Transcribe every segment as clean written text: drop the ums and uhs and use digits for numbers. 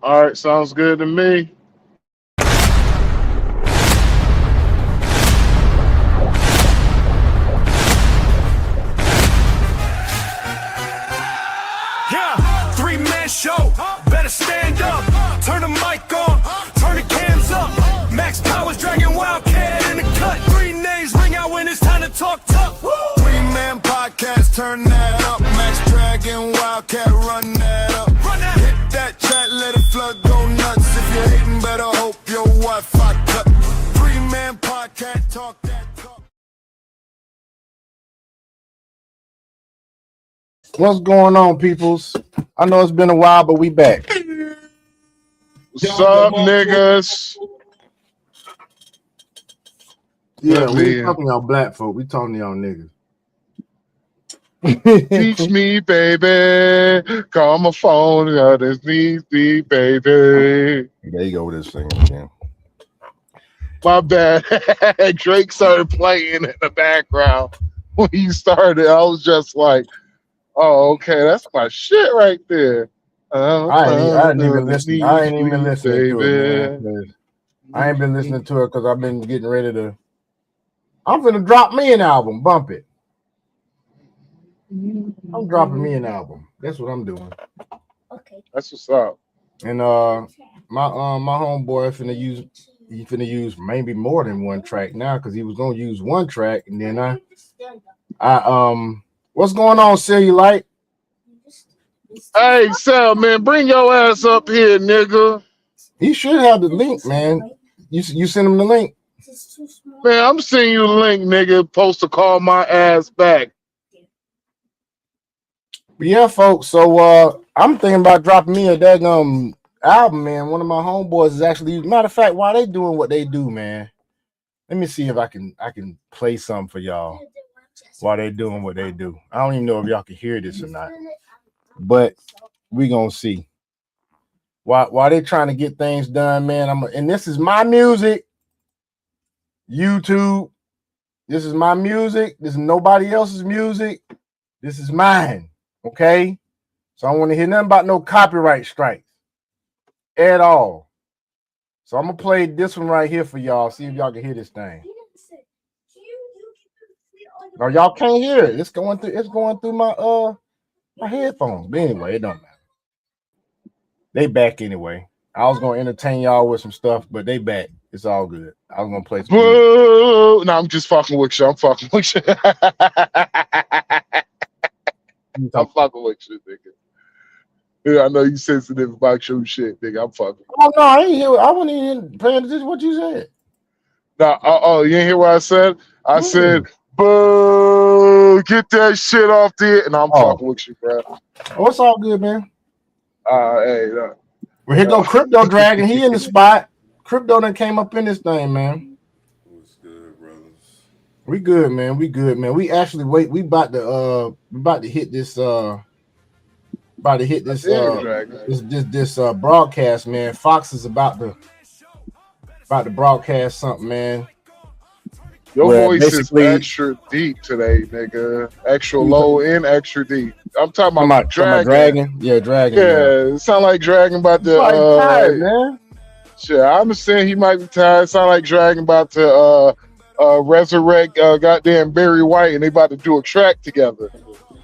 All right, sounds good to me. Yeah, three-man show. Better stand up. Turn the mic on. Turn the cams up. Max Powers, Dragon Wildcat in the cut. Three names ring out when it's time to talk tough. Three-man podcast, turn that up. Max Dragon Wildcat, run that up. Hit that chat, let it flood, go nuts. If you're hating, better hope your Wi-Fi cut. Three-man podcast, talk that talk. What's going on, peoples? I know it's been a while, but we back. What's up, niggas? Yeah, Good we ain't man. talking to y'all black folk. We talking to y'all niggas. Teach me, baby. Call my phone. This needs me, baby. There you go with this thing again. My bad. Drake started playing in the background when he started. I was just like, "Oh, okay, that's my shit right there." I ain't even listening. I ain't even Needs me, listening to it, baby. man. I ain't been listening to it because I've been getting ready to. I'm finna drop me an album. Bump it. I'm dropping me an album. That's what I'm doing. Okay. That's what's up. And my homeboy finna use maybe more than one track now because he was gonna use one track and then I what's going on, Cellulite? Hey, Sal, man, bring your ass up here, nigga. He should have the link, man. You send him the link. Man, I'm sending you the link, nigga. Supposed to call my ass back. But yeah, folks. So I'm thinking about dropping me a daggum album, man. One of my homeboys is actually, matter of fact, while they doing what they do, man. Let me see if I can play something for y'all while they doing what they do. I don't even know if y'all can hear this or not, but we gonna see. While they trying to get things done, man. And this is my music. YouTube. This is my music. This is nobody else's music. This is mine. Okay. So I don't want to hear nothing about no copyright strikes at all. So I'm gonna play this one right here for y'all. See if y'all can hear this thing. No, y'all can't hear it. It's going through my headphones. But anyway, it don't matter. They back anyway. I was gonna entertain y'all with some stuff, but they back. It's all good. I was gonna play some music. Boo! No, I'm just fucking with you. I'm fucking with you. I'm fucking with you, nigga. Yeah, I know you sensitive about your shit, nigga. I'm fucking. Oh no, I ain't hear. I wasn't even paying attention to what you said. No, you didn't hear what I said? I said, boo! Get that shit off there, and I'm fucking with you, bro. Oh, it's all good, man. Hey, Well, here go Crypto Dragon. He in the spot. Crypto done came up in this thing, man. What's good, brothers? We good, man. We good, man. We actually we about to hit this this broadcast, man. Fox is about to broadcast something, man. Your voice is extra deep today, nigga. Extra low and extra deep. I'm talking about Dragon. Yeah, Dragon. Yeah, it sound like Dragon about to tired, man. Shit, I understand he might be tired. Sound like Dragon about to resurrect goddamn Barry White and they about to do a track together.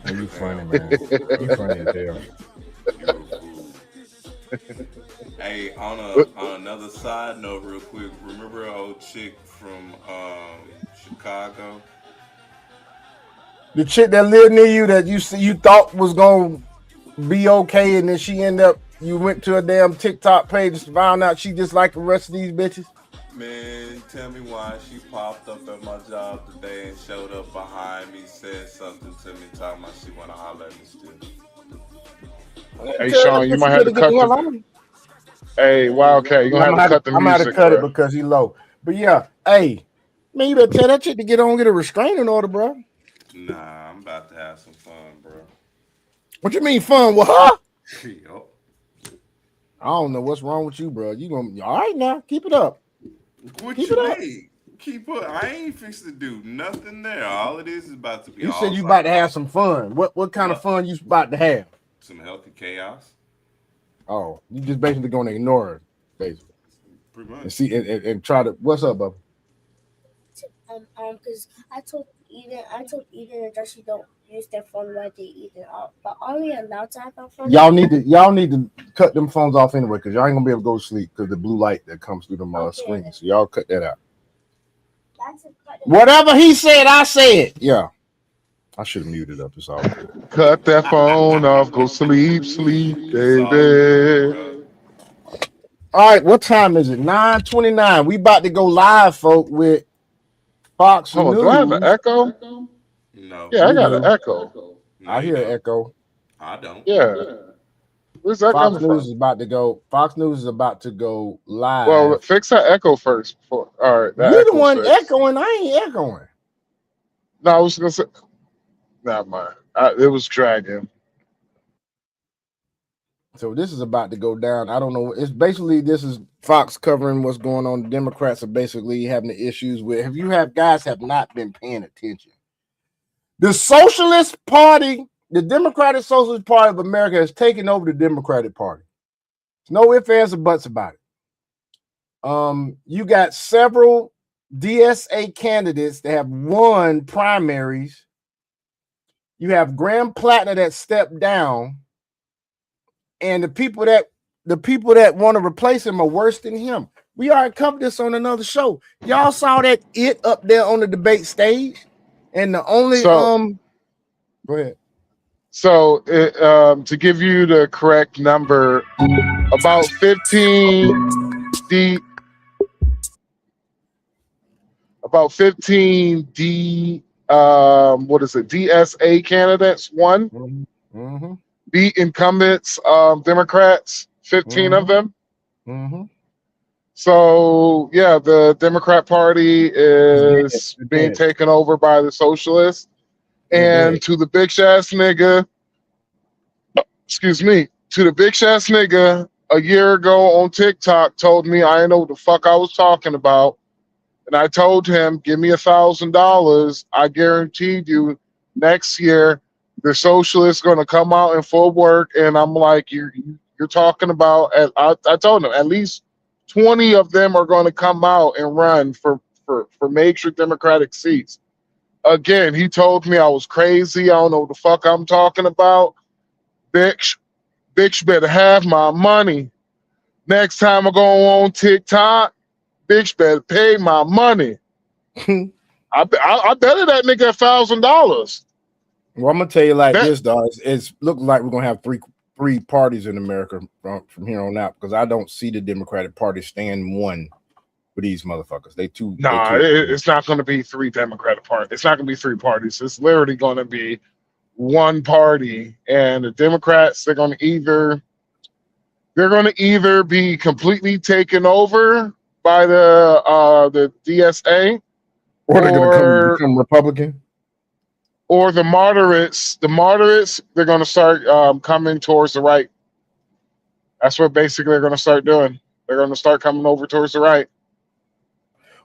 Oh, you funny, man. You funny as hell. Hey, on another side note, real quick, remember an old chick from Chicago? The chick that lived near you that you thought was gonna be okay, and then she ended up. You went to a damn TikTok page and found out she just like the rest of these bitches. Man, tell me why she popped up at my job today and showed up behind me, said something to me, talking about she wanna holler at me still. Hey, Sean, you might have to cut the. Hey, okay, you're gonna have to cut the music. I'm gonna have to cut it because he low. But yeah, hey, man, you better tell that chick to get on and get a restraining order, bro. Nah, I'm about to have some fun, bro. What you mean fun with her? Yup. I don't know what's wrong with you, bro. You gonna all right now? Keep it up. What you mean? Keep up. I ain't fixed to do nothing there. All it is about to be. You said you about to have some fun. What kind of fun you about to have? Some healthy chaos. Oh, you just basically going to ignore it, basically, Pretty much. and see and try to. What's up, Bubba? Because I told Eden and Josh don't use their phone while they eat it out, but are we allowed to have our phone? Y'all need to cut them phones off anyway, because y'all ain't gonna be able to go to sleep because the blue light that comes through them screens. So y'all cut that out. Whatever he said, I said. Yeah, I should have muted up. It's all good. Cut that phone off. Go sleep, baby. All right, what time is it? 9:29. We about to go live, folk, with Fox News. Do I have an echo? No. Yeah, I got an echo. No, I hear you an don't. echo. I don't. Yeah. Where's that Fox coming News from? is about to go. Fox News is about to go live. Well, fix that echo first. Before. All right, that You the echo's one fixed. echoing. I ain't echoing. No, I was gonna say. Not mine. It was dragging. So this is about to go down. I don't know. It's basically this is Fox covering what's going on. The Democrats are basically having the issues with. If you have guys have not been paying attention, the Socialist Party, the Democratic Socialist Party of America, has taken over the Democratic Party. There's no ifs, ands, or buts about it. You got several DSA candidates that have won primaries. You have Graham Plattner that stepped down. And the people that want to replace him are worse than him. We already covered this on another show. Y'all saw that it up there on the debate stage, and the only go ahead. So to give you the correct number, about 15 DSA candidates won. Mm-hmm. Beat incumbents, Democrats, 15 of them. Mm-hmm. So yeah, the Democrat Party is being taken over by the socialists. And to the bitch ass nigga, a year ago on TikTok told me I didn't know what the fuck I was talking about. And I told him, give me $1,000. I guaranteed you next year the socialists going to come out in full work. And I'm like, you're talking about, I told him at least 20 of them are going to come out and run for major Democratic seats. Again, he told me I was crazy. I don't know what the fuck I'm talking about. Bitch better have my money. Next time I go on TikTok, bitch better pay my money. I betted that nigga $1,000. Well, I'm gonna tell you like this, dog. It's looking like we're gonna have three parties in America from here on out, because I don't see the Democratic Party staying one with these motherfuckers. It's not going to be three Democratic parties. It's not going to be three parties. It's literally going to be one party, and the Democrats they're going to either be completely taken over by the DSA, or they're going to become Republican. Or the moderates, they're going to start coming towards the right. That's what basically they're going to start doing. They're going to start coming over towards the right.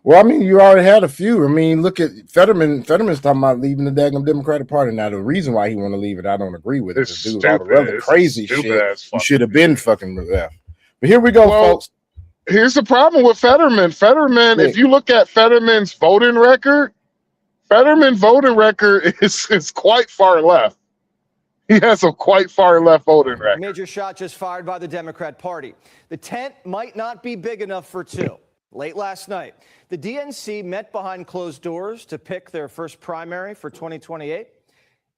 Well, I mean, you already had a few. I mean, look at Fetterman. Fetterman's talking about leaving the daggum Democratic Party. Now, the reason why he want to leave it, I don't agree with it. It's dude, all the rather crazy shit. You should have been fucking left. But here we go, folks. Here's the problem with Fetterman. If you look at Fetterman's voting record is quite far left. He has a quite far left voting record. Major shot just fired by the Democrat Party. The tent might not be big enough for two. Late last night, the DNC met behind closed doors to pick their first primary for 2028.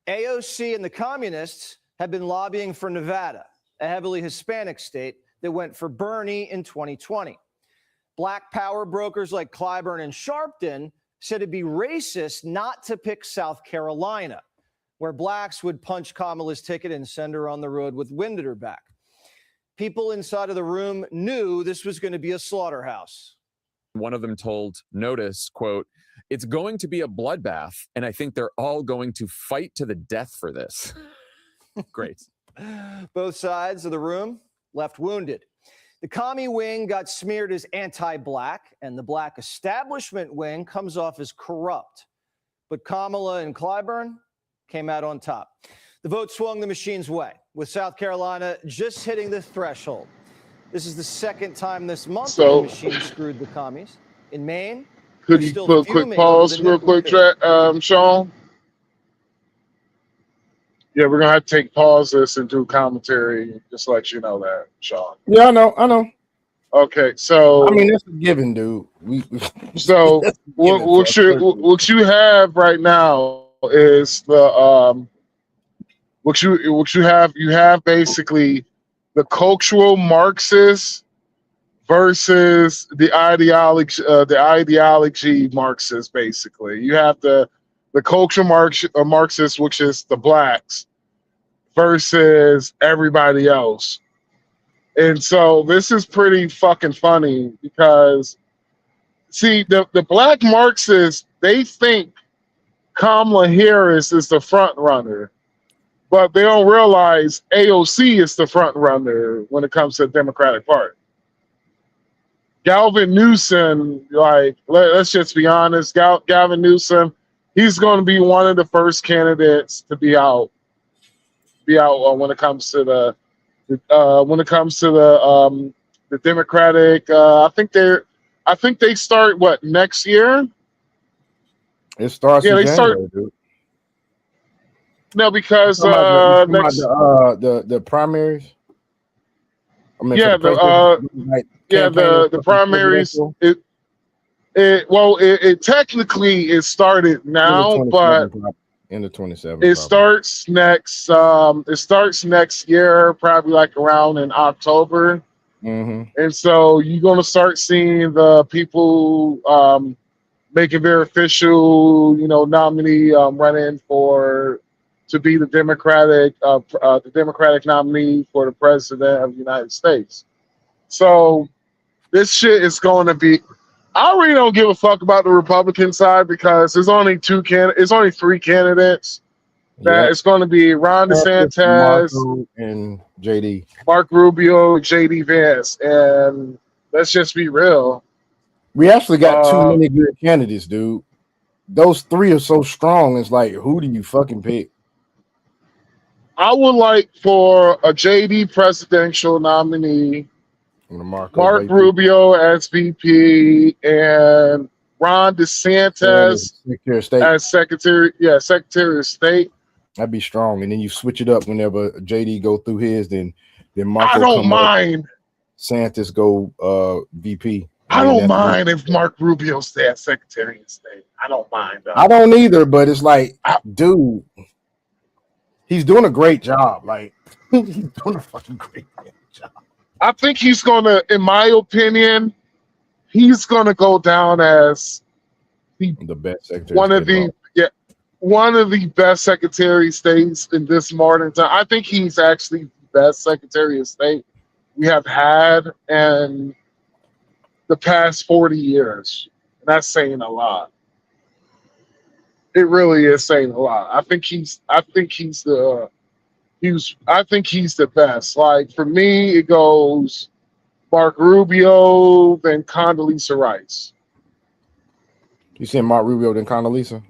AOC and the communists have been lobbying for Nevada, a heavily Hispanic state that went for Bernie in 2020. Black power brokers like Clyburn and Sharpton said it'd be racist not to pick South Carolina, where blacks would punch Kamala's ticket and send her on the road with wind at her back. People inside of the room knew this was going to be a slaughterhouse. One of them told Notice, quote, "It's going to be a bloodbath, and I think they're all going to fight to the death for this." Great. Both sides of the room left wounded. The commie wing got smeared as anti-black, and the black establishment wing comes off as corrupt. But Kamala and Clyburn came out on top. The vote swung the machine's way, with South Carolina just hitting the threshold. This is the second time this month that the machine screwed the commies. In Maine, could you put a quick pause real quick, Sean? Yeah, we're gonna have to take pauses and do commentary. Just to let you know that, Sean. Yeah, I know. Okay, so I mean that's a given, dude. So what you have right now is the what you have basically the cultural Marxists versus the ideology Marxists. Basically, you have the cultural Marxists, which is the blacks, versus everybody else. And so this is pretty fucking funny because, see, the black Marxists, they think Kamala Harris is the front runner, but they don't realize AOC is the front runner when it comes to the Democratic Party. Gavin Newsom, like, let's just be honest, Gavin Newsom, he's going to be one of the first candidates to be out when it comes to the Democratic. I think they start what, next year. It starts. Yeah, in they January, start. Dude. No, because next the primaries. I mean, yeah, the primaries. It technically it started now, but in the 27. It starts next. It starts next year, probably like around in October. Mm-hmm. And so you're gonna start seeing the people making their official, nominee running to be the Democratic nominee for the president of the United States. So this shit is going to be. I really don't give a fuck about the Republican side because there's only three candidates. That it's going to be Ron DeSantis and JD, Mark Rubio, JD Vance, and let's just be real. We actually got too many good candidates, dude. Those three are so strong. It's like, who do you fucking pick? I would like for a JD presidential nominee, Mark Rubio as VP, and Ron DeSantis as Secretary of State. That'd be strong. And then you switch it up whenever JD go through his, then Mark. I don't mind. DeSantis go VP. I don't mind if Mark Rubio stays Secretary of State. I don't mind. I don't either, but it's like, dude, he's doing a great job. Like, he's doing a fucking great job. I think he's gonna, in my opinion, he's gonna go down as the best secretary. One of the best Secretary of States in this modern time. I think he's actually the best Secretary of State we have had in the past 40 years. That's saying a lot. It really is saying a lot. I think he's the best. Like, for me, it goes Mark Rubio, then Condoleezza Rice. You said Mark Rubio, then Condoleezza?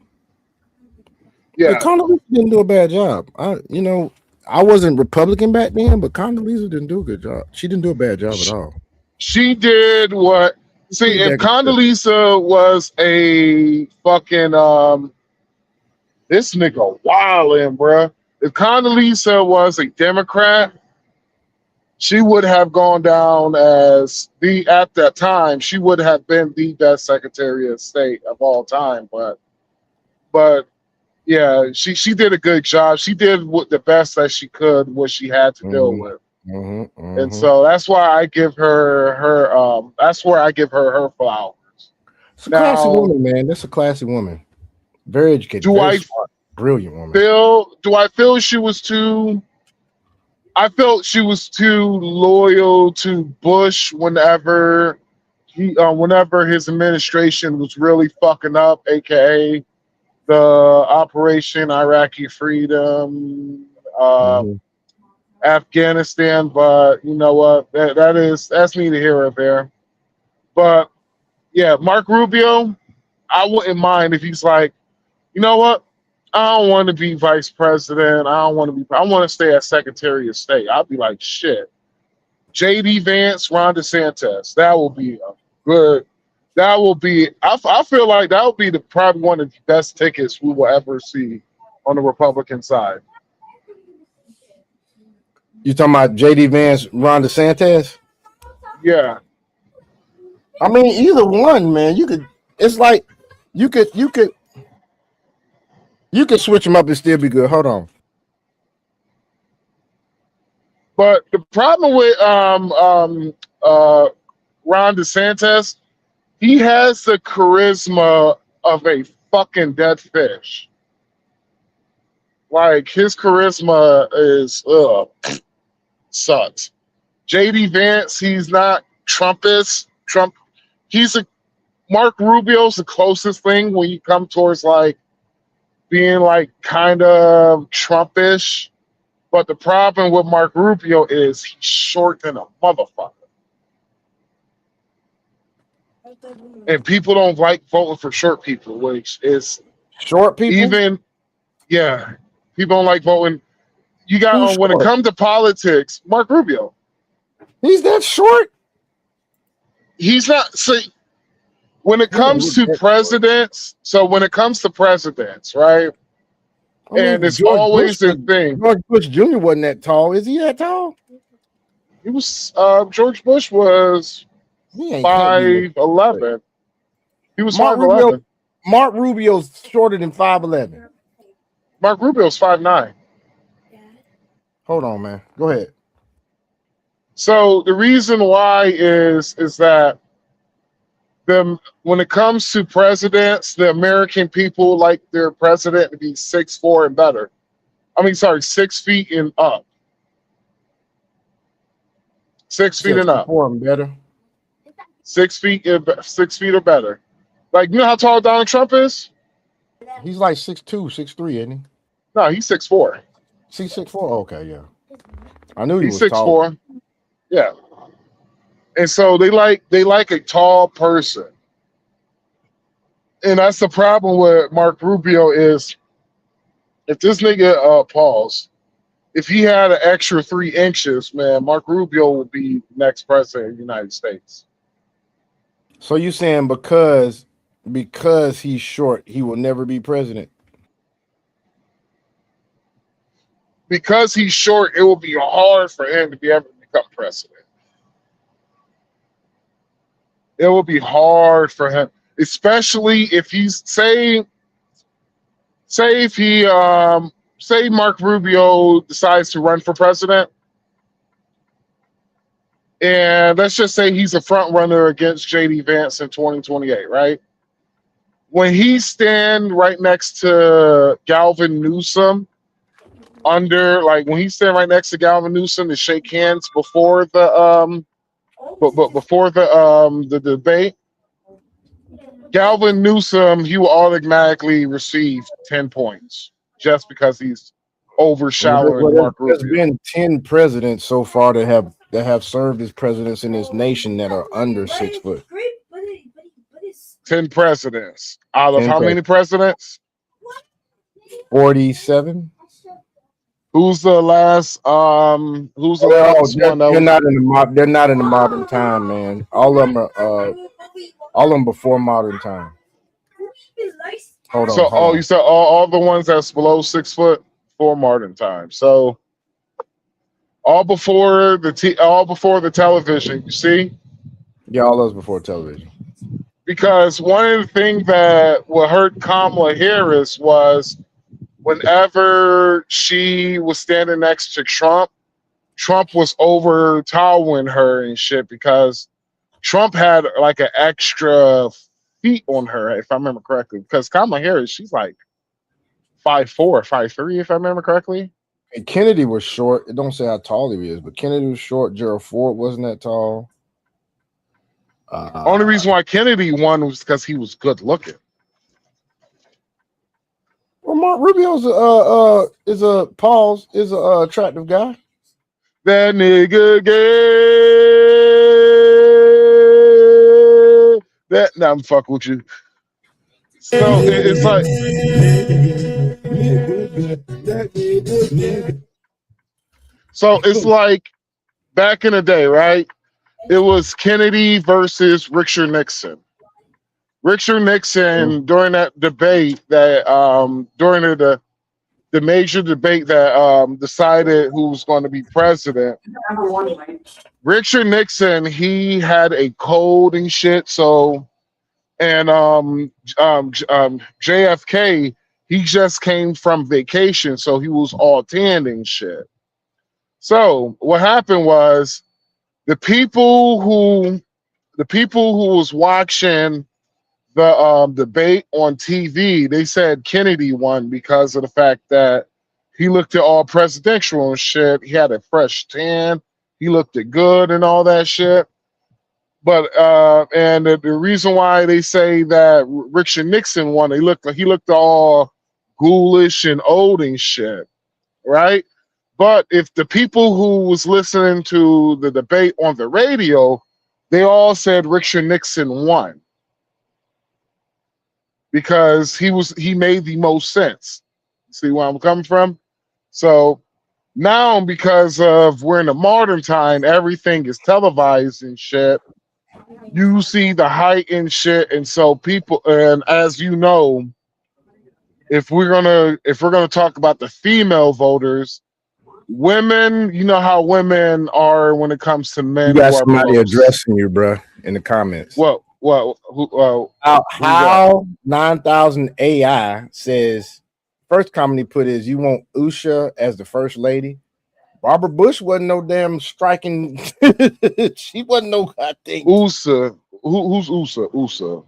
Yeah. Condoleezza didn't do a bad job. I wasn't Republican back then, but Condoleezza didn't do a good job. She didn't do a bad job at all. She did what? See, if Condoleezza was a fucking this nigga wildin', bruh. If Condoleezza was a Democrat, she would have gone down as at that time, she would have been the best Secretary of State of all time. But yeah, she did a good job. She did the best that she could, what she had to deal with. And so that's why I give her that's where I give her flowers. It's a classy woman, man. That's a classy woman. Very educated. Smart, brilliant woman. Do I feel she was too? I felt she was too loyal to Bush whenever his administration was really fucking up, aka the Operation Iraqi Freedom, Afghanistan. But you know what? That's neither here or there. But yeah, Mark Rubio, I wouldn't mind if he's like, you know what? I don't want to be vice president. I don't want to be. I want to stay as Secretary of State. I'll be like, shit. JD Vance, Ron DeSantis. That will be a good. That will be. I feel like that will be the probably one of the best tickets we will ever see on the Republican side. You talking about JD Vance, Ron DeSantis? Yeah. I mean, either one, man. You could. It's like you could switch them up and still be good. Hold on. But the problem with Ron DeSantis, he has the charisma of a fucking dead fish. Like his charisma is sucks. JD Vance, he's not Trumpist. Mark Rubio's the closest thing when you come towards like being like kind of Trumpish. But the problem with Mark Rubio is he's short than a motherfucker. And people don't like voting for short people, which is short people. Even, yeah, people don't like voting. You got when it comes to politics, Mark Rubio. He's that short. He's not. See, when it comes to presidents, right? I mean, and it's George always Bush, the thing. George Bush Jr. wasn't that tall. Is he that tall? He was. George Bush was 5'11". He was 5'11". Mark Rubio's shorter than 5'11". Mark Rubio's 5'9". Hold on, man. Go ahead. So the reason why is that when it comes to presidents, the American people like their president to be 6'4" and better. 6 feet and up. 6 feet and up. 6'4" and better. 6 feet or better. Like, you know how tall Donald Trump is? He's like 6'2", 6'3", isn't he? No, he's 6'4". He's 6'4". Okay, yeah. I knew he's was 6'4". Yeah. And so they like a tall person. And that's the problem with Mark Rubio is if this nigga if he had an extra 3 inches, man, Mark Rubio would be next president of the United States. So you saying because he's short, he will never be president? Because he's short, it will be hard for him to be able to become president. It will be hard for him, especially if he's say Mark Rubio decides to run for president, and let's just say he's a front runner against JD Vance in 2028, right? When he stand right next to Galvin Newsom, when he stand right next to Galvin Newsom to shake hands before the the debate, Galvin Newsom, he will automatically receive 10 points just because he's overshadowing Mark Rubio. There's been 10 presidents so far that have served as presidents in this nation that are under 6 foot. 10 presidents out of how many presidents? 47. Who's the last? Who's the last one? They're not in the They're not in the modern time, man. All of them are before modern time. Hold on. So, you said all the ones that's below 6 foot for modern time. So, all before the television. You see? Yeah, all those before television. Because one of the things that what hurt Kamala Harris was whenever she was standing next to Trump was over towering her and shit because Trump had like an extra feet on her, if I remember correctly. Because Kamala Harris, she's like 5'4", 5'3", if I remember correctly. And Kennedy was short. It don't say how tall he is, but Kennedy was short. Gerald Ford wasn't that tall. Only reason why Kennedy won was because he was good looking. Well, Mark Rubio's is a attractive guy. That nigga gay. That now I'm fucking with you. So it's like So it's like back in the day, right? It was Kennedy versus Richard Nixon. Richard Nixon during that debate that during the major debate that decided who was going to be president. Richard Nixon, he had a cold and shit. So, and JFK, he just came from vacation, so he was all tanned and shit. So what happened was the people who was watching the debate on TV, they said Kennedy won because of the fact that he looked at all presidential and shit. He had a fresh tan. He looked it good and all that shit. But and the reason why they say that Richard Nixon won, he looked all ghoulish and old and shit, right? But if the people who was listening to the debate on the radio, they all said Richard Nixon won because he made the most sense. See where I'm coming from? So now, because of we're in a modern time, everything is televised and shit. You see the height and shit, and so people, and as you know, if we're gonna talk about the female voters, women, you know how women are when it comes to men. You got who are somebody below. addressing you, bro, in the comments. Well, how 9,000 AI says first comment he put is you want Usha as the first lady. Barbara Bush wasn't no damn striking. She wasn't no goddamn. USA. Who's USA? USA.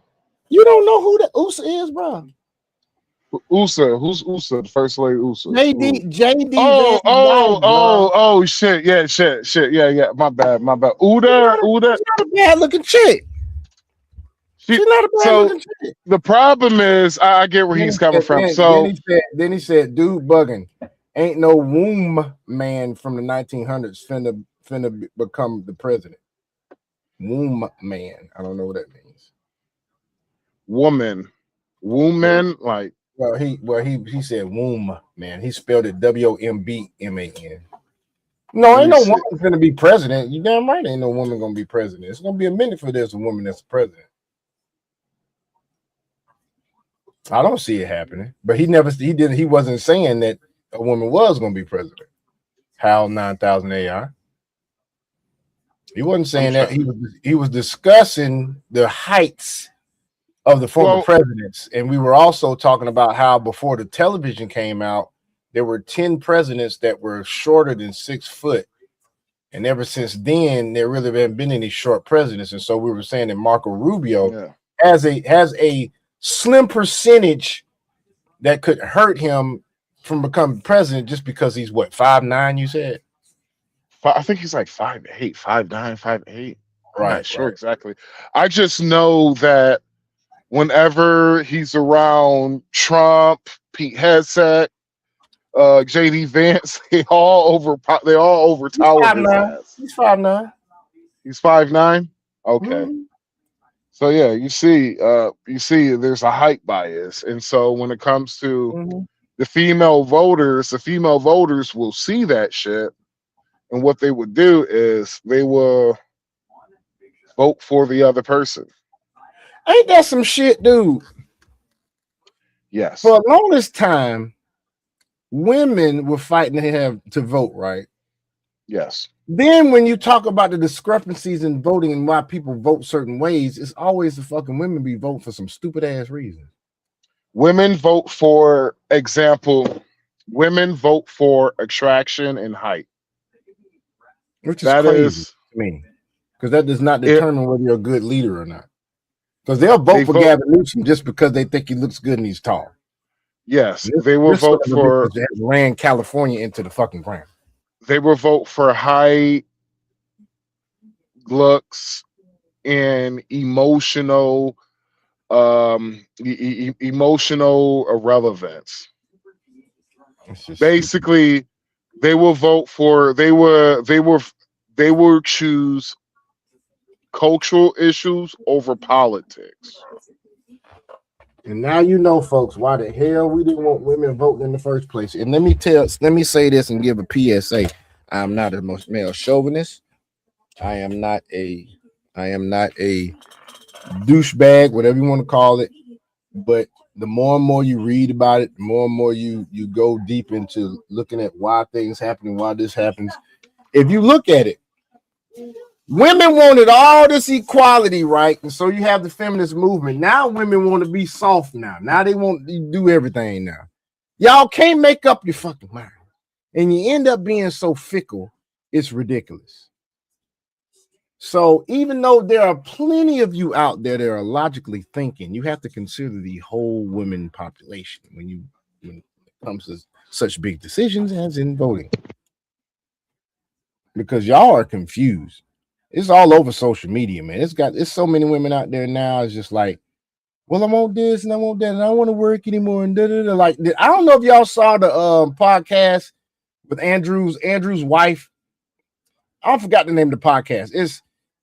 You don't know who the USA is, bro. USA. Who's USA? The first lady USA. JD. Oh, shit. Yeah, shit. Yeah. My bad. Uda. She's not a bad looking chick. She's not a bad looking chick. The problem is, I get where he's coming from. Then he said, dude bugging. Ain't no womb man from the 1900s finna become the president. Womb man. I don't know what that means. Woman, like. Well, he said womb man. He spelled it WOMBMAN. No, ain't no woman gonna be president. You damn right, ain't no woman gonna be president. It's gonna be a minute for there's a woman that's president. I don't see it happening, but he wasn't saying that a woman was gonna be president. Hal 9,000 AI. He wasn't saying that. He was discussing the heights of the former presidents, and we were also talking about how before the television came out, there were 10 presidents that were shorter than 6 foot, and ever since then, there really haven't been any short presidents. And so we were saying that Marco Rubio has a slim percentage that could hurt him from becoming president just because he's what 5'9", you said? I think he's like 5'8", 5'9", 5'8". I'm Right, not sure exactly. I just know that whenever he's around Trump, Pete Hegseth, JD Vance, they all overtower his ass. He's 5'9". He's 5'9". Okay. Mm-hmm. So yeah, you see there's a height bias, and so when it comes to the female voters will see that shit, and what they would do is they will vote for the other person. Ain't that some shit, dude? Yes. For the longest time, women were fighting to vote, right? Yes. Then when you talk about the discrepancies in voting and why people vote certain ways, it's always the fucking women be voting for some stupid ass reason. Women vote for attraction and height. Which is crazy to me. Because that does not determine whether you're a good leader or not. Because they'll vote for Gavin Newsom just because they think he looks good and he's tall. Yes, they will vote for ran California into the fucking ground. They will vote for height, looks, and emotional irrelevance. Basically, they will choose cultural issues over politics. And now you know, folks, why the hell we didn't want women voting in the first place. And let me say this and give a PSA. I'm not a male chauvinist. I am not a douchebag, whatever you want to call it. But the more and more you read about it, the more and more you go deep into looking at why things happen, why this happens. If you look at it, women wanted all this equality, right? And so you have the feminist movement. Now women want to be soft now. Now they want to do everything now. Y'all can't make up your fucking mind. And you end up being so fickle, it's ridiculous. So even though there are plenty of you out there that are logically thinking, you have to consider the whole women population when it comes to such big decisions as in voting. Because y'all are confused. It's all over social media, man. It's so many women out there now. It's just like, well, I want this and I want that, and I don't want to work anymore. And da-da-da. Like, I don't know if y'all saw the podcast with Andrew's wife. I forgot the name of the podcast.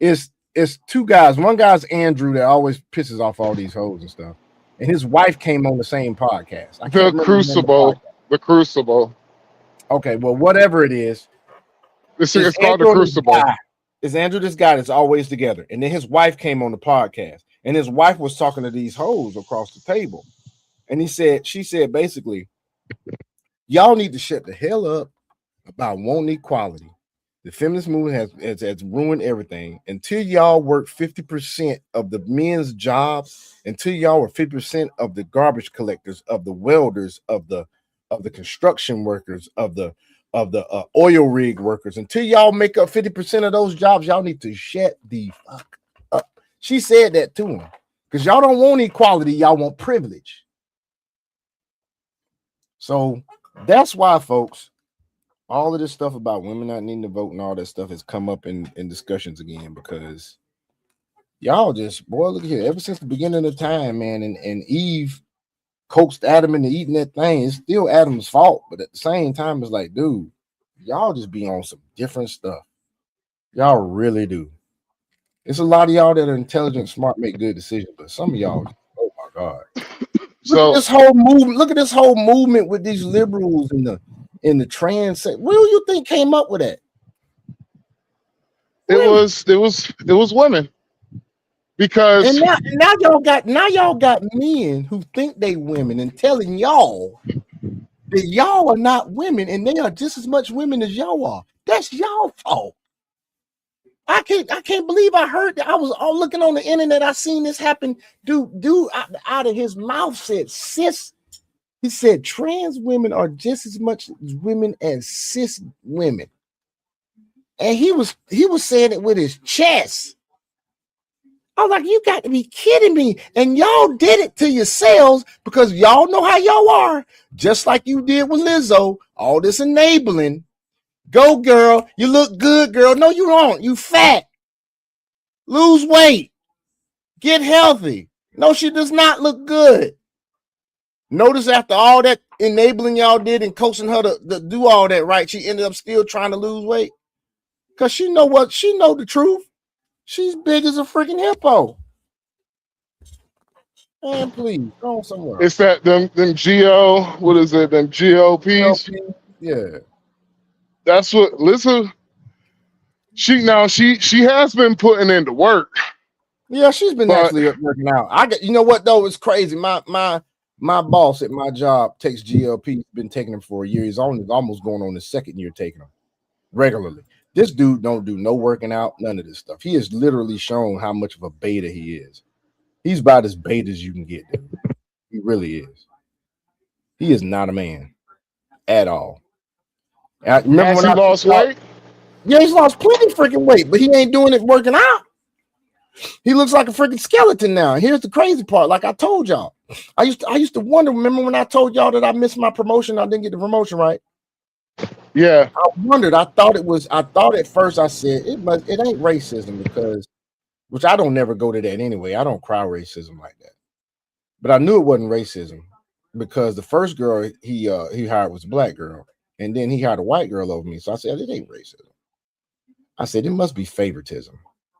It's two guys. One guy's Andrew that always pisses off all these hoes and stuff, and his wife came on the same podcast. The Crucible. Okay, well, whatever it is, it's called the Crucible. Is Andrew this guy that's always together? And then his wife came on the podcast, and his wife was talking to these hoes across the table, and she said basically, y'all need to shut the hell up about wanting equality. The feminist movement has ruined everything. Until y'all work 50% of the men's jobs, until y'all are 50% of the garbage collectors, of the welders, of the construction workers, of the oil rig workers, until y'all make up 50% of those jobs, y'all need to shut the fuck up. She said that to him because y'all don't want equality, y'all want privilege. So that's why, folks, all of this stuff about women not needing to vote and all that stuff has come up in discussions again, because y'all just, boy, look here, ever since the beginning of time, man, and Eve coaxed Adam into eating that thing. It's still Adam's fault, but at the same time, it's like, dude, y'all just be on some different stuff. Y'all really do. It's a lot of y'all that are intelligent, smart, make good decisions, but some of y'all, oh my God. Look at this whole movement with these liberals in the trans. What do you think came up with that? It was women. Because and now y'all got men who think they women and telling y'all that y'all are not women and they are just as much women as y'all are. That's y'all fault. I can't believe I heard that. I was all looking on the internet. I seen this happen. Dude out of his mouth said cis. He said trans women are just as much women as cis women. And he was saying it with his chest. I was like, you got to be kidding me. And y'all did it to yourselves because y'all know how y'all are. Just like you did with Lizzo, all this enabling. Go, girl. You look good, girl. No, you don't. You fat. Lose weight. Get healthy. No, she does not look good. Notice after all that enabling y'all did and coaching her to do all that, right, she ended up still trying to lose weight. Because she know the truth. She's big as a freaking hippo. Man, please, go somewhere. It's that them what is it? Them GOPs? Yeah. That's what listen. She has been putting into work. Yeah, she's been actually working out. You know what though? It's crazy. My boss at my job takes GLP. He's been taking them for a year. He's almost going on his second year taking them regularly. This dude don't do no working out, none of this stuff. He has literally shown how much of a beta he is. He's about as beta as you can get, dude. He really is. He is not a man at all. I remember when he lost weight? Yeah, he's lost plenty freaking weight, but he ain't doing it working out. He looks like a freaking skeleton now. Here's the crazy part. Like I told y'all, I used to wonder. Remember when I told y'all that I missed my promotion? I didn't get the promotion right. Yeah, I wondered. I thought at first I said it ain't racism because, which I don't never go to that anyway. I don't cry racism like that. But I knew it wasn't racism because the first girl he hired was a black girl, and then he hired a white girl over me. So I said it ain't racism. I said it must be favoritism.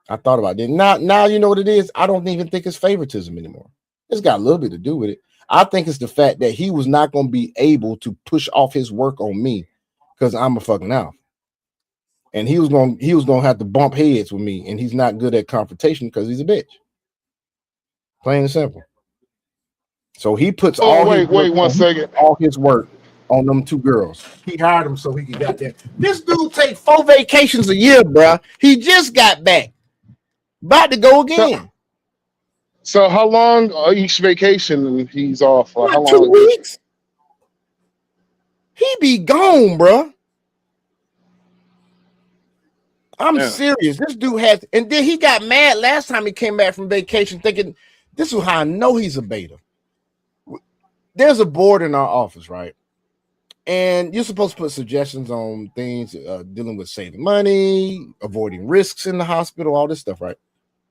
I thought about it. Now you know what it is. I don't even think it's favoritism anymore. It's got a little bit to do with it. I think it's the fact that he was not going to be able to push off his work on me because I'm a fucking alpha. And he was going to have to bump heads with me, and he's not good at confrontation because he's a bitch. Plain and simple. So he puts wait one second. all his work on them two girls. He hired them so he could get there. This dude take 4 vacations a year, bro. He just got back. About to go again. So how long each vacation he's off? Or how long? 2 weeks. He be gone, bro. I'm serious. This dude has, and then he got mad last time he came back from vacation, thinking this is how I know he's a beta. There's a board in our office, right? And you're supposed to put suggestions on things dealing with saving money, avoiding risks in the hospital, all this stuff, right?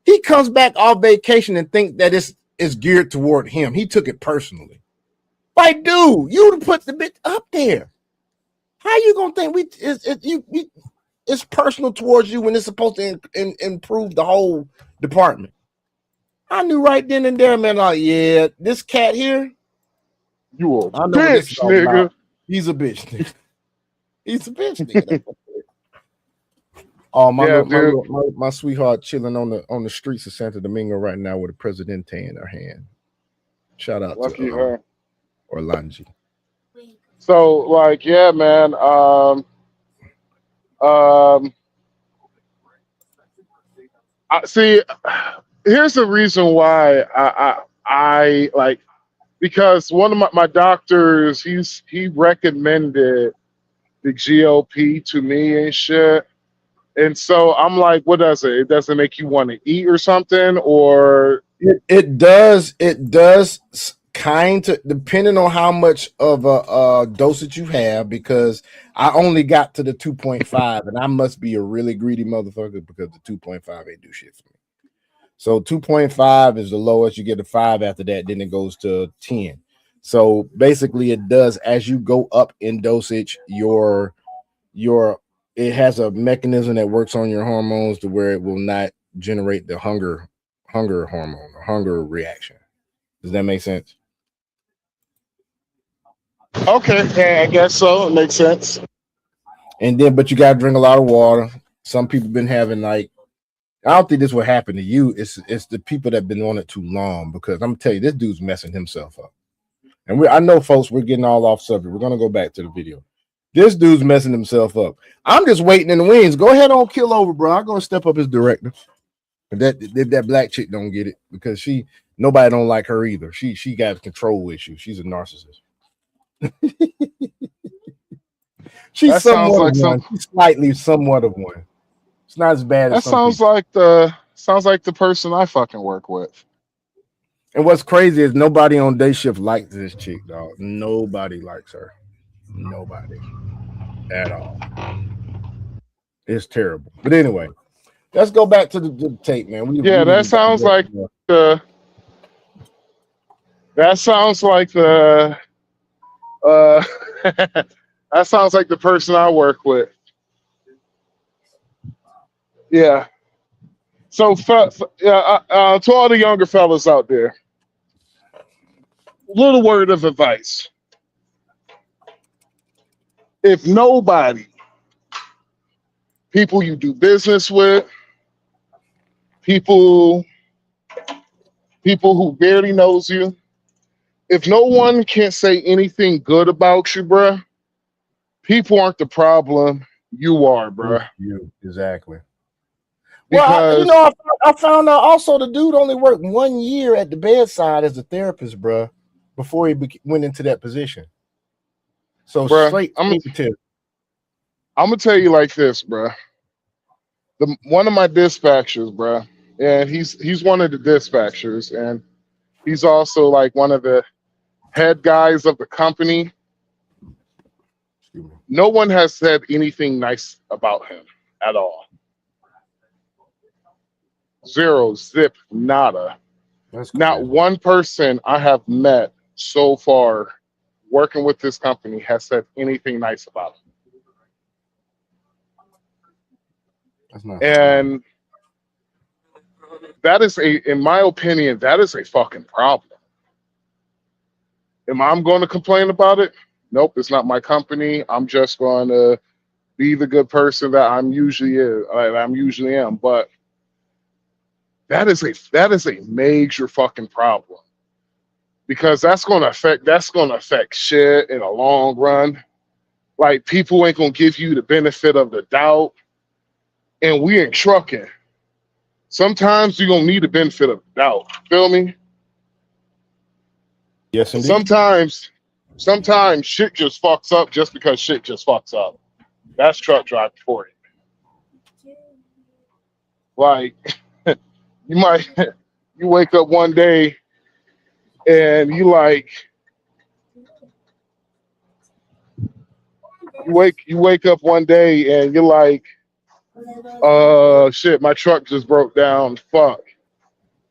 He comes back off vacation and think that it's geared toward him. He took it personally. Like, dude, you put the bit up there. How you gonna think it's personal towards you when it's supposed to improve the whole department? I knew right then and there, man. Like, yeah, this cat here, you a bitch, nigga. About. He's a bitch, nigga. He's a bitch, nigga. Oh, my sweetheart chilling on the streets of Santo Domingo right now with a Presidente in her hand. Shout out Lucky to her. Orlanji. So, like, yeah, man. I see. Here's the reason why I like, because one of my doctors, he recommended the GOP to me and shit. And so I'm like, what does it? It doesn't make you want to eat or something, or it does kind of, depending on how much of a dosage you have, because I only got to the 2.5 and I must be a really greedy motherfucker because the 2.5 ain't do shit for me. So 2.5 is the lowest. You get a 5 after that, then it goes to 10. So basically it does, as you go up in dosage, it has a mechanism that works on your hormones to where it will not generate the hunger hormone or hunger reaction. Does that make sense? okay, yeah, I guess so. It makes sense. And then, but you gotta drink a lot of water. Some people been having, like, I don't think this will happen to you. It's the people that been on it too long, because I'm gonna tell you, this dude's messing himself up. And I know, folks, we're getting all off subject. We're gonna go back to the video. This dude's messing himself up. I'm just waiting in the wings. Go ahead on kill over, bro. I'm gonna step up as director. But that black chick don't get it, because nobody don't like her either. She got control issues. She's a narcissist. She's somewhat of one. She's slightly somewhat of one. It's not as bad as that sounds like the person I fucking work with. And what's crazy is nobody on day shift likes this chick, dog. Nobody likes her. Nobody at all. It's terrible. But anyway, let's go back to the tape, man. That sounds like the that sounds like the person I work with. Yeah. So to all the younger fellas out there, little word of advice. If nobody, people you do business with, people who barely knows you, if no one can say anything good about you, bruh, people aren't the problem. You are, bruh. You, exactly. Because, well, I found out also the dude only worked 1 year at the bedside as a therapist, bruh, before he went into that position. So bruh, straight, I'm gonna tell you like this, bruh. One of my dispatchers, bruh, and he's one of the dispatchers, and he's also like one of the head guys of the company. No one has said anything nice about him at all. Zero, zip, nada. Not one person I have met so far working with this company has said anything nice about him. And that is in my opinion, that is a fucking problem. Am I going to complain about it? Nope, it's not my company. I'm just going to be the good person that I'm usually am. But that is a major fucking problem, because that's going to affect shit in a long run. Like, people ain't going to give you the benefit of the doubt, and we in trucking. Sometimes you're going to need the benefit of the doubt. Feel me? Yes, indeed. Sometimes shit just fucks up just because shit just fucks up. That's truck driving for you. Like, you wake up one day and you wake up one day and you're like, shit, my truck just broke down. Fuck.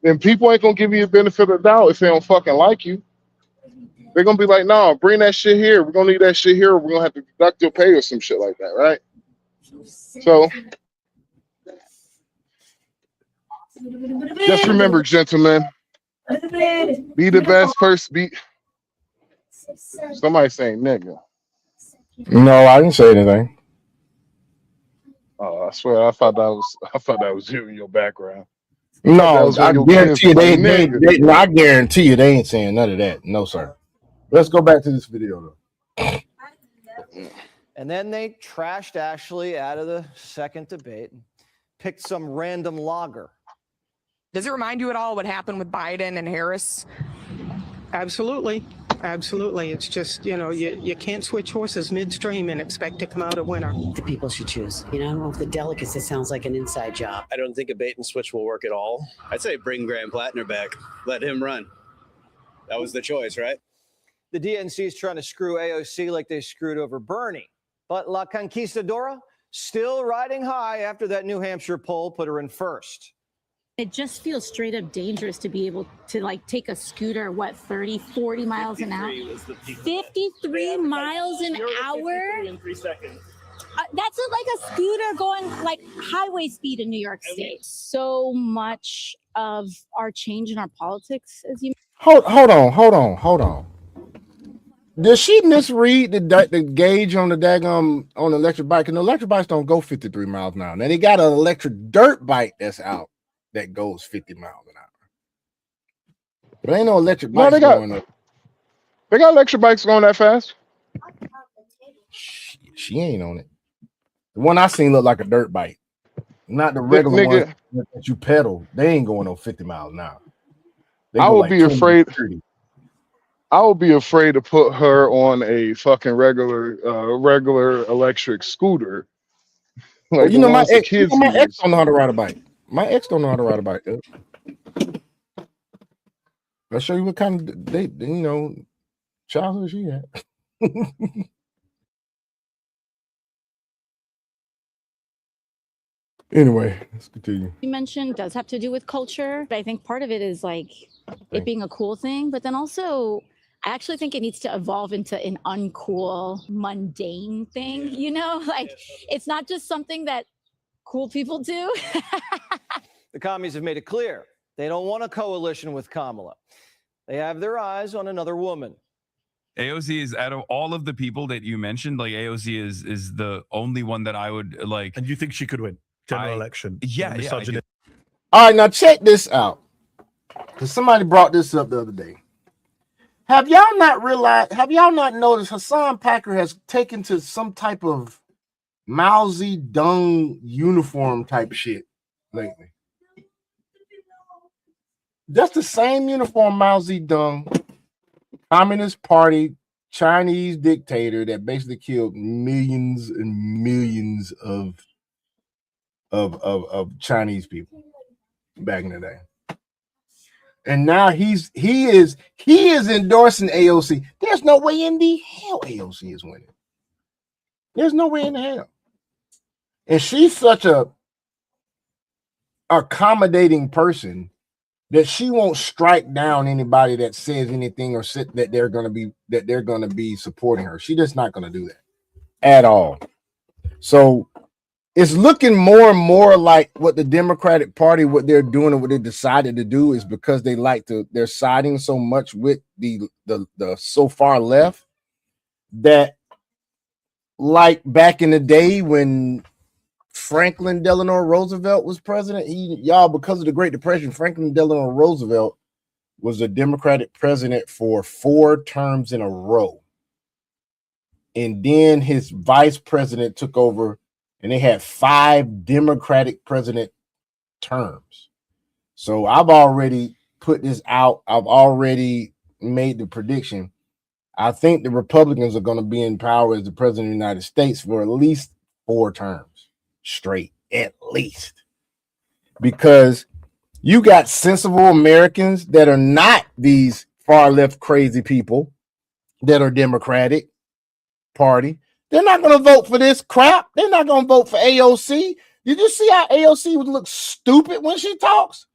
Then people ain't gonna give you the benefit of the doubt if they don't fucking like you. They're gonna be like, no, bring that shit here. We're gonna need that shit here. We're gonna have to deduct your pay or some shit like that, right? So just remember, gentlemen, be the best person. Somebody saying nigga. No, I didn't say anything. Oh, I swear, I thought that was you in your background. No, I guarantee you, I guarantee you, they ain't saying none of that. No, sir. Let's go back to this video, though. And then they trashed Ashley out of the second debate and picked some random logger. Does it remind you at all what happened with Biden and Harris? Absolutely. Absolutely. It's just, you can't switch horses midstream and expect to come out a winner. The people should choose. I don't know if the delegates, it sounds like an inside job. I don't think a bait and switch will work at all. I'd say bring Graham Plattner back. Let him run. That was the choice, right? The DNC is trying to screw AOC like they screwed over Bernie. But La Conquistadora still riding high after that New Hampshire poll put her in first. It just feels straight up dangerous to be able to take a scooter, 30, 40 miles an hour? 53 miles an hour? In 3 seconds. That's like a scooter going like highway speed in New York State. So much of our change in our politics, as you Hold on. Did she misread the gauge on the daggum on the electric bike? And the electric bikes don't go 53 miles an hour. Now they got an electric dirt bike that's out that goes 50 miles an hour. But ain't no electric bikes going up. They got electric bikes going that fast. She ain't on it. The one I seen looked like a dirt bike, not the regular one that you pedal. They ain't going no 50 miles an hour. I would be afraid. I would be afraid to put her on a fucking regular electric scooter. Like my ex don't know how to ride a bike. My ex don't know how to ride a bike. I'll show you what kind of childhood she had. Anyway, let's continue. You mentioned does have to do with culture. I think part of it is it being a cool thing, but then also I actually think it needs to evolve into an uncool, mundane thing. It's not just something that cool people do. The commies have made it clear they don't want a coalition with Kamala. They have their eyes on another woman. AOC is, out of all of the people that you mentioned, AOC is the only one that I would like. And you think she could win general election? Yeah. All right, now check this out. Because somebody brought this up the other day. Have y'all not noticed Hassan Packer has taken to some type of Mao Zedong uniform type shit lately? That's the same uniform Mao Zedong, Communist Party, Chinese dictator that basically killed millions and millions of Chinese people back in the day. And now he is endorsing AOC. There's no way in the hell AOC is winning. There's no way in the hell. And she's such a accommodating person that she won't strike down anybody that says anything or that they're gonna be supporting her. She's just not gonna do that at all. So it's looking more and more like what the Democratic Party, what they're doing and what they decided to do is because they like to, they're siding so much with the so far left that, like back in the day when Franklin Delano Roosevelt was president, y'all, because of the Great Depression, Franklin Delano Roosevelt was a Democratic president for 4 terms in a row. And then his vice president took over and they had 5 Democratic president terms. So I've already put this out. I've already made the prediction. I think the Republicans are going to be in power as the president of the United States for at least 4 terms straight, at least. Because you got sensible Americans that are not these far left crazy people that are Democratic Party. They're not going to vote for this crap. They're not going to vote for AOC. Did you see how AOC would look stupid when she talks?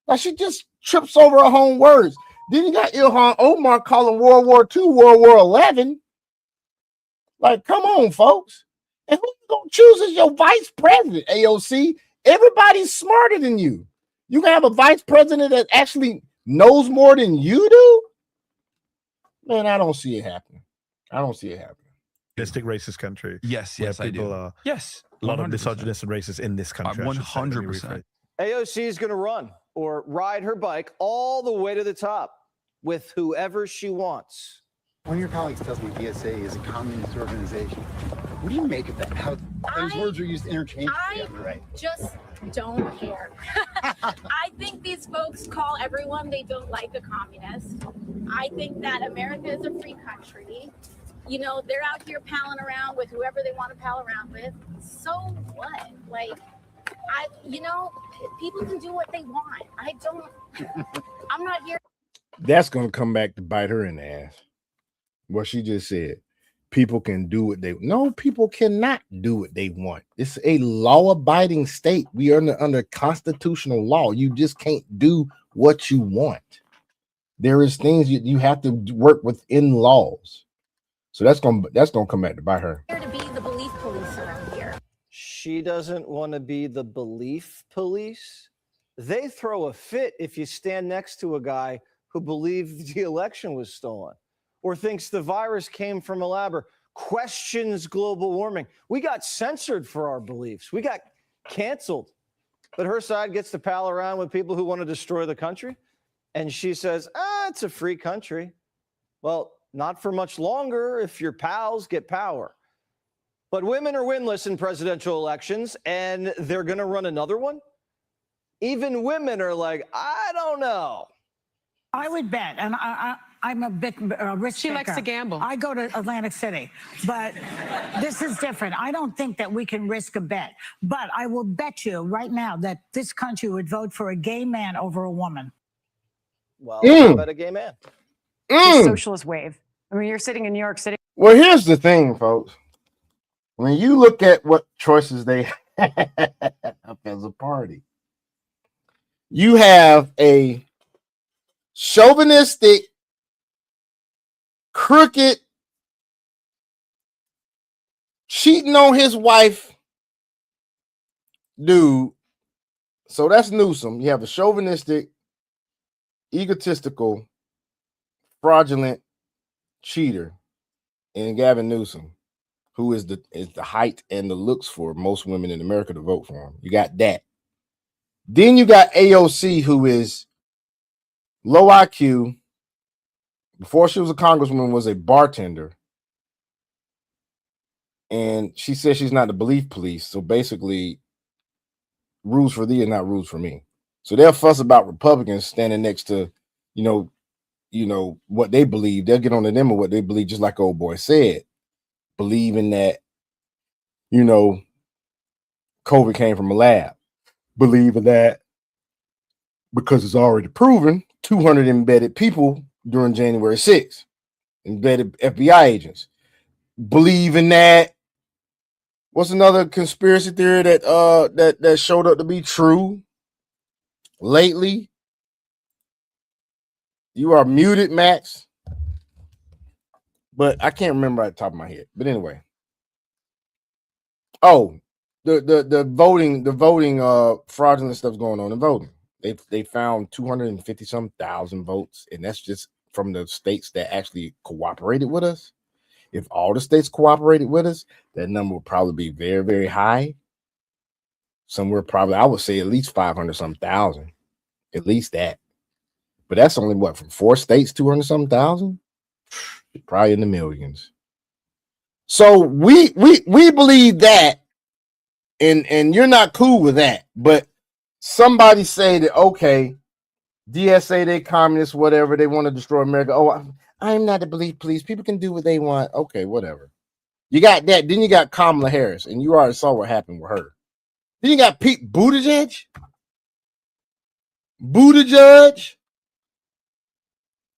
Like she just trips over her own words. Then you got Ilhan Omar calling World War II World War 11. Like, come on, folks. And who you going to choose as your vice president, AOC? Everybody's smarter than you. You can have a vice president that actually knows more than you do? Man, I don't see it happening. I don't see it happening. Racist country. Yes, where yes, I people do. Are yes, a lot of 100%. misogynists and racists in this country. I should say. Let me 100%. rephrase. AOC is going to run or ride her bike all the way to the top with whoever she wants. One of your colleagues tells me DSA is a communist organization. What do you make of that? How those words are used interchangeably? Right. Just don't care. I think these folks call everyone they don't like a communist. I think that America is a free country. You know, they're out here palling around with whoever they want to pal around with. So what? Like, people can do what they want. I'm not here. That's going to come back to bite her in the ass. What she just said. People can do what they no, people cannot do what they want. It's a law-abiding state. We are under constitutional law. You just can't do what you want. There is things you have to work within laws. So that's gonna come back to bite her. Here to be the belief police around here. She doesn't want to be the belief police. They throw a fit if you stand next to a guy who believes the election was stolen or thinks the virus came from a lab or questions global warming. We got censored for our beliefs. We got canceled. But her side gets to pal around with people who want to destroy the country. And she says, it's a free country. Well, not for much longer if your pals get power. But women are winless in presidential elections, and they're going to run another one. Even women are like, I don't know. I would bet, and I'm a bit risk She likes taker. to gamble. I go to Atlantic City, but this is different. I don't think that we can risk a bet, but I will bet you right now that this country would vote for a gay man over a woman. Well, how about a gay man? The socialist wave. I mean, you're sitting in New York City. Well, here's the thing, folks. When you look at what choices they have as a party, you have a chauvinistic, crooked, cheating on his wife dude. So that's Newsom. You have a chauvinistic, egotistical, fraudulent cheater in Gavin Newsom, who is the height and the looks for most women in America to vote for him. You got that. Then you got AOC, who is low IQ. Before she was a congresswoman, was a bartender. And she says she's not the belief police. So basically, rules for thee and not rules for me. So they'll fuss about Republicans standing next to, you know, what they believe. They'll get on to them or what they believe, just like old boy said. Believing that, COVID came from a lab. Believing that because it's already proven 200 embedded people during January 6th, embedded FBI agents. Believing that, what's another conspiracy theory that showed up to be true lately? You are muted, Max. But I can't remember at the top of my head. But anyway. Oh, the voting fraudulent stuff's going on in voting. They found 250 some thousand votes, and that's just from the states that actually cooperated with us. If all the states cooperated with us, that number would probably be very, very high. Somewhere probably, I would say at least 500 some thousand, at least that. But that's only what, from 4 states, 200 some thousand, probably in the millions. So we believe that, and you're not cool with that. But somebody say that, okay, DSA, they communists, whatever, they want to destroy America. Oh, I'm not the belief police. People can do what they want. Okay, whatever. You got that. Then you got Kamala Harris, and you already saw what happened with her. Then you got Pete Buttigieg.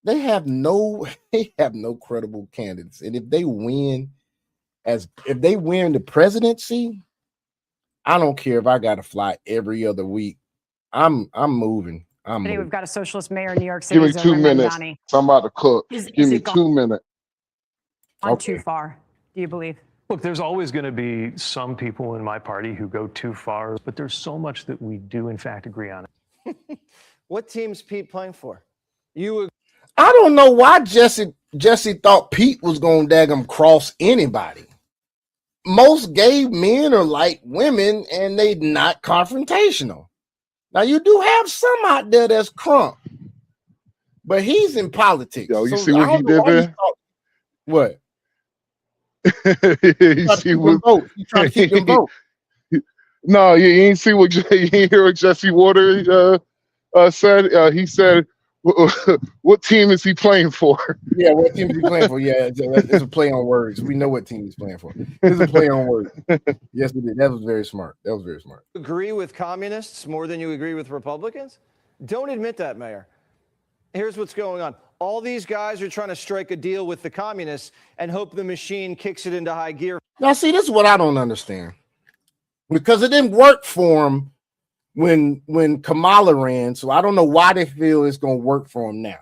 They have no credible candidates. And if they win the presidency, I don't care if I got to fly every other week. I'm moving. Today we've got a socialist mayor in New York City. Give me 2 minutes. I'm about to cook. Give me 2 minutes. Too far, do you believe? Look, there's always going to be some people in my party who go too far, but there's so much that we do, in fact, agree on. What team's Pete playing for? I don't know why Jesse thought Pete was going to daggum cross anybody. Most gay men are like women, and they not confrontational. Now, you do have some out there that's crunk, but he's in politics. Yo, you see what he did there? What? You see what? He's trying to keep them votes. No, you ain't see what you ain't hear what Jesse Water said. He said, "What team is he playing for?" Yeah, what team is he playing for? Yeah, it's a play on words. We know what team he's playing for. It's a play on words. Yes, we did. That was very smart. Agree with communists more than you agree with Republicans? Don't admit that, Mayor. Here's what's going on. All these guys are trying to strike a deal with the communists and hope the machine kicks it into high gear. Now, see, this is what I don't understand. Because it didn't work for him when Kamala ran, so I don't know why they feel it's going to work for him now.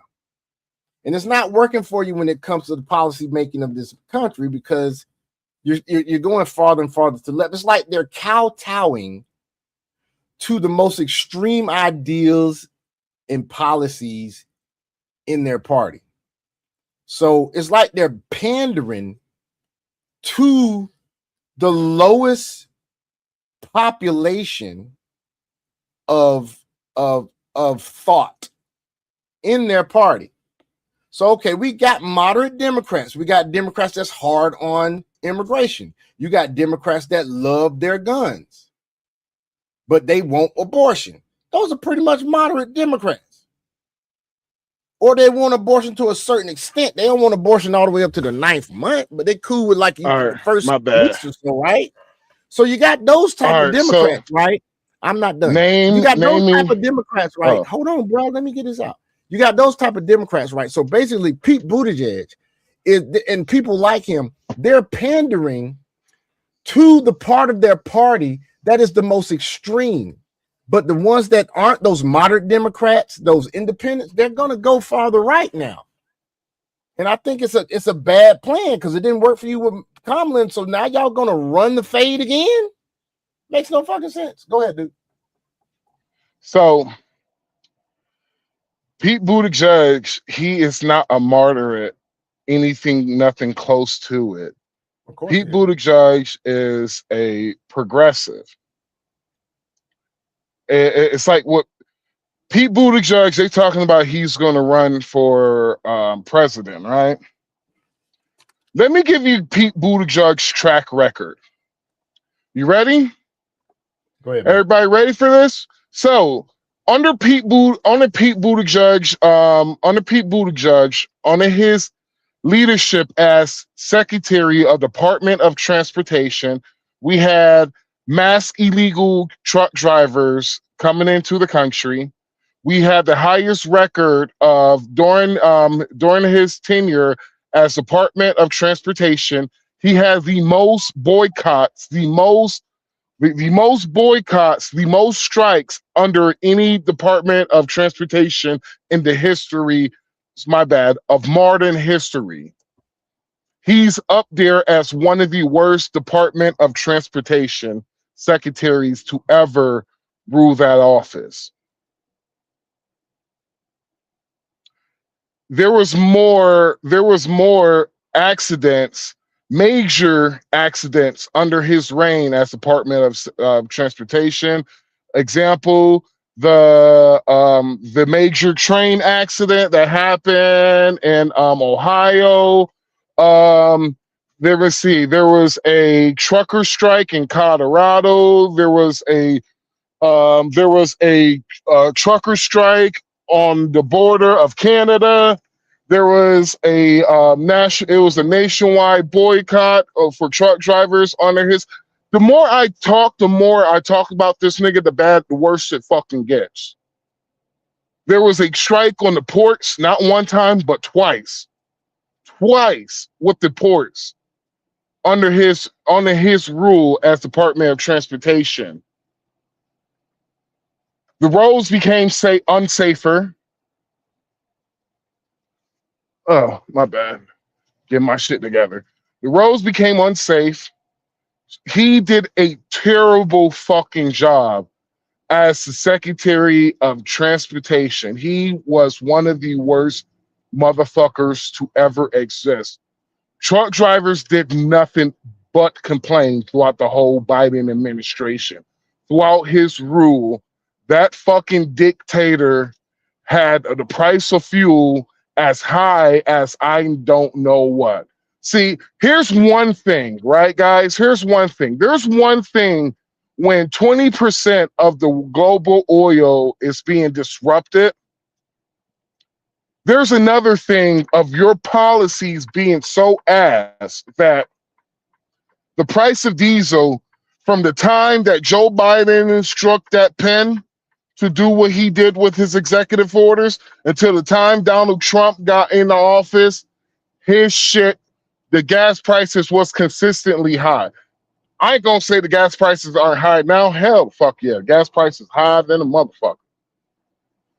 And it's not working for you when it comes to the policy making of this country, because you're going farther and farther to the left. It's like they're kowtowing to the most extreme ideals and policies in their party. So it's like they're pandering to the lowest population of thought in their party. So, okay, we got moderate Democrats. We got Democrats that's hard on immigration. You got Democrats that love their guns, but they want abortion. Those are pretty much moderate Democrats. Or they want abortion to a certain extent. They don't want abortion all the way up to the 9th month, but they cool with like the first weeks or so, right? So you got those type of Democrats, right? I'm not done. You got those type of Democrats, right? Hold on, bro. Let me get this out. You got those type of Democrats, right? So basically, Pete Buttigieg and people like him, they're pandering to the part of their party that is the most extreme. But the ones that aren't, those moderate Democrats, those independents, they're going to go farther right now. And I think it's a bad plan because it didn't work for you with Kamala. So now y'all going to run the fade again? Makes no fucking sense. Go ahead, dude. So Pete Buttigieg, he is not a moderate, nothing close to it. Pete Buttigieg is a progressive. It's like what Pete Buttigieg, they talking about he's going to run for president, right? Let me give you Pete Buttigieg's track record. You ready? Go ahead. Everybody ready for this? So under his leadership as Secretary of Department of Transportation, we had mass illegal truck drivers coming into the country. We had the highest record of during his tenure as Department of Transportation. He had the most boycotts, the most strikes under any Department of Transportation in the history, of modern history. He's up there as one of the worst Department of Transportation secretaries to ever rule that office. There was more accidents, major accidents under his reign as Department of Transportation. Example, the major train accident that happened in Ohio. There was a trucker strike in Colorado. There was a trucker strike on the border of Canada. There was a nationwide boycott for truck drivers under his. The more I talk about this nigga, the worse it fucking gets. There was a strike on the ports, not one time, but twice with the ports under his rule as Department of Transportation. The roads became unsafer. Oh, my bad. Get my shit together. The roads became unsafe. He did a terrible fucking job as the Secretary of Transportation. He was one of the worst motherfuckers to ever exist. Truck drivers did nothing but complain throughout the whole Biden administration. Throughout his rule, that fucking dictator had the price of fuel as high as I don't know what. See, here's one thing, right, guys? Here's one thing. There's one thing when 20% of the global oil is being disrupted. There's another thing of your policies being so ass that the price of diesel from the time that Joe Biden struck that pen to do what he did with his executive orders until the time Donald Trump got in the office, his shit, the gas prices was consistently high. I ain't gonna say the gas prices aren't high now. Hell, fuck yeah, gas prices higher than a motherfucker.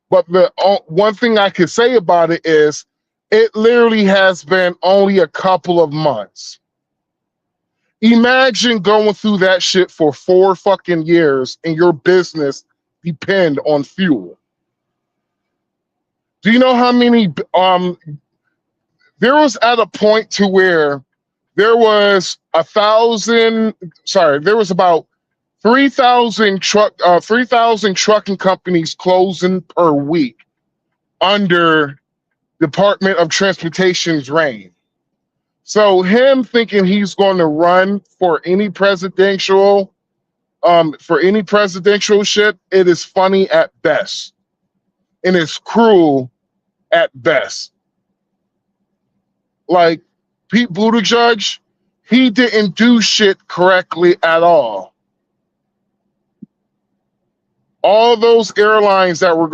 But the one thing I can say about it is it literally has been only a couple of months. Imagine going through that shit for 4 fucking years and your business depend on fuel. Do you know how many there was at a point to where there was about 3,000 trucking companies closing per week under Department of Transportation's reign. So him thinking he's going to run for any presidential shit, it is funny at best. And it's cruel at best. Like Pete Buttigieg, he didn't do shit correctly at all. All those airplanes that was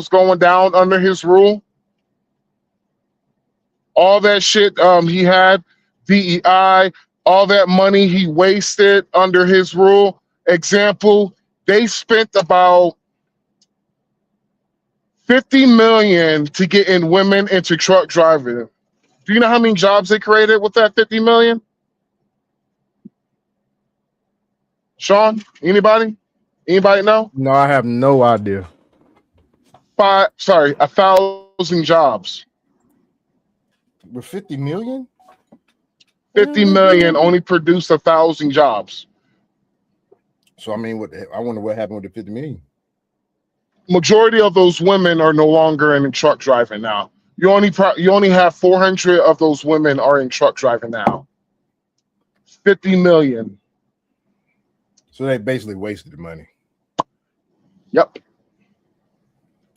going down under his rule, all that shit he had, DEI, all that money he wasted under his rule. Example, they spent about $50 million to get in women into truck driving. Do you know how many jobs they created with that $50 million? Sean, anybody? Anybody know? No, I have no idea. 1,000 jobs. With 50 million? 50 million only produced 1,000 jobs. So I mean, I wonder what happened with the 50 million. Majority of those women are no longer in truck driving now. You only have 400 of those women are in truck driving now. 50 million. So they basically wasted the money. Yep.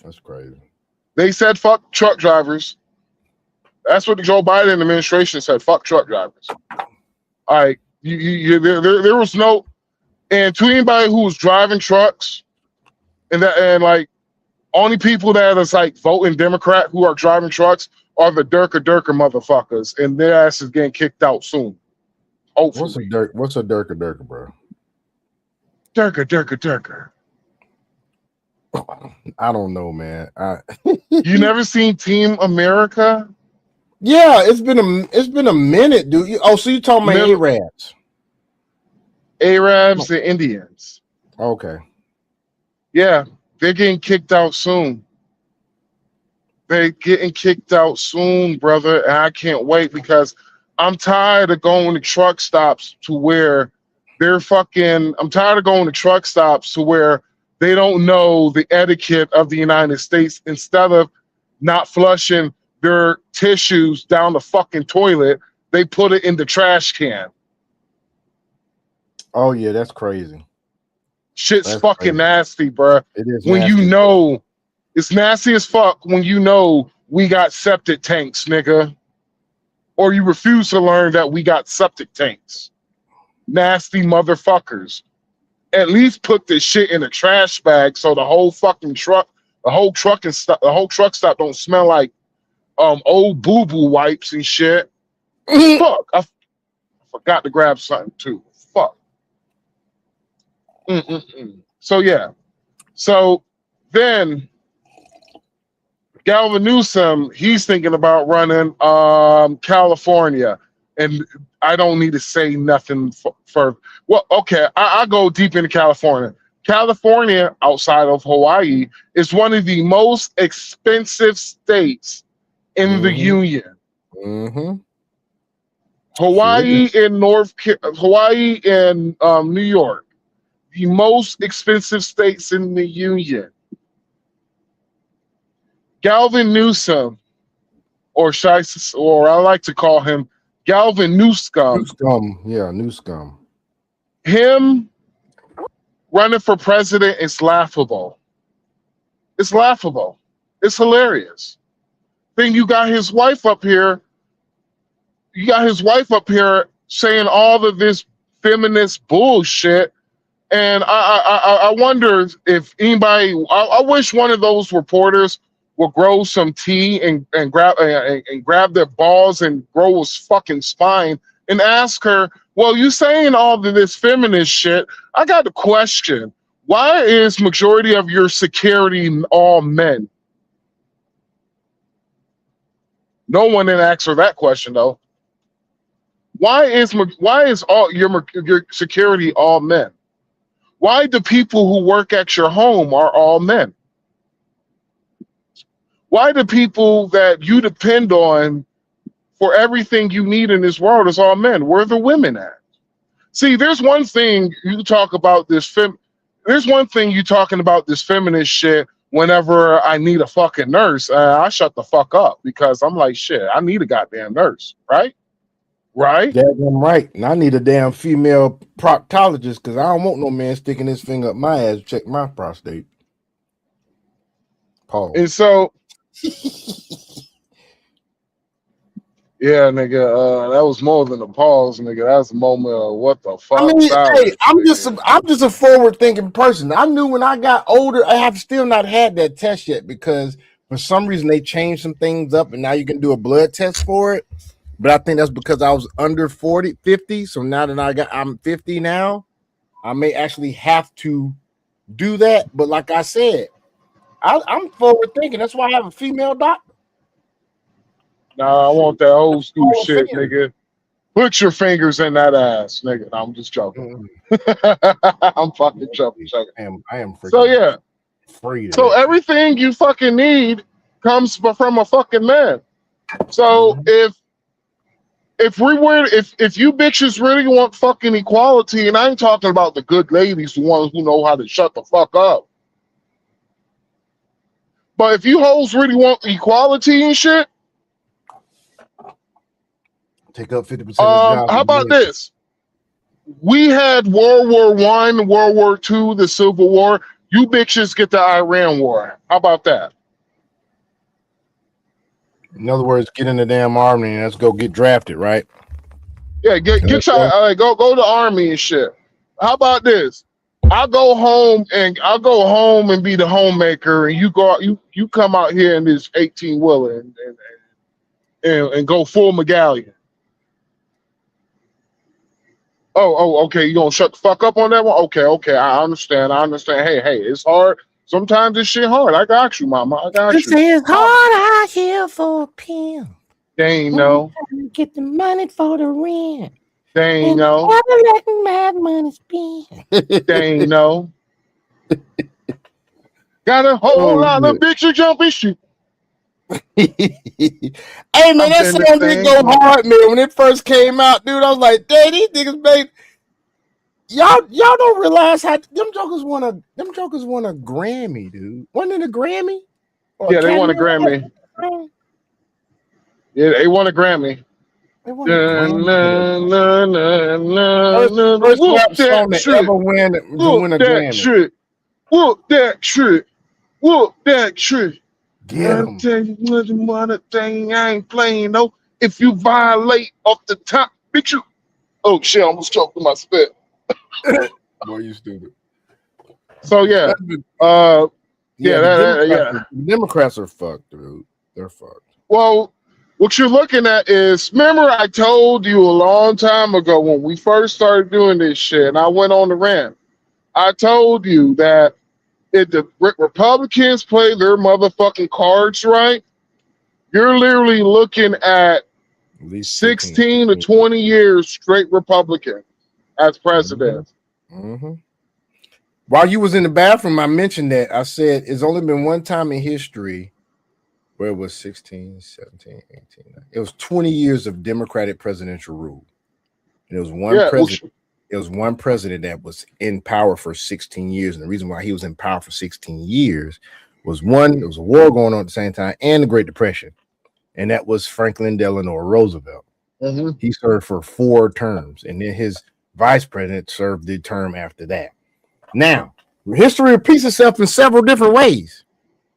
That's crazy. They said fuck truck drivers. That's what the Joe Biden administration said. Fuck truck drivers. All right. There was no, and to anybody who was driving trucks, and like only people that is like voting Democrat who are driving trucks are the Durka motherfuckers, and their ass is getting kicked out soon. Hopefully. What's a Durka, bro? Durka. I don't know, man. You never seen Team America? Yeah, it's been a minute, dude. So you talking about Arabs? Arabs and Indians. Okay. Yeah, they're getting kicked out soon. They're getting kicked out soon, brother. And I can't wait because I'm tired of going to truck stops to where I'm tired of going to truck stops to where they don't know the etiquette of the United States. Instead of not flushing their tissues down the fucking toilet, they put it in the trash can. Oh yeah, that's crazy. Shit's That's fucking crazy. nasty, bruh. It is When nasty. you know, it's nasty as fuck when you know we got septic tanks, nigga. Or you refuse to learn that we got septic tanks. Nasty motherfuckers. At least put this shit in a trash bag so the whole fucking truck, the whole truck stop don't smell like old boo-boo wipes and shit. Fuck. I forgot to grab something too. Fuck. So yeah. So then Gavin Newsom, he's thinking about running California. And I don't need to say nothing for well, okay, I go deep into California. California, outside of Hawaii, is one of the most expensive states in the union. Hawaii and New York, the most expensive states in the union. Gavin Newsom, or I like to call him Gavin Newscum. Newscum. Him running for president is laughable. It's laughable. It's hilarious. Then you got his wife up here. You got his wife up here saying all of this feminist bullshit. And I wonder if anybody, I wish one of those reporters would grow some tea and grab their balls and grow his fucking spine and ask her, well, you saying all of this feminist shit. I got a question. Why is majority of your security all men? No one didn't ask her that question though. Why is all your security all men? Why do people who work at your home are all men? Why do people that you depend on for everything you need in this world is all men? Where are the women at? See, there's one thing you talk about this there's one thing you talking about this feminist shit whenever I need a fucking nurse, I shut the fuck up because I'm like, shit, I need a goddamn nurse, right? Right? Damn right. And I need a damn female proctologist because I don't want no man sticking his finger up my ass to check my prostate. Pause. And so, yeah, nigga, that was more than a pause, nigga. That's a moment of what the fuck. I mean, silence, hey, I'm just a forward thinking person. I knew when I got older, I have still not had that test yet because for some reason they changed some things up and now you can do a blood test for it. But I think that's because I was under 50. So now that I'm 50 now, I may actually have to do that. But like I said, I'm forward thinking. That's why I have a female doctor. Nah, I want that old school shit, nigga. Put your fingers in that ass, nigga. No, I'm just joking. I'm fucking joking. I am freaking so yeah. Afraid so everything you fucking need comes from a fucking man. So if you bitches really want fucking equality, and I ain't talking about the good ladies, the ones who know how to shut the fuck up. But if you hoes really want equality and shit, take up 50% of the job. How about this? We had World War I, World War II, the Civil War. You bitches get the Iran War. How about that? In other words, get in the damn army and let's go get drafted, right? Yeah, get your go to the army and shit. How about this? I'll go home and be the homemaker, and you come out here in this 18-wheeler and go full medallion. Oh, okay. You gonna shut the fuck up on that one? Okay. I understand. Hey, it's hard. Sometimes this shit hard. I got you, mama. I got you. This is hard out here for a pimp. They ain't know. Get the money for the rent. They ain't know. They ain't know. Got a whole lot of bitches jumping shit. Hey man, that song did go hard, man. When it first came out, dude, I was like, "Dang, these niggas made y'all don't realize how them jokers won a Grammy, dude. Wasn't it a Grammy? Or Yeah, they won a Grammy. Yeah, they won a Grammy. They won a Grammy. First Whoop rap song that to ever win a Grammy. Shit. Whoop that shit. Whoop that shit. Get I 'em. tell you one thing I ain't playing no. If you violate off the top, bitch, you. Oh shit! I almost choked in my spit. Boy, you stupid. So yeah, the Democrats are fucked, dude. They're fucked. Well, what you're looking at is, remember I told you a long time ago when we first started doing this shit, and I went on the rant. I told you that if the Republicans play their motherfucking cards right, you're literally looking at 16 to 20 years straight Republican as president. Mm-hmm. While you was in the bathroom, I mentioned that. I said it's only been one time in history where it was 16, 17, 18. It was 20 years of Democratic presidential rule. And it was one president. It was one president that was in power for 16 years. And the reason why he was in power for 16 years was one, there was a war going on at the same time, and the Great Depression. And that was Franklin Delano Roosevelt. Mm-hmm. He served for 4 terms, and then his vice president served the term after that. Now, history repeats itself in several different ways.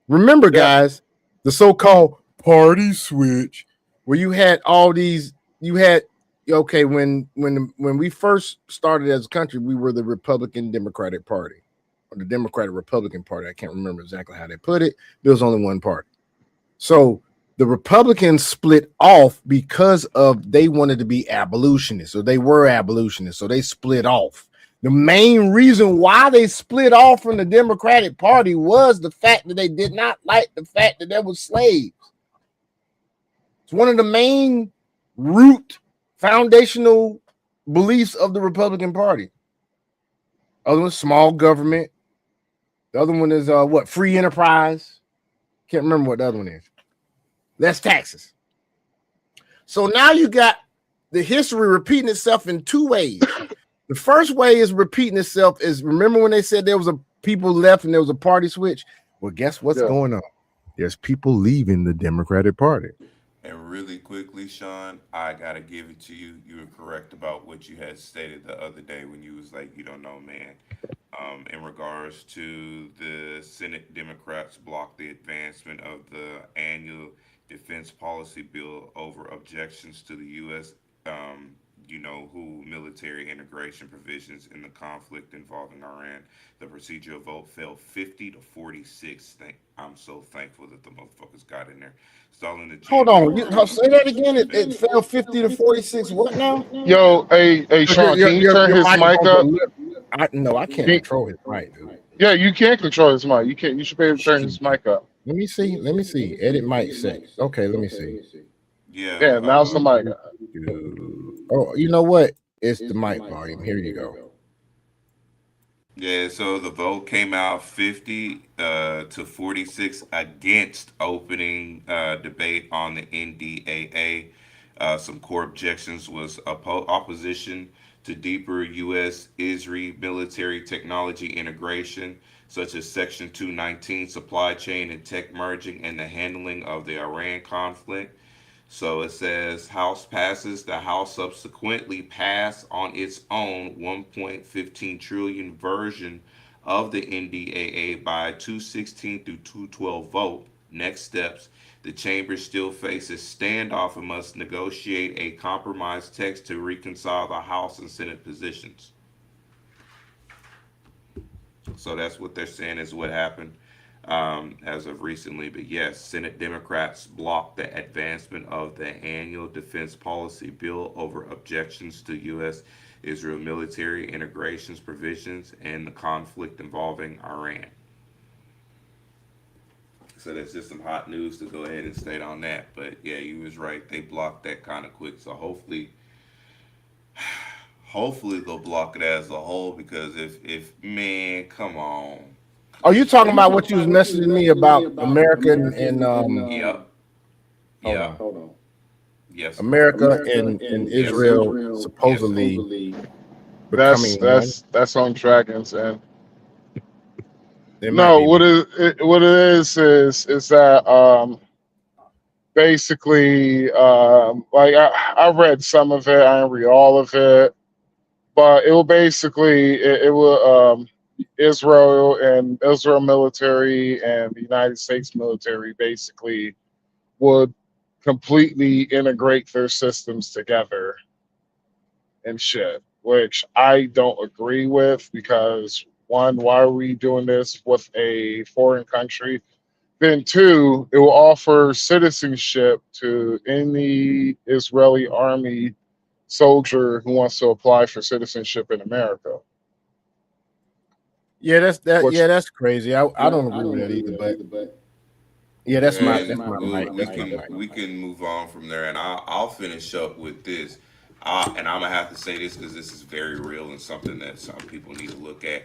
Remember, guys, the so-called party switch, where you had all these, when we first started as a country, we were the Republican Democratic Party, or the Democratic Republican Party. I can't remember exactly how they put it. There was only one party. So the Republicans split off because they wanted to be abolitionists, or they were abolitionists, so they split off. The main reason why they split off from the Democratic Party was the fact that they did not like the fact that there were slaves. It's one of the main root foundational beliefs of the Republican Party. The other one is small government. The other one is free enterprise. Can't remember what the other one is. Less taxes. So now you got the history repeating itself in 2 ways. The first way is repeating itself is, remember when they said there was a people left and there was a party switch? Well, guess what's going on? There's people leaving the Democratic Party. And really quickly, Sean, I gotta give it to you. You were correct about what you had stated the other day when you was like, you don't know, man. In regards to the Senate Democrats blocked the advancement of the annual defense policy bill over objections to the U.S. Military integration provisions in the conflict involving Iran. The procedural vote fell 50 to 46. I'm so thankful that the motherfuckers got in there. Hold on, say that again. It fell 50 to 46. What now? Yo, hey, Sean, can you turn his mic up? I can't control his mic, dude. Yeah, you can control his mic. You can't. You should be able to turn his mic up. Let me see. Edit mic set. Okay, let me see. Yeah, now it's the mic. Oh, you know what? It's the mic volume. Here you go. Yeah, so the vote came out 50 to 46 against opening debate on the NDAA. Some core objections was opposition to deeper U.S.-Israel military technology integration, such as Section 219 supply chain and tech merging and the handling of the Iran conflict. So it says House passes. The House subsequently passed on its own 1.15 trillion version of the NDAA by 216 through 212 vote. Next steps. The chamber still faces standoff and must negotiate a compromise text to reconcile the House and Senate positions. So that's what they're saying is what happened as of recently. But yes, Senate Democrats blocked the advancement of the annual defense policy bill over objections to U.S.-Israel military integrations provisions and the conflict involving Iran. So that's just some hot news to go ahead and state on that. But yeah, you was right. They blocked that kind of quick. So hopefully Hopefully they'll block it as a whole because if man, come on. Are you talking about what you was messaging me about America and Yep. hold Yep. on. Yes. America and Yes, sir. Israel Yes, sir. supposedly becoming one? That's on Dragons and It might no, be me. what it is that basically like I read some of it, I didn't read all of it, but it will basically it will Israel and Israel military and the United States military basically would completely integrate their systems together and shit, which I don't agree with because one, why are we doing this with a foreign country? Then two, it will offer citizenship to any Israeli army soldier who wants to apply for citizenship in America. Yeah, Which that's crazy. I don't agree with that either, but yeah, that's my And right. we That's my can right. we can move on from there, and I'll finish up with this. And I'm gonna have to say this because this is very real and something that some people need to look at.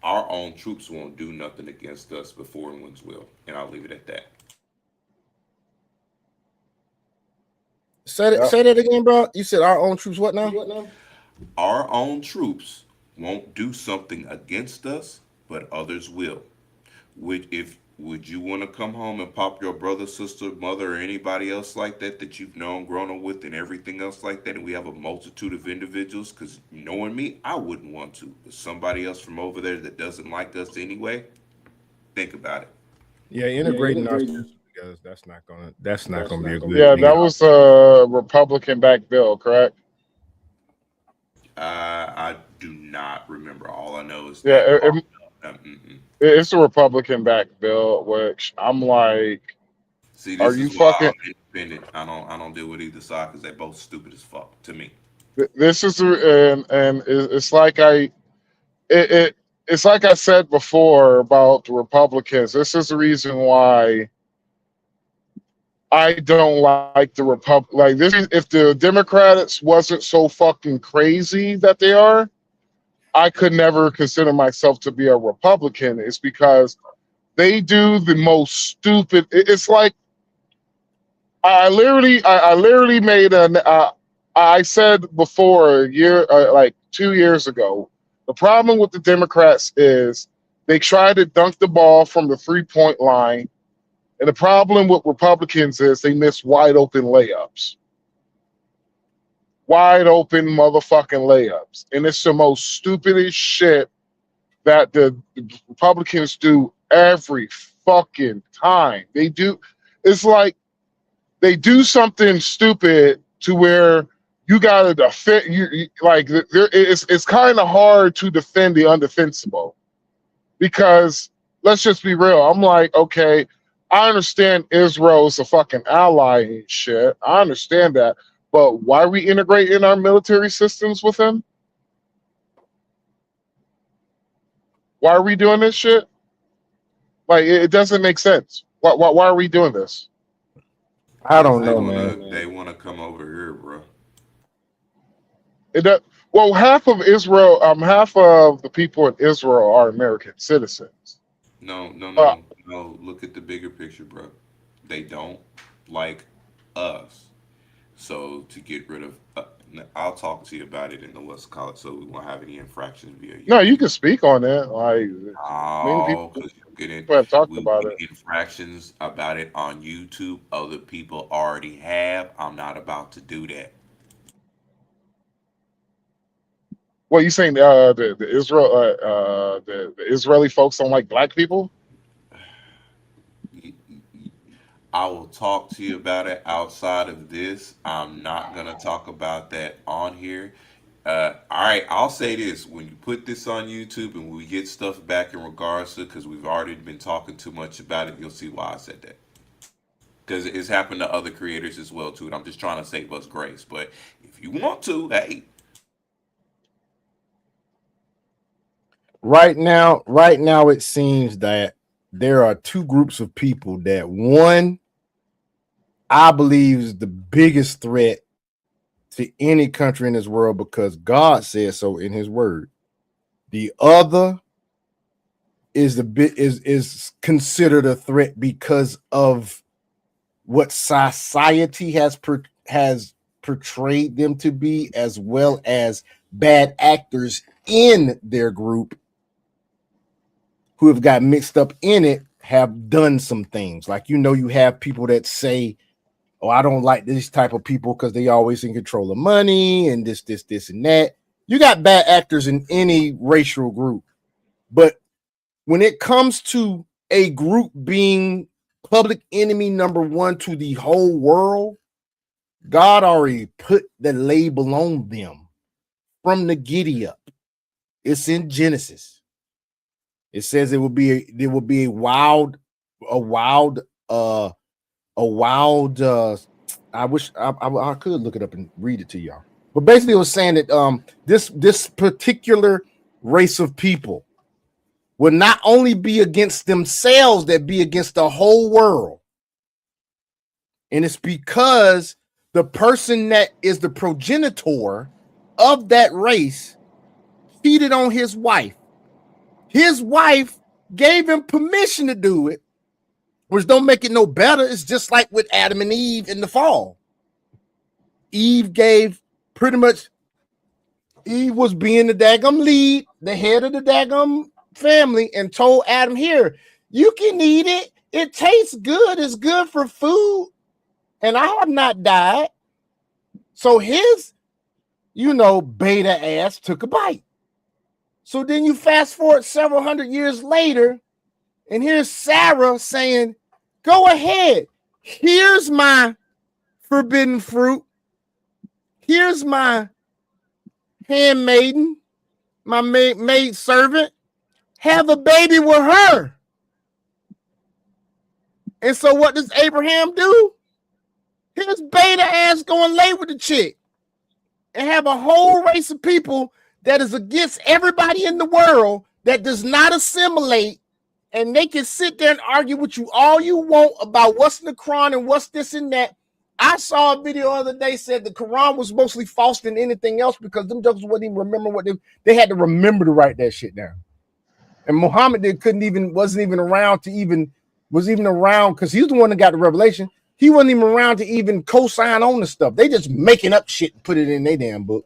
Our own troops won't do nothing against us, but foreign ones will, and I'll leave it at that. Yep. Say that again, bro. You said our own troops. What now? Our own troops won't do something against us, but others will. Would you want to come home and pop your brother, sister, mother, or anybody else like that that you've known, grown up with, and everything else like that? And we have a multitude of individuals. Because knowing me, I wouldn't want to. But somebody else from over there that doesn't like us anyway, think about it. Yeah, integrating our systems together. That's not gonna be a good yeah, thing that at all. was a Republican backed bill, correct? I do not remember. All I know is Yeah, that it's a Republican backed bill, which I'm like, see, are this you is why fucking? I'm independent. I don't deal with either side because they're both stupid as fuck to me. This is and it's like it's like I said before about the Republicans. This is the reason why I don't like the Republic. Like this, if the Democrats wasn't so fucking crazy that they are, I could never consider myself to be a Republican. It's because they do the most stupid. It's like I literally made an. I said before a year, like 2 years ago, the problem with the Democrats is they try to dunk the ball from the 3-point line, and the problem with Republicans is they miss wide open layups, wide open motherfucking layups, and it's the most stupidest shit that the Republicans do every fucking time. They do. It's like they do something stupid to where you gotta defend. Like it's kind of hard to defend the undefensible because let's just be real. I'm like, okay, I understand Israel's a fucking ally and shit. I understand that, but why are we integrating our military systems with them? Why are we doing this shit? Like it doesn't make sense. Why are we doing this? I don't They know, wanna man. they wanna come over here, bro. It does, well, half of the people in Israel are American citizens. No, no, Uh, no, no. Look at the bigger picture, bro. They don't like us. So to get rid of, I'll talk to you about it in the what's called, so we won't have any infractions via no, you YouTube. can speak on it. Like many Oh, because you get it, people have talked we about it. get infractions about it on YouTube. Other people already have. I'm not about to do that. Well, you saying the Israeli folks don't like black people? I will talk to you about it outside of this. I'm not gonna talk about that on here. All right, I'll say this: when you put this on YouTube and we get stuff back in regards to, because we've already been talking too much about it, you'll see why I said that. Because it's happened to other creators as well too, and I'm just trying to save us grace. But if you want to, hey, Right now, it seems that there are two groups of people that one I believe is the biggest threat to any country in this world because God says so in his word. The other is is considered a threat because of what society has portrayed them to be, as well as bad actors in their group who have got mixed up in it have done some things. Like, you have people that say, oh, I don't like this type of people because they always in control of money and this, and that. You got bad actors in any racial group. But when it comes to a group being public enemy number one to the whole world, God already put the label on them from the giddy up. It's in Genesis. It says there will be a wild. I wish I could look it up and read it to y'all. But basically, it was saying that this particular race of people will not only be against themselves, that be against the whole world. And it's because the person that is the progenitor of that race cheated on his wife. His wife gave him permission to do it, which don't make it no better. It's just like with Adam and Eve in the fall. Eve was being the daggum lead, the head of the daggum family, and told Adam, here, you can eat it. It tastes good. It's good for food. And I have not died. So his, beta ass took a bite. So then you fast forward several hundred years later, and here's Sarah saying, go ahead. Here's my forbidden fruit. Here's my handmaiden, my maid servant. Have a baby with her. And so what does Abraham do? His beta ass go and lay with the chick and have a whole race of people that is against everybody in the world that does not assimilate, and they can sit there and argue with you all you want about what's in the Quran and what's this and that. I saw a video the other day said the Quran was mostly false than anything else because them jokers wouldn't even remember what they had to remember to write that shit down. And Muhammad wasn't even around because he's the one that got the revelation. He wasn't even around to even co-sign on the stuff. They just making up shit and put it in their damn book.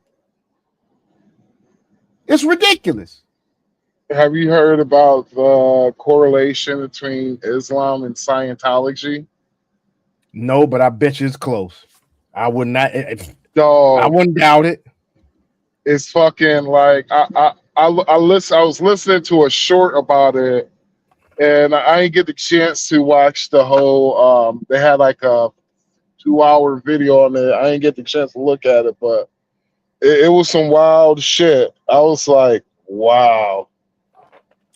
It's ridiculous. Have you heard about the correlation between Islam and Scientology? No, but I bet you it's close. I would not. Dog, I wouldn't doubt it. It's fucking like I was listening to a short about it, and I didn't get the chance to watch the whole. They had like a 2-hour video on it. I didn't get the chance to look at it, but it was some wild shit. I was like, wow.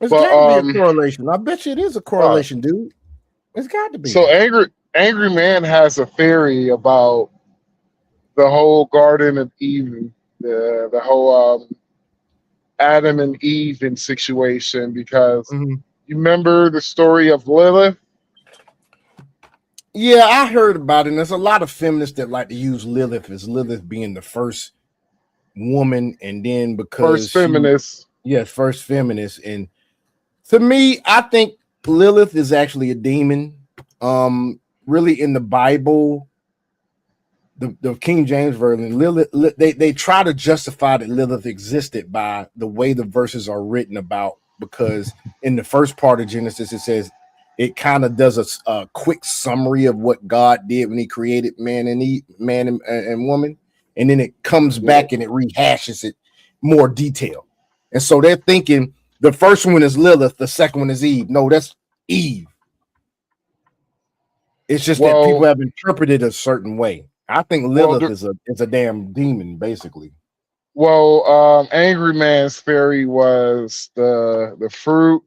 It's got to be a correlation. I bet you it is a correlation, dude. It's got to be. So Angry Man has a theory about the whole Garden of Eden, the whole Adam and Eve situation, because you remember the story of Lilith? Yeah, I heard about it. And there's a lot of feminists that like to use Lilith as Lilith being the first woman, and then because first feminist. First feminist. And to me, I think Lilith is actually a demon. Really, in the Bible, the King James version, Lilith, they try to justify that Lilith existed by the way the verses are written about, because in the first part of Genesis, it says it kind of does a quick summary of what God did when he created man and woman. And then it comes back and it rehashes it more detail. And so they're thinking the first one is Lilith, the second one is Eve. No, that's Eve. It's just that people have interpreted a certain way. I think Lilith is a damn demon, basically. Well, Angry Man's theory was the fruit,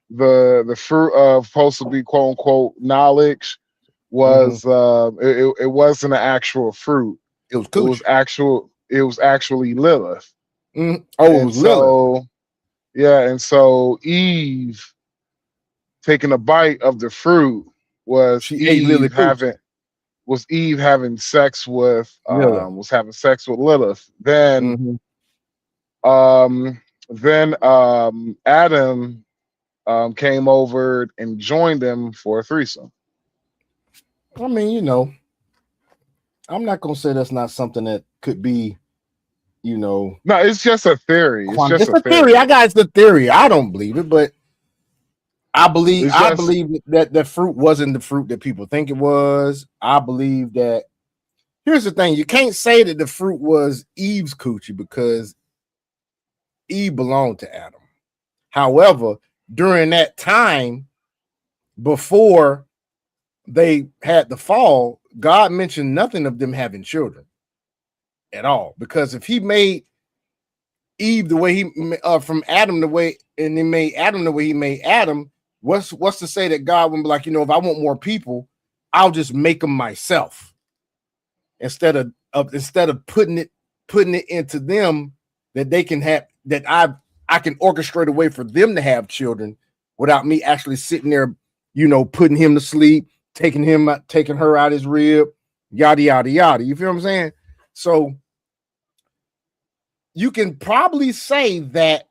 the fruit of supposed to be quote unquote knowledge was it wasn't an actual fruit. It was It was actually Lilith. Oh, it was Lilith. And so Eve taking a bite of the fruit was Eve having was Eve having sex with Lilith. Lilith. Then Adam came over and joined them for a threesome. I mean, you know, I'm not gonna say that's not something that could be, you know. No, it's just a theory. It's just a theory. I got the theory. I don't believe it, but I believe that the fruit wasn't the fruit that people think it was. I believe that. Here's the thing: you can't say that the fruit was Eve's coochie because Eve belonged to Adam. However, during that time before they had the fall, God mentioned nothing of them having children at all. Because if he made Eve the way he from Adam the way, and he made Adam the way he made Adam, what's to say that God wouldn't be like, you know, if I want more people, I'll just make them myself instead of putting it into them that they can have, that I can orchestrate a way for them to have children without me actually sitting there, you know, putting him to sleep, taking her out his rib, yada yada yada. You feel what I'm saying? So you can probably say that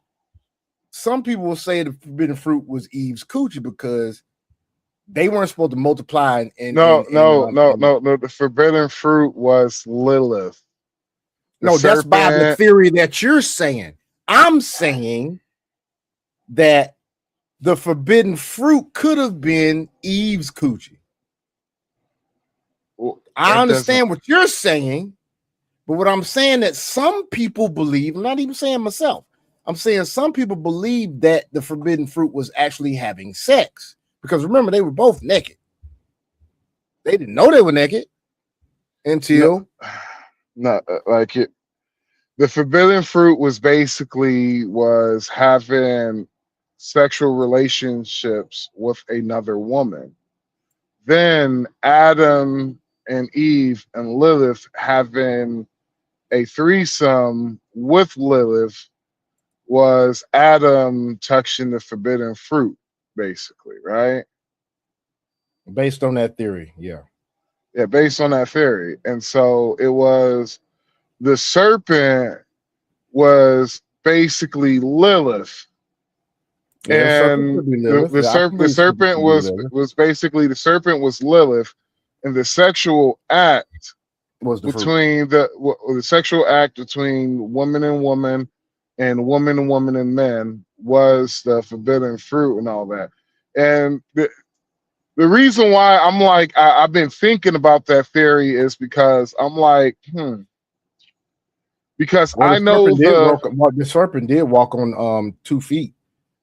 some people will say the forbidden fruit was Eve's coochie because they weren't supposed to multiply. No. The forbidden fruit was Lilith. That's by the theory that you're saying. I'm saying that the forbidden fruit could have been Eve's coochie. Well, I understand what you're saying, but what I'm saying that some people believe, I'm not even saying myself, I'm saying some people believe that the forbidden fruit was actually having sex. Because remember, they were both naked. They didn't know they were naked until the forbidden fruit was basically having sexual relationships with another woman. Then Adam and Eve and Lilith having a threesome with Lilith was Adam touching the forbidden fruit, basically, right? Based on that theory, yeah. Yeah, based on that theory. And so it was the serpent was basically Lilith. Yeah, And the serpent was basically, the serpent was Lilith, and the sexual act was between the sexual act between woman and woman and woman and men was the forbidden fruit and all that. And the reason why I'm like, I've been thinking about that theory is because I'm like, because I know the serpent did walk on 2 feet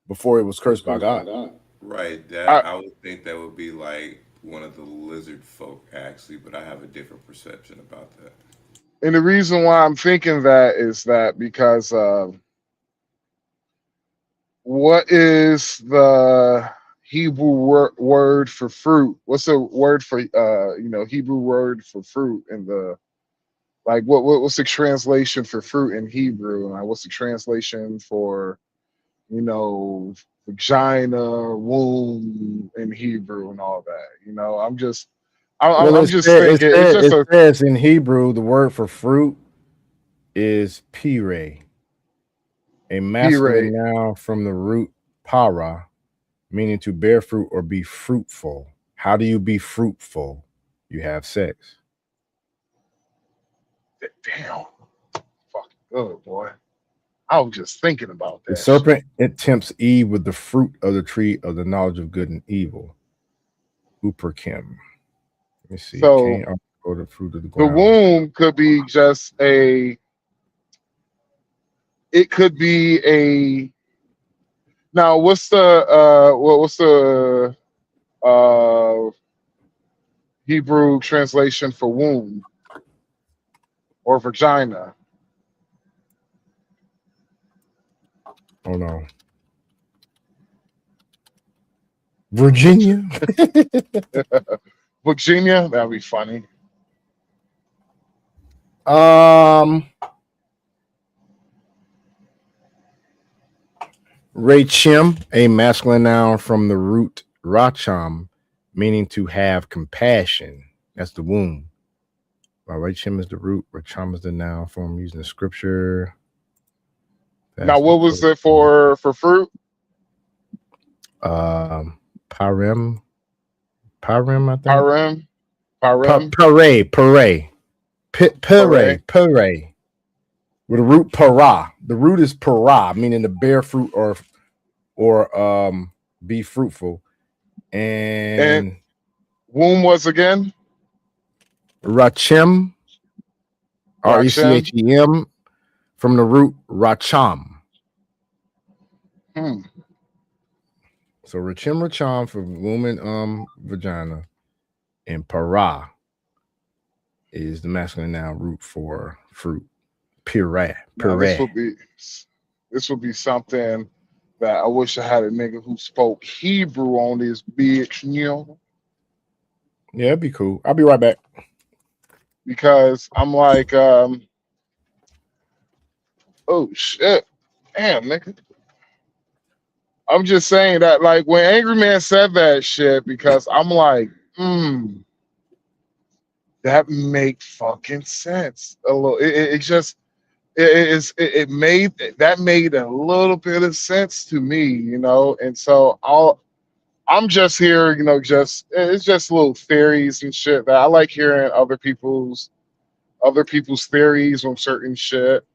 before it was cursed by God. Right. That I would think that would be like one of the lizard folk, actually, but I have a different perception about that. And the reason why I'm thinking that is that because what is the Hebrew word for fruit? What's the word for Hebrew word for fruit in the, like, what's the translation for fruit in Hebrew? And what's the translation for, vagina, womb in Hebrew and all that? I'm just thinking it says in Hebrew the word for fruit is pire, a masculine noun from the root para, meaning to bear fruit or be fruitful. How do you be fruitful? You have sex. Damn. Fucking good, boy. I was just thinking about that. The serpent, it tempts Eve with the fruit of the tree of the knowledge of good and evil. Uperkim. Let me see. So or the fruit of the ground. The womb could be just it could be a. Now, what's the Hebrew translation for womb or vagina? Oh no. Virginia. Virginia? That'd be funny. Rachim, a masculine noun from the root racham, meaning to have compassion. That's the womb. Rachim is the root. Racham is the noun form using the scripture. Now, what was it for fruit? Parem, I think. Parem. Pere. With the root para. The root is para, meaning to bear fruit or be fruitful. And womb was again? Rachem. Rechem. From the root racham. So racham for womb and vagina, and para is the masculine noun root for fruit. Puree. Now, this would be something that I wish I had a nigga who spoke Hebrew on this bitch, you know? Yeah, it'd be cool. I'll be right back. Because I'm like, oh shit. Damn, nigga. I'm just saying that, like, when Angry Man said that shit, because I'm like, that make fucking sense. A little, it made a little bit of sense to me, you know. And so I'm just here, you know, it's just little theories and shit that I like hearing other people's theories on certain shit,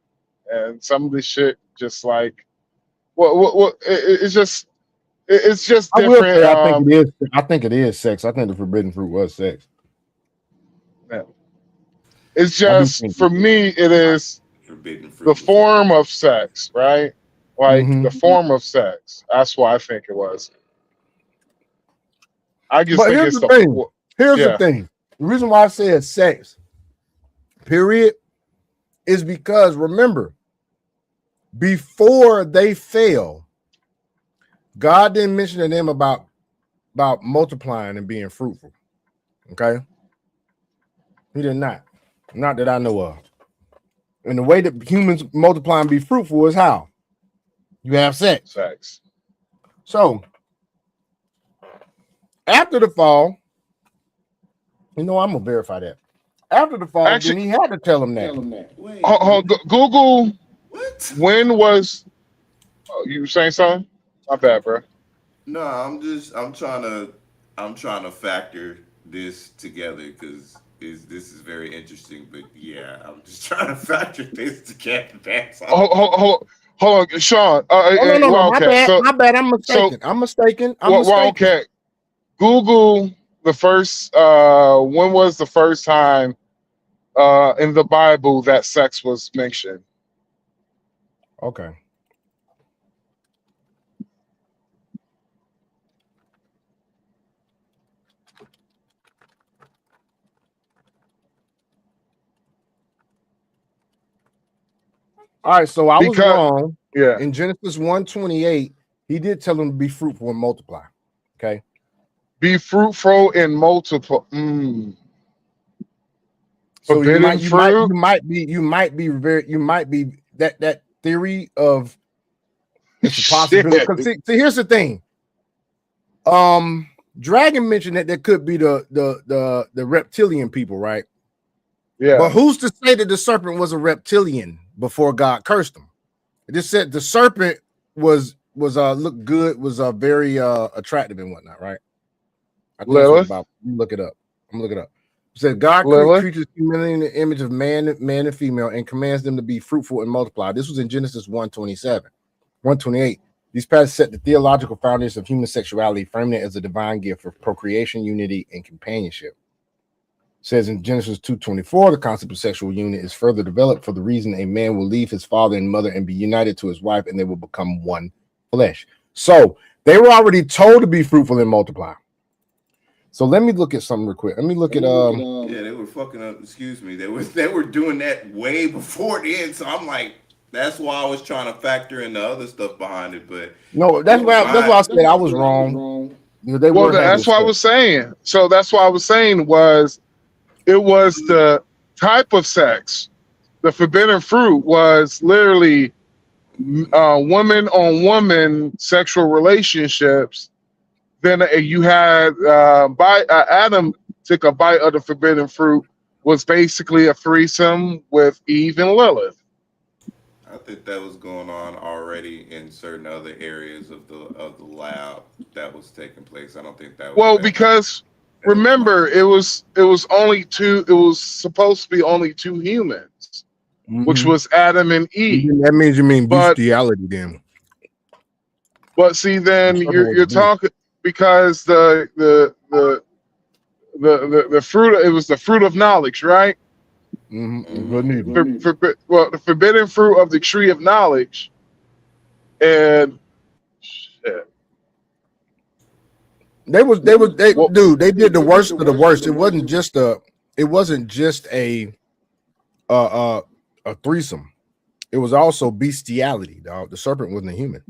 and some of the shit just like, it's just different. I will say, I think it is sex. I think the forbidden fruit was sex. Yeah. It's just, for me, it is the form of sex, right? Like the form of sex. That's what I think it was. I just think it's the thing. Here's the thing. The reason why I said sex, period, is because, remember, before they fell, God didn't mention to them about multiplying and being fruitful. Okay? He did not. Not that I know of. And the way that humans multiply and be fruitful is how? You have sex. So, after the fall, you know, I'm going to verify that. After the fall, then he had to tell him that. Google, when was, you were saying something? My bad, bro. No, I'm trying to factor this together because this is very interesting. But yeah, I'm just trying to factor this together. That's all. Hold on, Sean. No, my bad. I'm mistaken. Okay. Google the first. When was the first time in the Bible that sex was mentioned? Okay. All right, so I was wrong. Yeah. In Genesis 1:28, he did tell them to be fruitful and multiply. Okay. Be fruitful and multiply. So you might be that theory of it's a possibility. See, here's the thing. Dragon mentioned that there could be the reptilian people, right? Yeah. But who's to say that the serpent was a reptilian before God cursed him? It just said the serpent was looked good, was very attractive and whatnot, right? I think that's what about. Look it up. I'm looking it up. It said God created creatures humanly in the image of man and female, and commands them to be fruitful and multiply. This was in Genesis 1:27, 1:28. These passages set the theological foundation of human sexuality, framing it as a divine gift for procreation, unity, and companionship. It says in Genesis 2:24, the concept of sexual union is further developed for the reason a man will leave his father and mother and be united to his wife, and they will become one flesh. So they were already told to be fruitful and multiply. So let me look at something real quick. Let me look at yeah, they were fucking up. Excuse me. They were doing that way before then. So I'm like, that's why I was trying to factor in the other stuff behind it. But no, that's why I said I was wrong. That's what I was saying. So that's what I was saying it was the type of sex. The forbidden fruit was literally woman on woman sexual relationships. Then you had Adam took a bite of the forbidden fruit was basically a threesome with Eve and Lilith. I think that was going on already in certain other areas of the lab that was taking place. I don't think that was Well, because remember, it was only two. It was supposed to be only two humans, which was Adam and Eve. That means you mean But bestiality, then. But see, then The serpent you're was a beast. talking because the fruit, it was the fruit of knowledge, right? Well, the forbidden fruit of the tree of knowledge, and shit. They did the worst of the worst. It wasn't just a threesome. It was also bestiality, dog. The serpent wasn't a human.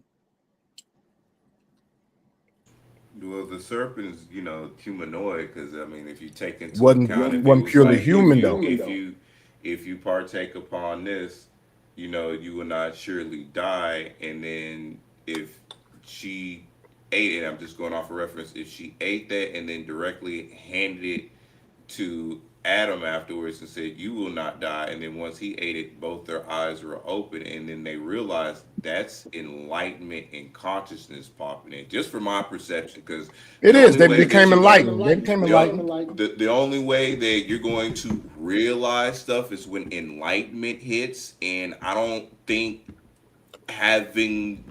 Well, the serpent is, humanoid because I mean, if you take into Wasn't purely like, human though. If you partake upon this, you will not surely die. And then if she ate it, I'm just going off a reference. If she ate that and then directly handed it to Adam afterwards and said, "You will not die," and then once he ate it, both their eyes were open, and then they realized that's enlightenment and consciousness popping in. Just from my perception, because It is. They became enlightened. They became enlightened. The only way that you're going to realize stuff is when enlightenment hits, and I don't think having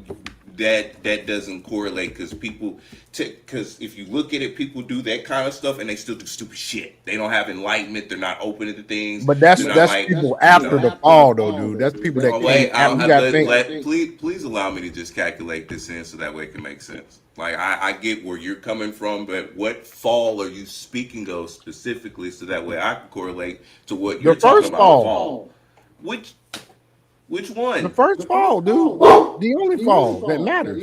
that doesn't correlate because because if you look at it, people do that kind of stuff and they still do stupid shit. They don't have enlightenment. They're not open to things. But that's people after the fall, though, dude. That's people that Wait, came. You gotta think. please allow me to just calculate this in so that way it can make sense. Like I get where you're coming from, but what fall are you speaking of specifically so that way I can correlate to what you're talking about? Fall. Which one? The first fall, dude. The only fall that matters.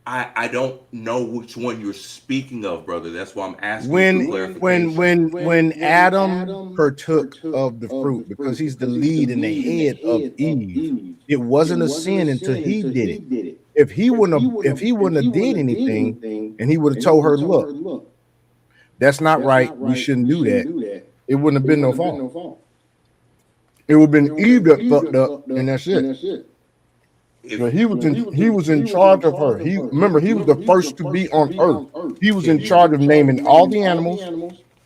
I don't know which one you're speaking of, brother. That's why I'm asking for when clarification. Adam partook of the fruit, because he's the lead and the head of Eve, it wasn't a sin until he did it. If he wouldn't have did anything, and he would have told her, "Look, that's not right. We shouldn't do that," it wouldn't have been no fall. It would have been Eve that fucked up, and that's it. But he was in charge of her. He was the first to be on earth. He was in charge of naming all the animals.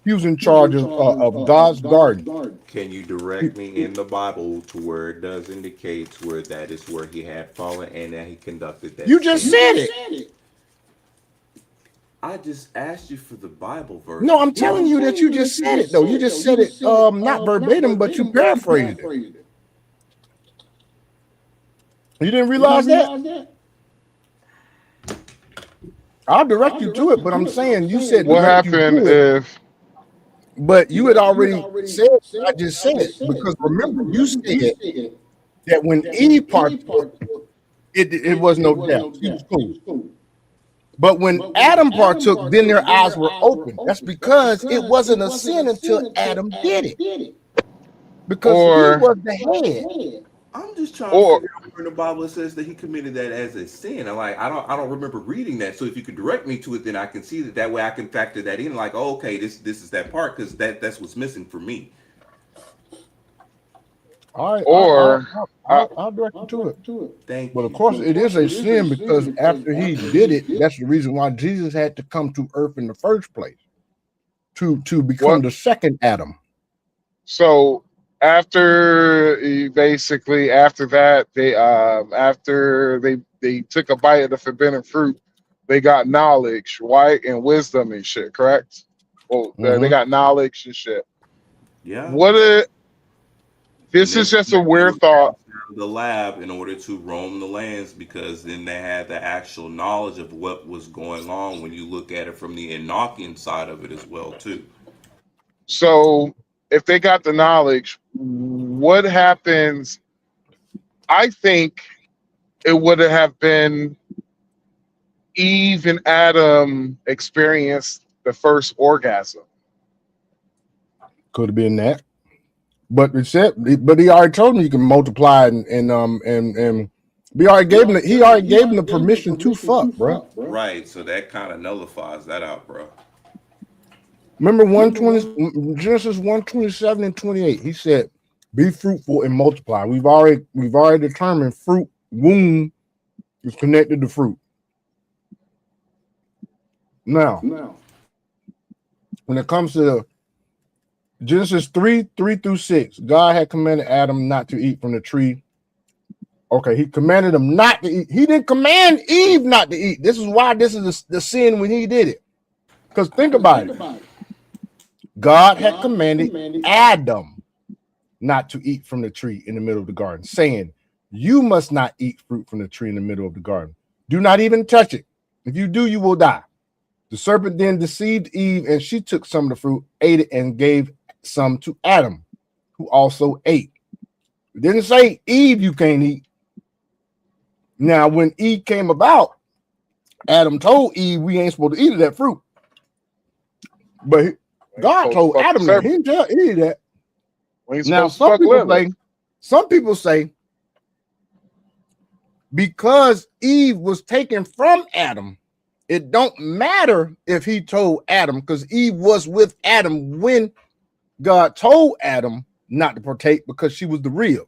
He was in charge of God's garden. Can you direct me in the Bible to where it does indicate where that is where he had fallen and that he conducted that? You just said it. I just asked you for the Bible verse. No, I'm telling you that you just said it, though. You just said it not verbatim, but you paraphrased it. You didn't realize that? I'll direct you to it, but I'm saying you said what happened if. But you had already said what I just said, because remember you said that when Eve partook, it was no death. It was cool. But when Adam partook, then their eyes were open. That's because it wasn't a sin until Adam did it. Because he was the head. I'm just trying to figure out where in the Bible it says that he committed that as a sin. I'm like, I don't remember reading that. So if you could direct me to it, then I can see that way I can factor that in. Like, oh, okay, this is that part because that's what's missing for me. All right, I'll direct you to it. Thank but you. of course, it is a sin because after he did it, that's the reason why Jesus had to come to earth in the first place to become the second Adam. So after that, they took a bite of the forbidden fruit, they got knowledge, right, and wisdom and shit. Correct? Well, they got knowledge and shit. Yeah. This is just a weird thought. The lab in order to roam the lands because then they had the actual knowledge of what was going on when you look at it from the Enochian side of it as well too. So if they got the knowledge, what happens? I think it would have been Eve and Adam experienced the first orgasm. Could have been that. But he already told me you can multiply and he already gave him the permission to fuck, bro. Right, so that kind of nullifies that out, bro. Remember 120 Genesis 127 and 28. He said, "Be fruitful and multiply." We've already determined fruit womb is connected to fruit. Now, when it comes to Genesis 3:3-6, God had commanded Adam not to eat from the tree. Okay, he commanded him not to eat. He didn't command Eve not to eat. This is why this is the sin when he did it. Because think about it. God had commanded Adam not to eat from the tree in the middle of the garden, saying, "You must not eat fruit from the tree in the middle of the garden. Do not even touch it. If you do, you will die." The serpent then deceived Eve, and she took some of the fruit, ate it, and gave some to Adam, who also ate. It didn't say, "Eve, you can't eat." Now, when Eve came about, Adam told Eve, "We ain't supposed to eat of that fruit." But God told Adam that. He didn't tell Eve that. Now, some people say because Eve was taken from Adam, it don't matter if he told Adam, because Eve was with Adam when God told Adam not to partake, because she was the rib.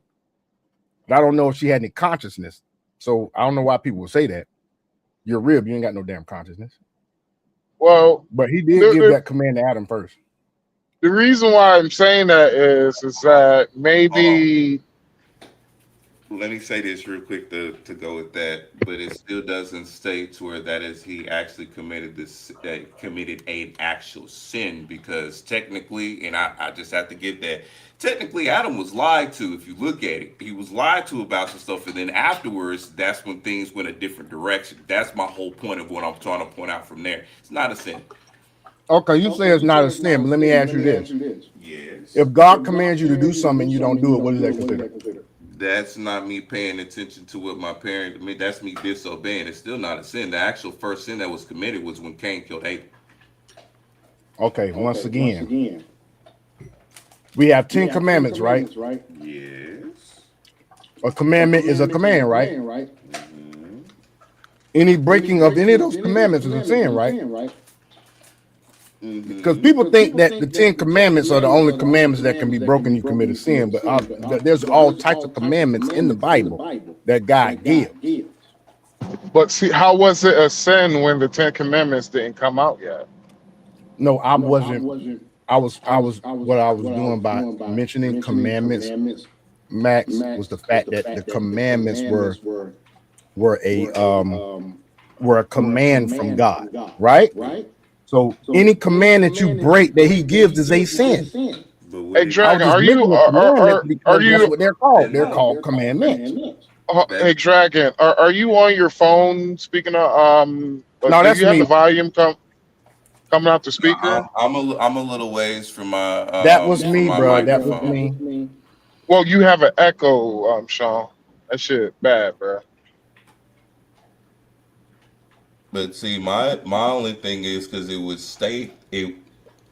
But I don't know if she had any consciousness. So I don't know why people would say that. You're a rib, you ain't got no damn consciousness. Well, but he did give that command to Adam first. The reason why I'm saying that is that maybe. Let me say this real quick to go with that, but it still doesn't state to where that is he actually committed an actual sin, because technically, and I just have to give that, technically Adam was lied to. If you look at it, he was lied to about some stuff, and then afterwards, that's when things went a different direction. That's my whole point of what I'm trying to point out from there. It's not a sin. Okay, you say it's not a sin, but let me ask you this. Yes. If God commands you to do something and you don't do it, what is that considered? That's not me paying attention to what my parents. I mean, that's me disobeying. It's still not a sin. The actual first sin that was committed was when Cain killed Abel. Okay, once again, we have 10 commandments, right? Yes. A commandment is a command, right? Any breaking of any of those commandments is a sin, right? Because people think that the 10 commandments are the only commandments that can be broken, you commit a sin, but there's all types of commandments in the Bible that God gives. But see, how was it a sin when the 10 Commandments didn't come out yet? No, I wasn't. I was what I was doing by mentioning commandments, Max, was the fact that the commandments were a command from God, right? So any command that you break that he gives is a sin. Hey, Dragon, are you that's what they're called. They're called commandments. Hey, Dragon, are you on your phone speaking of no, that's do you have me. the volume coming out the speaker? I'm a little ways from my that was me, my bro. That microphone. was me. Well, you have an echo, Sean. That shit bad, bro. But see, my only thing is because it would state it.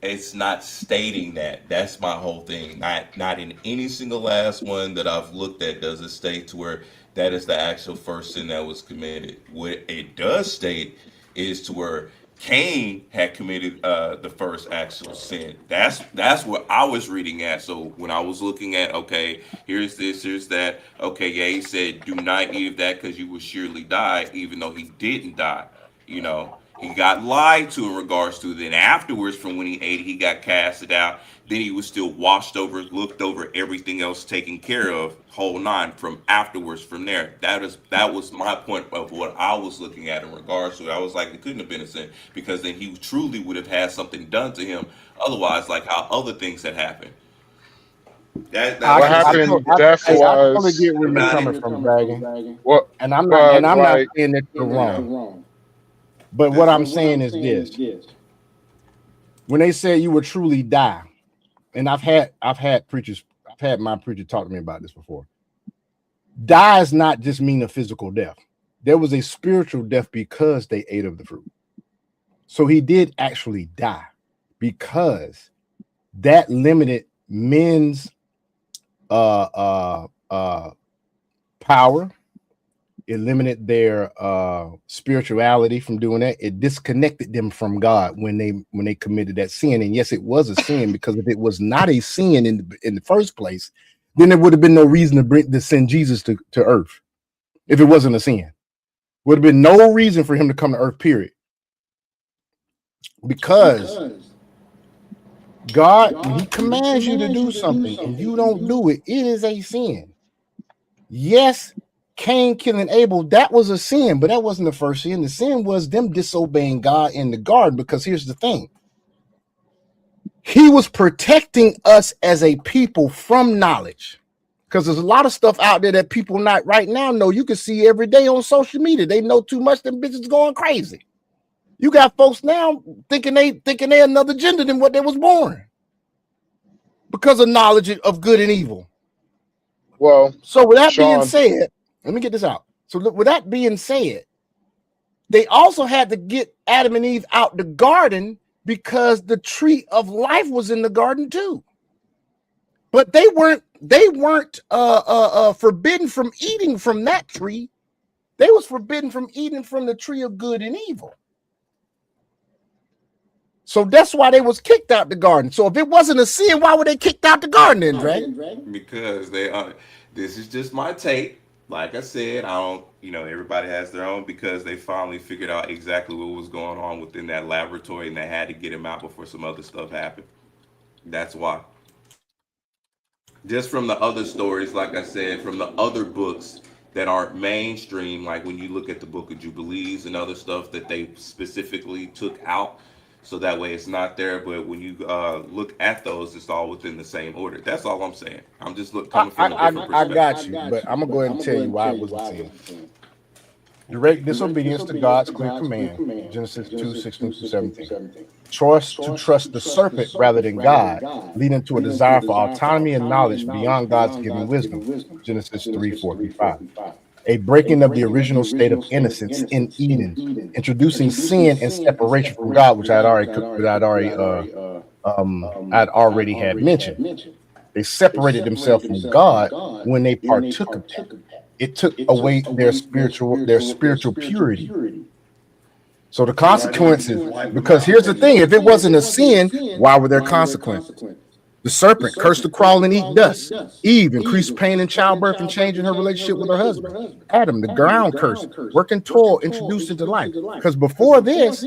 It's not stating that. That's my whole thing. Not in any single last one that I've looked at does it state to where that is the actual first sin that was committed. What it does state is to where Cain had committed the first actual sin. That's what I was reading at. So when I was looking at, okay, here's this, here's that. Okay, yeah, he said, do not eat of that because you will surely die, even though he didn't die. You know, he got lied to in regards to. Then afterwards, from when he ate it, he got casted out. Then he was still washed over, looked over, everything else taken care of, whole nine. From afterwards, from there, that was my point of what I was looking at in regards to it. I was like, it couldn't have been a sin, because then he truly would have had something done to him. Otherwise, like how other things had happened. What happened? Death was. I totally get where you're coming from, Dragon. What? And I'm not saying that you're wrong. But what I'm saying is this: when they say you will truly die, and I've had my preacher talk to me about this before. Die does not just mean a physical death. There was a spiritual death because they ate of the fruit. So he did actually die because that limited men's power, It limited their spirituality from doing that. It disconnected them from God when they committed that sin. And yes, it was a sin, because if it was not a sin in the first place, then there would have been no reason to send Jesus to earth. If it wasn't a sin, would have been no reason for him to come to earth, period. Because God, when he commands you to do something and you don't do it, it is a sin. Yes, Cain killing Abel, that was a sin, but that wasn't the first sin. The sin was them disobeying God in the garden, because here's the thing. He was protecting us as a people from knowledge, because there's a lot of stuff out there that people not right now know. You can see every day on social media. They know too much, them bitches going crazy. You got folks now thinking they another gender than what they was born, because of knowledge of good and evil. Well, so with that Sean, being said, let me get this out. So with that being said, they also had to get Adam and Eve out the garden, because the tree of life was in the garden too. But they weren't forbidden from eating from that tree. They was forbidden from eating from the tree of good and evil. So that's why they was kicked out the garden. So if it wasn't a sin, why were they kicked out the garden then, Dragon? Because they are. This is just my take. Like I said, I don't. Everybody has their own, because they finally figured out exactly what was going on within that laboratory, and they had to get him out before some other stuff happened. That's why. Just from the other stories, like I said, from the other books that aren't mainstream, like when you look at the Book of Jubilees and other stuff that they specifically took out, so that way it's not there. But when you look at those, it's all within the same order. That's all I'm saying. I'm just coming from a different perspective. I got you, but I'm gonna go ahead and tell you why it was a sin. Direct disobedience to God's clear command, Genesis 2:16-17. Choice to trust the serpent rather than God, leading to a desire for autonomy and knowledge beyond God's given wisdom, Genesis 3:4-5. A breaking of the original state of innocence in Eden, introducing sin and separation from God, which I'd already had mentioned. They separated themselves from God when they partook of that. It took away their spiritual purity. So the consequences, because here's the thing, if it wasn't a sin, why were there consequences? The serpent cursed to crawl and eat dust. Eve increased pain in childbirth and changing her relationship with her husband. Adam, the ground curse, working toil introduced into life. Because before this,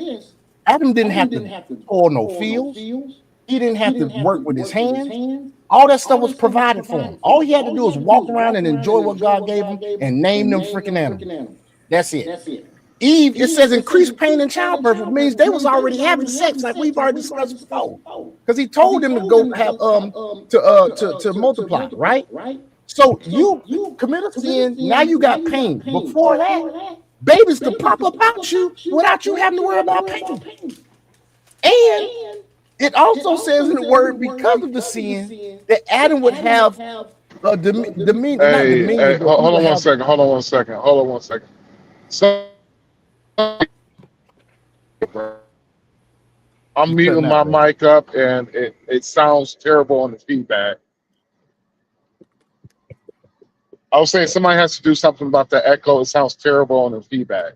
Adam didn't have to toil no fields. He didn't have to work with his hands. All that stuff was provided for him. All he had to do was walk around and enjoy what God gave him and name them freaking animals. That's it. Eve, it says increased pain in childbirth. It means they was already having sex, like we've already discussed before. Because he told them to go have to multiply, right? So you commit a sin, now you got pain. Before that, babies could pop up out you without you having to worry about pain. And it also says in the word, because of the sin, that Adam would have a dominion. Hey, hold on one second. So I'm muting my mic up, and it sounds terrible on the feedback. I was saying somebody has to do something about the echo. It sounds terrible on the feedback.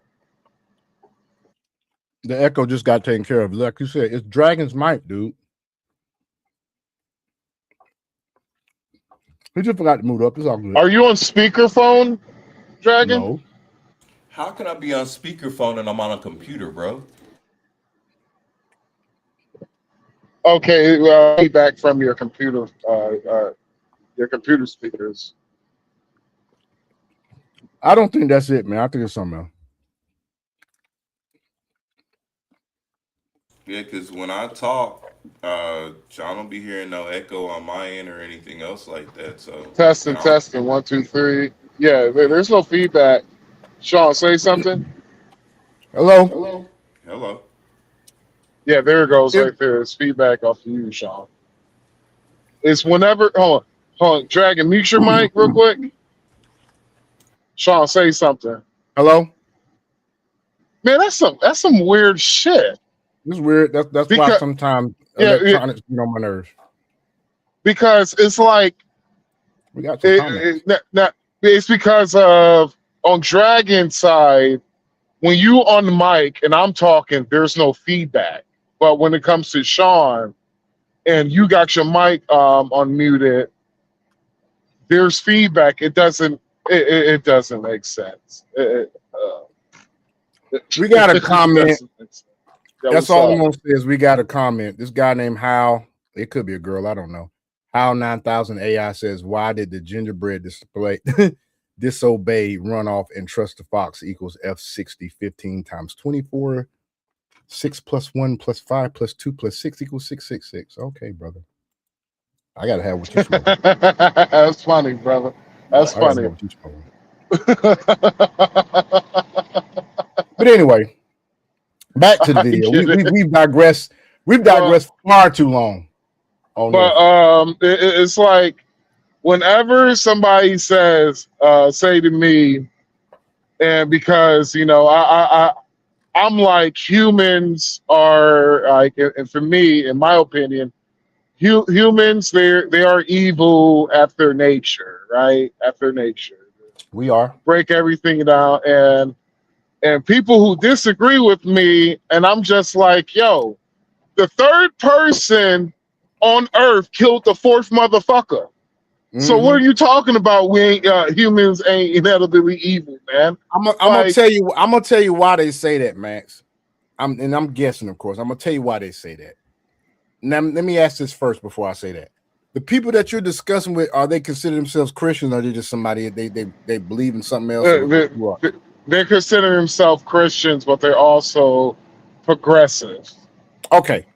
The echo just got taken care of. Like you said, it's Dragon's mic, dude. He just forgot to move up. It's all good. Are you on speakerphone, Dragon? No. How can I be on speakerphone and I'm on a computer, bro? Okay, feedback from your computer speakers. I don't think that's it, man. I think it's something else. Yeah, because when I talk, John don't be hearing no echo on my end or anything else like that. So Testing 1 2 3. Yeah, there's no feedback. Sean, say something. Hello. Yeah, there it goes right there. It's feedback off of you, Sean. It's whenever. Hold on. Dragon, mute your mic real quick. Sean, say something. Hello. Man, that's some weird shit. It's weird. That's why sometimes electronics get on my nerves. Because it's like we got some comments. It's because of on Dragon's side, when you on the mic and I'm talking, there's no feedback. But when it comes to Sean and you got your mic unmuted, there's feedback. It doesn't make sense. We got a comment. Yeah, That's what's all I'm up? gonna say is we got a comment. This guy named Hal, it could be a girl, I don't know. Hal 9000 AI says, why did the gingerbread display disobey runoff and trust the fox equals F60 15 times 24? 6 plus 1 plus 5 plus 2 plus 6 equals 666. Okay, brother. I gotta have what you smoke. That's funny, brother. That's I gotta funny. have what you smoke. But anyway, back to the I video. get it. We've digressed. We've digressed far too long. But it's like whenever somebody says, say to me, and because I'm like humans are like, and for me, in my opinion, humans they are evil at their nature, right? At their nature, we are break everything down, and people who disagree with me, and I'm just like, yo, the third person on Earth killed the fourth motherfucker. So what are you talking about? We ain't humans ain't inevitably evil, man. I'm gonna tell you. I'm gonna tell you why they say that, Max. I'm guessing, of course. I'm gonna tell you why they say that. Now, let me ask this first before I say that. The people that you're discussing with, are they consider themselves Christians, or are they just somebody they believe in something else? They consider themselves Christians, but they're also progressive. Okay,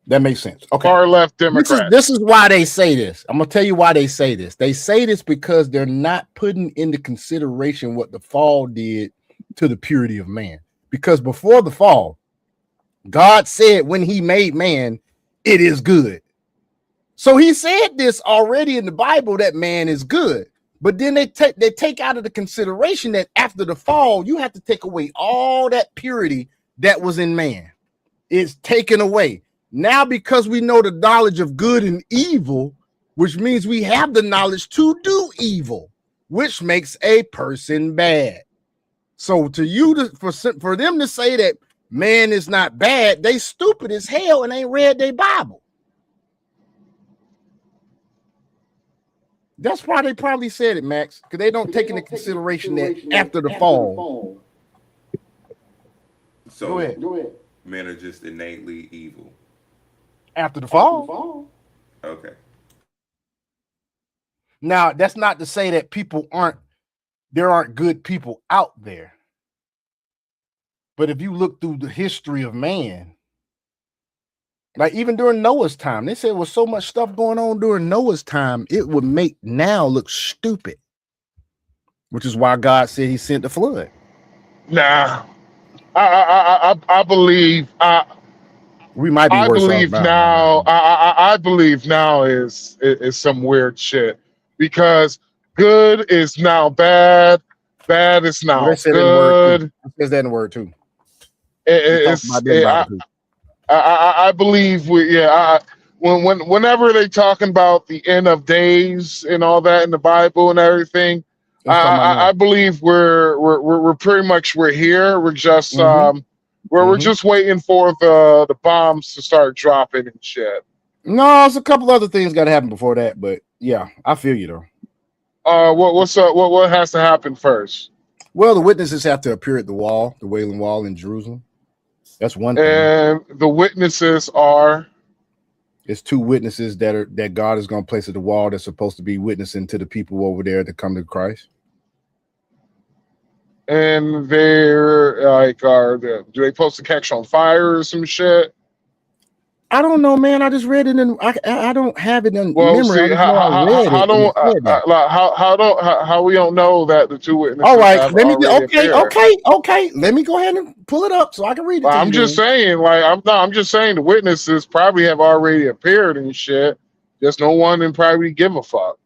that makes sense. Okay, far left Democrats. This is why they say this. I'm gonna tell you why they say this. They say this because they're not putting into consideration what the fall did to the purity of man. Because before the fall, God said when He made man, it is good. So He said this already in the Bible that man is good. But then they take out of the consideration that after the fall, you have to take away all that purity that was in man. It's taken away. Now, because we know the knowledge of good and evil, which means we have the knowledge to do evil, which makes a person bad. So for them to say that man is not bad, they stupid as hell and ain't read their Bible. That's why they probably said it, Max, because they don't take into consideration that after the fall. So Go ahead. Men are just innately evil. After the fall. Okay. Now, that's not to say that there aren't good people out there. But if you look through the history of man, like even during Noah's time, they said there was so much stuff going on during Noah's time, it would make now look stupid. Which is why God said He sent the flood. Nah, I believe. We might be worse off now. I believe now is some weird shit because good is now bad, bad is now good. It says that in the word too. I believe whenever they talking about the end of days and all that in the Bible and everything, I believe we're pretty much we're here. We're just we're just waiting for the bombs to start dropping and shit. No, there's a couple other things got to happen before that, but yeah, I feel you though. What's up? What has to happen first? Well, the witnesses have to appear at the wall, the Wailing Wall in Jerusalem. That's one thing. And the witnesses are. It's two witnesses that God is going to place at the wall that's supposed to be witnessing to the people over there to come to Christ. And they're like, do they supposed to catch on fire or some shit? I don't know, man. I just read it, and I don't have it in memory. See, how we don't know that the two witnesses? All right, let me okay. Let me go ahead and pull it up so I can read it. I'm just saying, I'm just saying, the witnesses probably have already appeared and shit. Just no one and probably give a fuck.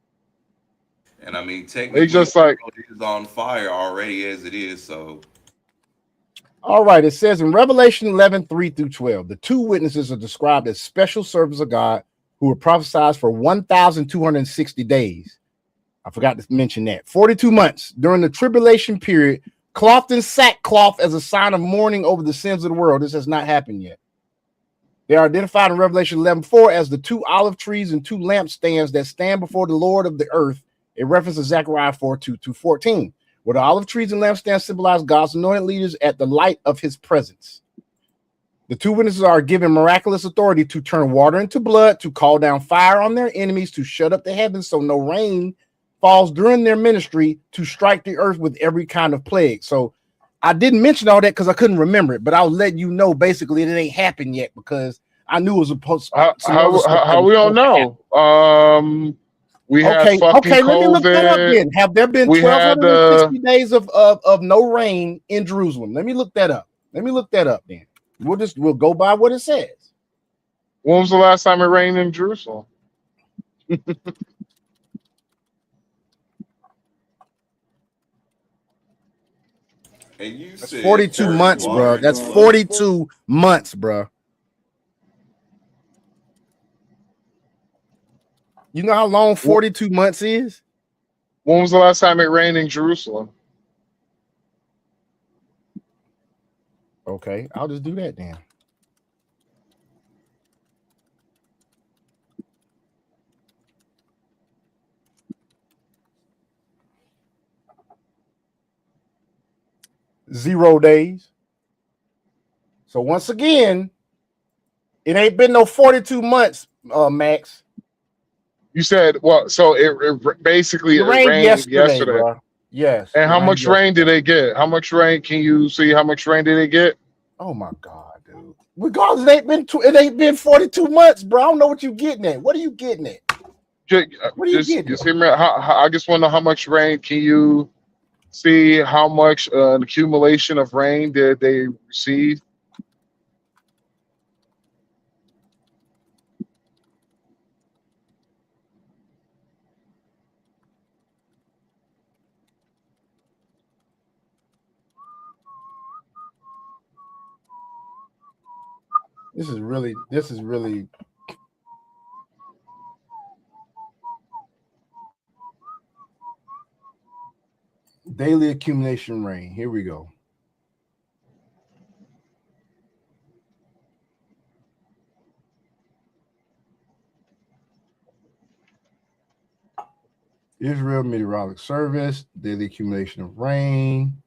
And I mean, technically, they just like it is on fire already as it is. So. All right, it says in Revelation 11:3-12, the two witnesses are described as special servants of God who were prophesied for 1,260 days. I forgot to mention that. 42 months during the tribulation period, clothed in sackcloth as a sign of mourning over the sins of the world. This has not happened yet. They are identified in Revelation 11:4 as the 2 olive trees and 2 lampstands that stand before the Lord of the earth. A reference to Zechariah 4:2-14, where the olive trees and lampstands symbolize God's anointed leaders at the light of his presence. The 2 witnesses are given miraculous authority to turn water into blood, to call down fire on their enemies, to shut up the heavens so no rain falls during their ministry, to strike the earth with every kind of plague. So I didn't mention all that because I couldn't remember it, but I'll let you know basically it ain't happened yet because I knew it was supposed to. How we don't know? We had fucking okay. COVID. Let me look that up then. Have there been 1,260 days of no rain in Jerusalem? Let me look that up. Then. We'll go by what it says. When was the last time it rained in Jerusalem? And you That's said 42 months, bro. That's 42 months, bro. You know how long 42 months is? When was the last time it rained in Jerusalem? Okay, I'll just do that then. Zero days. So once again, it ain't been no 42 months, Max. You said what? So it basically rained yesterday. Bro. Yes. And how much rain did they get? How much rain? Can you see how much rain did they get? Oh my God, dude! Regardless, it ain't been 42 months, bro. I don't know what you getting at. What are you getting at? What are you getting? Just hear me. I just want to know how much rain. Can you see how much an accumulation of rain did they receive? This is really daily accumulation rain. Here we go. Israel Meteorological Service, daily accumulation of rain.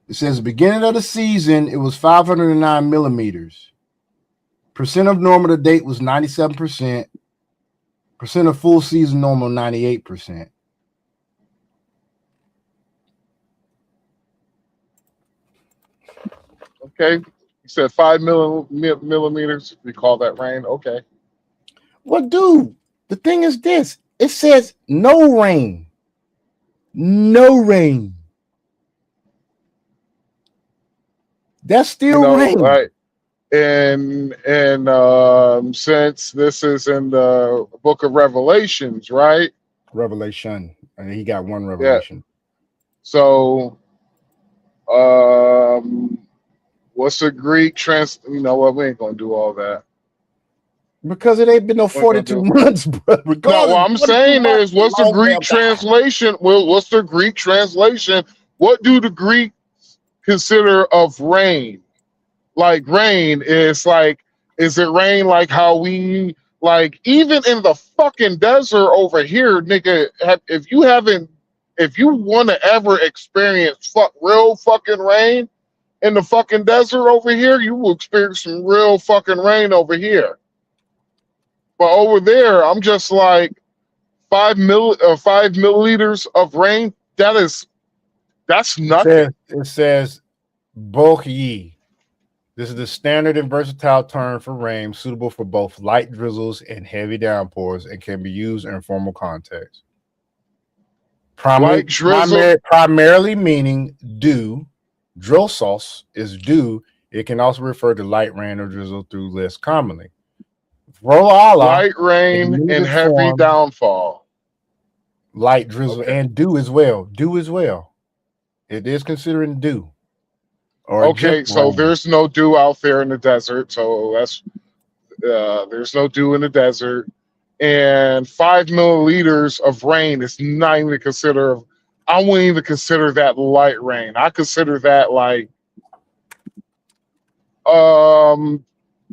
It says the beginning of the season, it was 509 millimeters. Percent of normal to date was 97%. Percent of full season normal, 98%. Okay. You said 5 millimeters. We call that rain. Okay. Well, dude, the thing is this. It says no rain. No rain. That's still rain. Right. And since this is in the book of Revelations, right? Revelation. And he got one revelation. Yeah. So what's the Greek you know what, we ain't gonna do all that. Because it ain't been no 42 months, bro. No, what I'm saying is, what's the Greek translation? Well, what's the Greek translation? What do the Greeks consider of rain? Like rain is like, is it rain like how we like even in the fucking desert over here, nigga? If you want to ever experience real fucking rain in the fucking desert over here, you will experience some real fucking rain over here. But over there, I'm just like 5 milliliters of rain. That's nothing. It says Bochyi. This is the standard and versatile term for rain, suitable for both light drizzles and heavy downpours, and can be used in formal context. Primarily meaning dew. Drosos is dew. It can also refer to light rain or drizzle through less commonly. Light rain and heavy downfall. Light drizzle and dew as well. Dew as well. It is considering dew. or Okay, just so rain. there's no dew out there in the desert. So that's there's no dew in the desert, and 5 milliliters of rain is not even considered. I wouldn't even consider that light rain. I consider that like,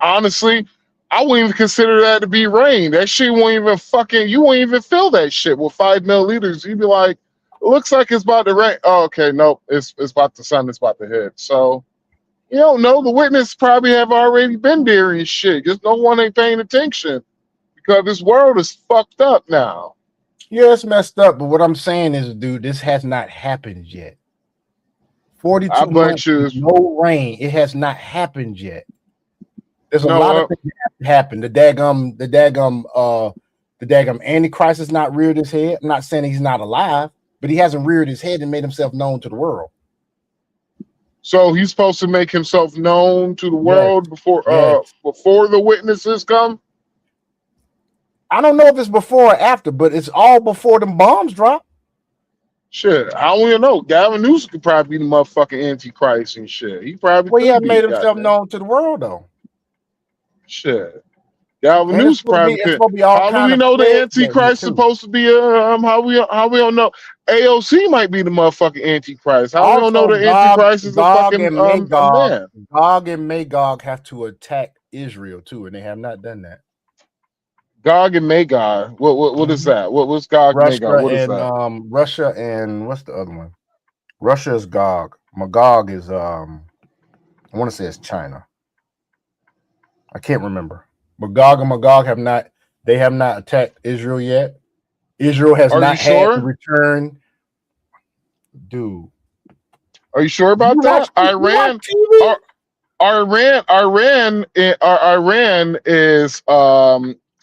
honestly, I wouldn't even consider that to be rain. That shit won't even fucking. You won't even feel that shit with 5 milliliters. You'd be like, it looks like it's about to rain. Oh, okay, nope, it's about the sun. It's about to hit. So. You don't know. The witness probably have already been there and shit. Just no one ain't paying attention because this world is fucked up now. Yeah, it's messed up. But what I'm saying is, dude, this has not happened yet. 42 months, with no rain. It has not happened yet. There's a lot of things that have to happen. The daggum Antichrist has not reared his head. I'm not saying he's not alive, but he hasn't reared his head and made himself known to the world. So he's supposed to make himself known to the world before the witnesses come. I don't know if it's before or after, but it's all before the bombs drop. Shit, I don't even know. Gavin Newsom could probably be the motherfucking Antichrist and shit. He probably Well, he could had be, made himself known to the world, though. Shit. Gavin And Newsom probably could. How do we know the Antichrist supposed to be? How we don't know? AOC might be the motherfucking Antichrist. How we don't know the Antichrist is a fucking a man? Gog and Magog have to attack Israel too, and they have not done that. Gog and Magog. What is that? What's Gog and Magog? What is that? Russia and what's the other one? Russia is Gog. Magog is I want to say it's China. I can't remember. But Gog and Magog have not attacked Israel yet. Israel has not had to return. Dude. Are you sure about that? Iran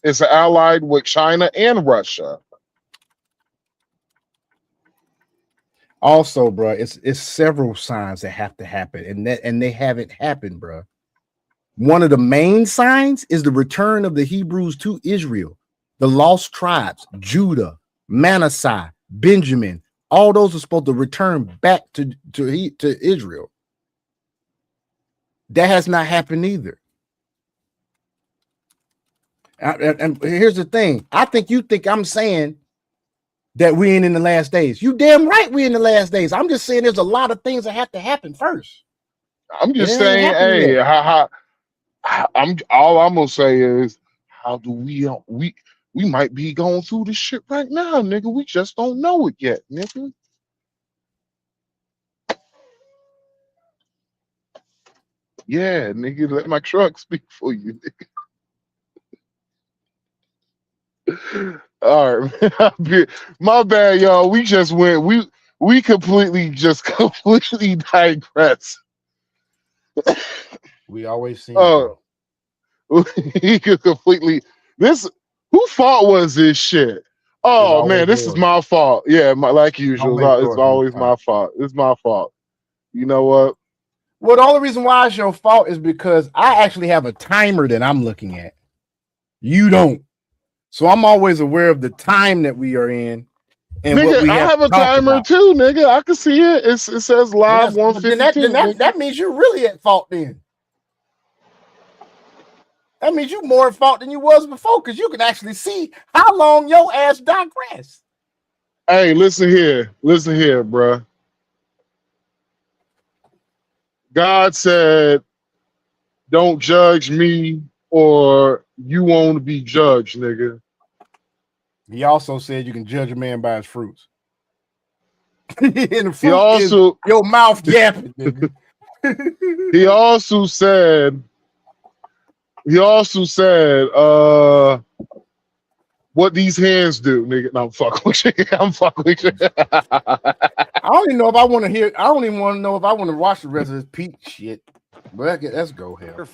is allied with China and Russia. Also, bro, it's several signs that have to happen, and they haven't happened, bro. One of the main signs is the return of the Hebrews to Israel, the lost tribes, Judah, Manasseh, Benjamin. All those are supposed to return back to Israel. That has not happened either. And here's the thing. I think you think I'm saying that we ain't in the last days. You damn right we in the last days. I'm just saying there's a lot of things that have to happen first. I'm just saying, hey, all I'm gonna say is, how do we might be going through this shit right now, nigga. We just don't know it yet, nigga. Yeah, nigga, let my truck speak for you, nigga. All right, my bad, y'all. We just went. We completely digress. We always see. He could completely. Who fault was this shit? Oh man, this is my fault. Yeah, like usual, it's always my fault. It's my fault. You know what? Well, the only reason why it's your fault is because I actually have a timer that I'm looking at. You don't. So I'm always aware of the time that we are in. And nigga, what we I have a timer about. Too, nigga. I can see it. It says live 152. That means you're really at fault then. That means you're more at fault than you was before, because you can actually see how long your ass digress. Hey, listen here, bro. God said, "Don't judge me, or you won't be judged, nigga." He also said you can judge a man by his fruits. And the fruit is your mouth yapping, nigga. He also said, what these hands do, nigga. No, I'm fucking with you. I'm fucking with you. I don't even know if I want to hear. I don't even want to know if I want to watch the rest of this Pete shit. But let's go here.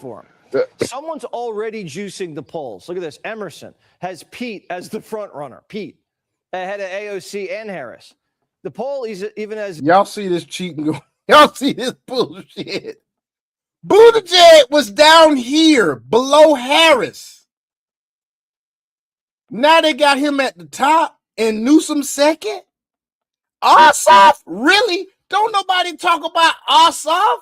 Someone's already juicing the polls. Look at this. Emerson has Pete as the front runner. Pete ahead of AOC and Harris. The poll even has. Y'all see this cheating going. Y'all see this bullshit. Buttigieg was down here below Harris. Now they got him at the top and Newsom second. Ossoff? Really? Don't nobody talk about Ossoff?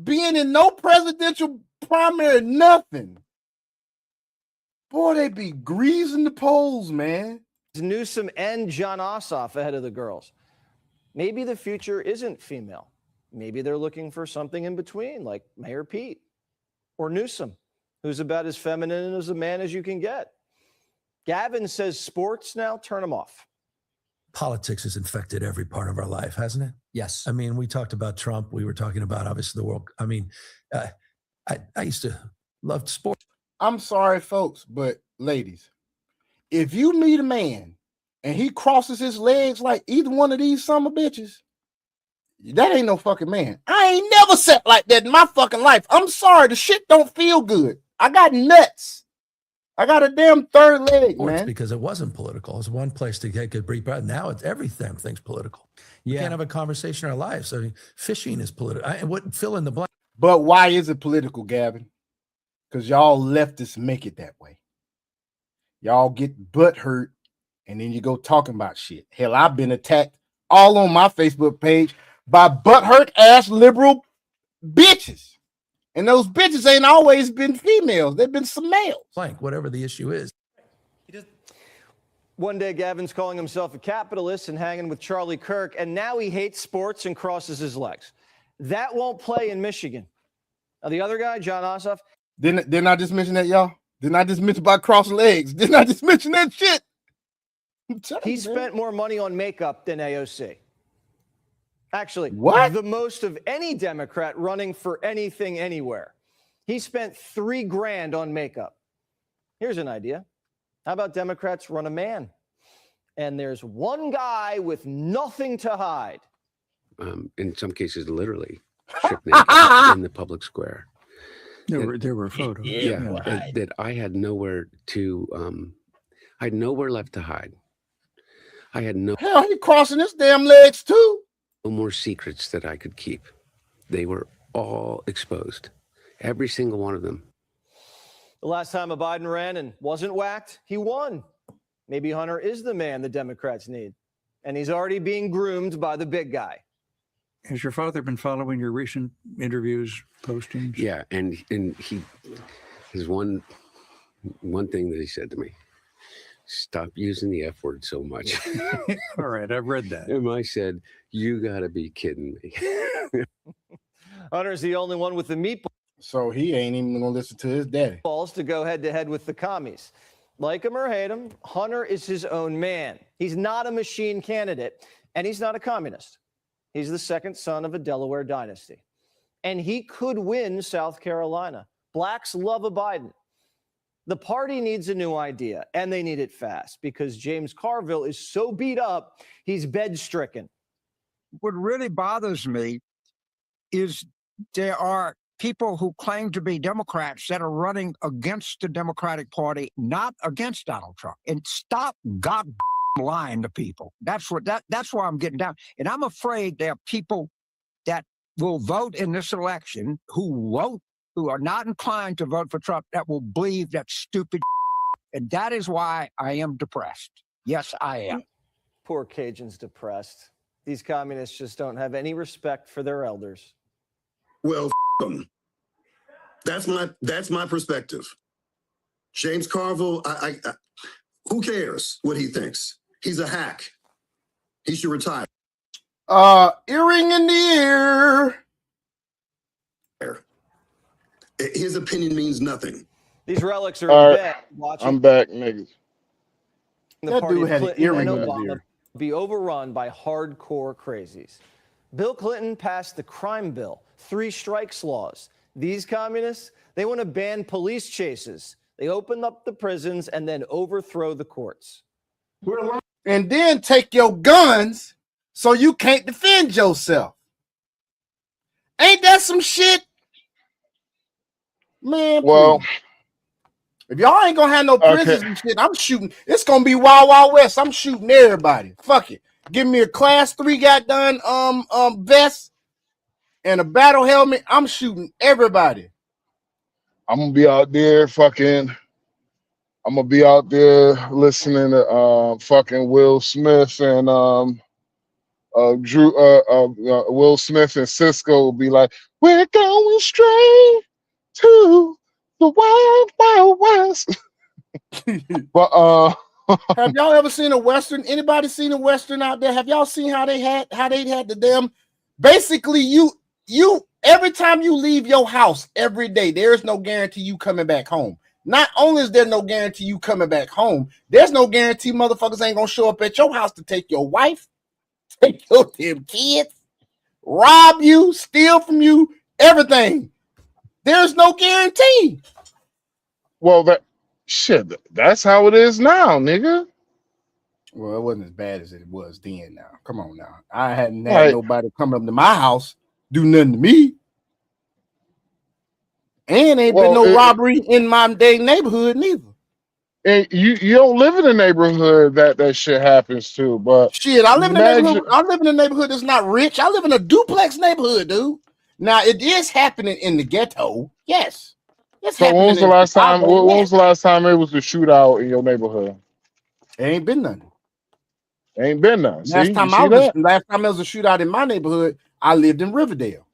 being in no presidential primary, nothing. Boy, they be greasing the polls, man. Newsom and John Ossoff ahead of the girls. Maybe the future isn't female. Maybe they're looking for something in between, like Mayor Pete or Newsom, who's about as feminine as a man as you can get. Gavin says sports now, turn them off. Politics has infected every part of our life, hasn't it? Yes. I mean, we talked about Trump. We were talking about, obviously, the world. I mean, I used to love sports. I'm sorry, folks, but ladies, if you meet a man and he crosses his legs like either one of these summer bitches, that ain't no fucking man. I ain't never sat like that in my fucking life. I'm sorry, the shit don't feel good. I got nuts. I got a damn third leg, man. Because it wasn't political. It was one place to get good breathe breath. Now it's everything's political. We can't have a conversation in our lives. I mean, fishing is political. I wouldn't fill in the blank. But why is it political, Gavin? Because y'all leftists make it that way. Y'all get butt hurt and then you go talking about shit. Hell, I've been attacked all on my Facebook page by butthurt ass liberal bitches. And those bitches ain't always been females. They've been some males. Blank, whatever the issue is. One day, Gavin's calling himself a capitalist and hanging with Charlie Kirk, and now he hates sports and crosses his legs. That won't play in Michigan. Now, the other guy, John Ossoff. Didn't I just mention that, y'all? Didn't I just mention about crossing legs? Didn't I just mention that shit? He spent more money on makeup than AOC. Actually, what? The most of any Democrat running for anything anywhere. He spent $3 grand on makeup. Here's an idea. How about Democrats run a man? And there's one guy with nothing to hide. In some cases, literally, stripped naked in the public square. There were photos. That I had nowhere to, I had nowhere left to hide. I had no. Hell, he crossing his damn legs too. No more secrets that I could keep. They were all exposed. Every single one of them. The last time a Biden ran and wasn't whacked, he won. Maybe Hunter is the man the Democrats need. And he's already being groomed by the big guy. Has your father been following your recent interviews, postings? Yeah, and he has one thing that he said to me. Stop using the F word so much. All right, I've read that. And I said, you got to be kidding me. Hunter's the only one with the meatballs. So he ain't even going to listen to his daddy. To go head-to-head with the commies. Like him or hate him, Hunter is his own man. He's not a machine candidate, and he's not a communist. He's the second son of a Delaware dynasty. And he could win South Carolina. Blacks love a Biden. The party needs a new idea, and they need it fast because James Carville is so beat up, he's bed-stricken. What really bothers me is there are people who claim to be Democrats that are running against the Democratic Party, not against Donald Trump. And stop lying to people. That's why I'm getting down. And I'm afraid there are people that will vote in this election who are not inclined to vote for Trump that will believe that stupid. And that is why I am depressed. Yes, I am. Poor Cajun's depressed. These communists just don't have any respect for their elders. Well, them. That's my perspective. James Carville, who cares what he thinks? He's a hack. He should retire. Earring in the ear. His opinion means nothing. These relics are in bed watching. I'm back, niggas. The party of Clinton and Obama be overrun by hardcore crazies. Bill Clinton passed the crime bill, 3 strikes laws. These communists, they want to ban police chases. They open up the prisons and then overthrow the courts. And then take your guns so you can't defend yourself. Ain't that some shit? Man, well, please. If y'all ain't gonna have no prisons and shit, I'm shooting. It's gonna be Wild Wild West. I'm shooting everybody. Fuck it. Give me a class 3 vest and a battle helmet. I'm shooting everybody. I'm gonna be out there listening to fucking Will Smith and Will Smith and Cisco will be like, "We're going straight to the wild, wild west." But have y'all ever seen a Western? Anybody seen a Western out there? Have y'all seen how they had the damn? Basically, you every time you leave your house every day, there is no guarantee you coming back home. Not only is there no guarantee you coming back home, there's no guarantee motherfuckers ain't gonna show up at your house to take your wife, take your damn kids, rob you, steal from you, everything. There's no guarantee. Well, that's how it is now, nigga. Well, it wasn't as bad as it was then. Now, come on now. I hadn't had nobody come up to my house do nothing to me, and ain't been no robbery in my dang neighborhood neither. And you don't live in a neighborhood that shit happens to, but shit, I live in a neighborhood that's not rich. I live in a duplex neighborhood, dude. Now it is happening in the ghetto, yes. So when was the last time? When was the last time it was a shootout in your neighborhood? It ain't been none. Ain't been none. Last time there was a shootout in my neighborhood, I lived in Riverdale.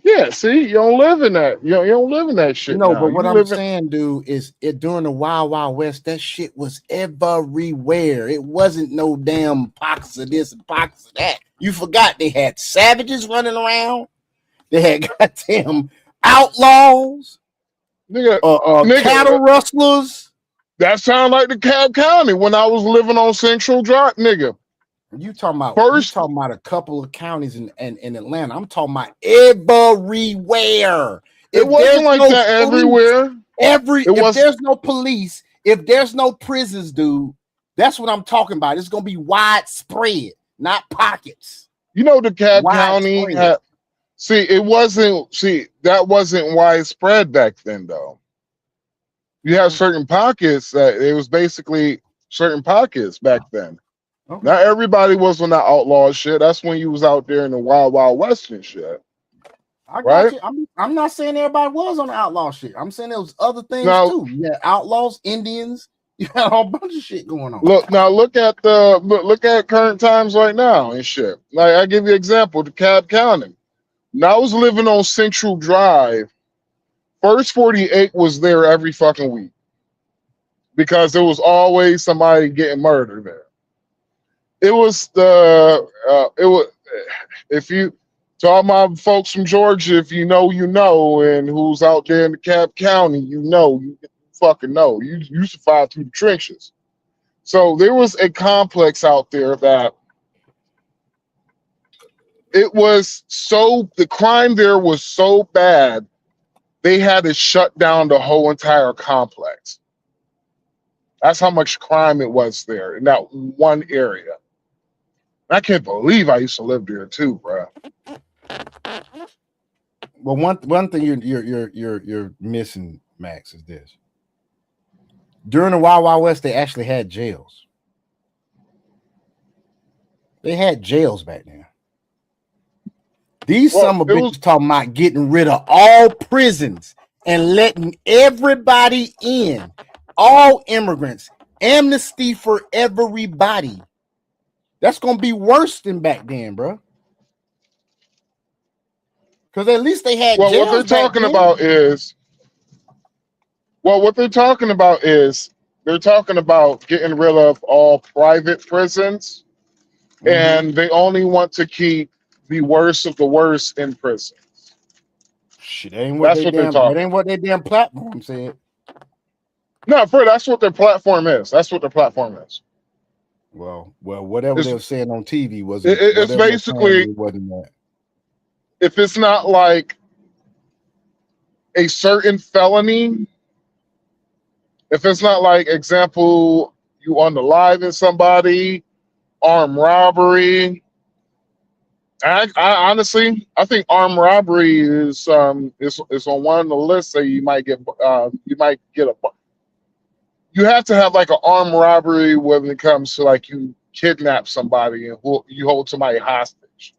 Yeah, see, you don't live in that. You don't live in that shit. No, now. but what I'm saying, dude, is during the Wild Wild West, that shit was everywhere. It wasn't no damn pockets of this and pockets of that. You forgot they had savages running around. They had goddamn outlaws, cattle rustlers. That sound like the Cobb County when I was living on Central Drive, nigga. You talking about a couple of counties in Atlanta. I'm talking about everywhere. It wasn't like that everywhere. If there's no police, if there's no prisons, dude, that's what I'm talking about. It's gonna be widespread, not pockets. You know, the Cobb County had. That wasn't widespread back then, though. You have certain pockets that it was basically certain pockets back then. Okay. Not everybody was on that outlaw shit. That's when you was out there in the wild, wild west and shit. I got you. I'm not saying everybody was on the outlaw shit. I'm saying there was other things too. Yeah, outlaws, Indians. You had a whole bunch of shit going on. Look at current times right now and shit. Like I give you an example, the Cobb County. Now I was living on Central Drive. First 48 was there every fucking week because there was always somebody getting murdered there. It was if you to all my folks from Georgia, if you know, and who's out there in the Cobb County, you fucking know. You survived through the trenches. So there was a complex out there that the crime there was so bad, they had to shut down the whole entire complex. That's how much crime it was there in that one area. I can't believe I used to live there too, bro. Well, one thing you're missing, Max, is this. During the Wild Wild West, they actually had jails. They had jails back then. These some of bitches talking about getting rid of all prisons and letting everybody in, all immigrants, amnesty for everybody. That's gonna be worse than back then, bro. Because at least they had. Well, what they're talking about is they're talking about getting rid of all private prisons, and they only want to keep the worst of the worst in prisons. Shit, that ain't what their damn platform said. No, that's what their platform is. That's what their platform is. Well, whatever they were saying on TV it's basically wasn't that. If it's not like a certain felony, if it's not like, example, you unaliving somebody, armed robbery. I honestly, I think armed robbery is on one of the lists that you might get you have to have like an armed robbery when it comes to like you kidnap somebody and you hold somebody hostage.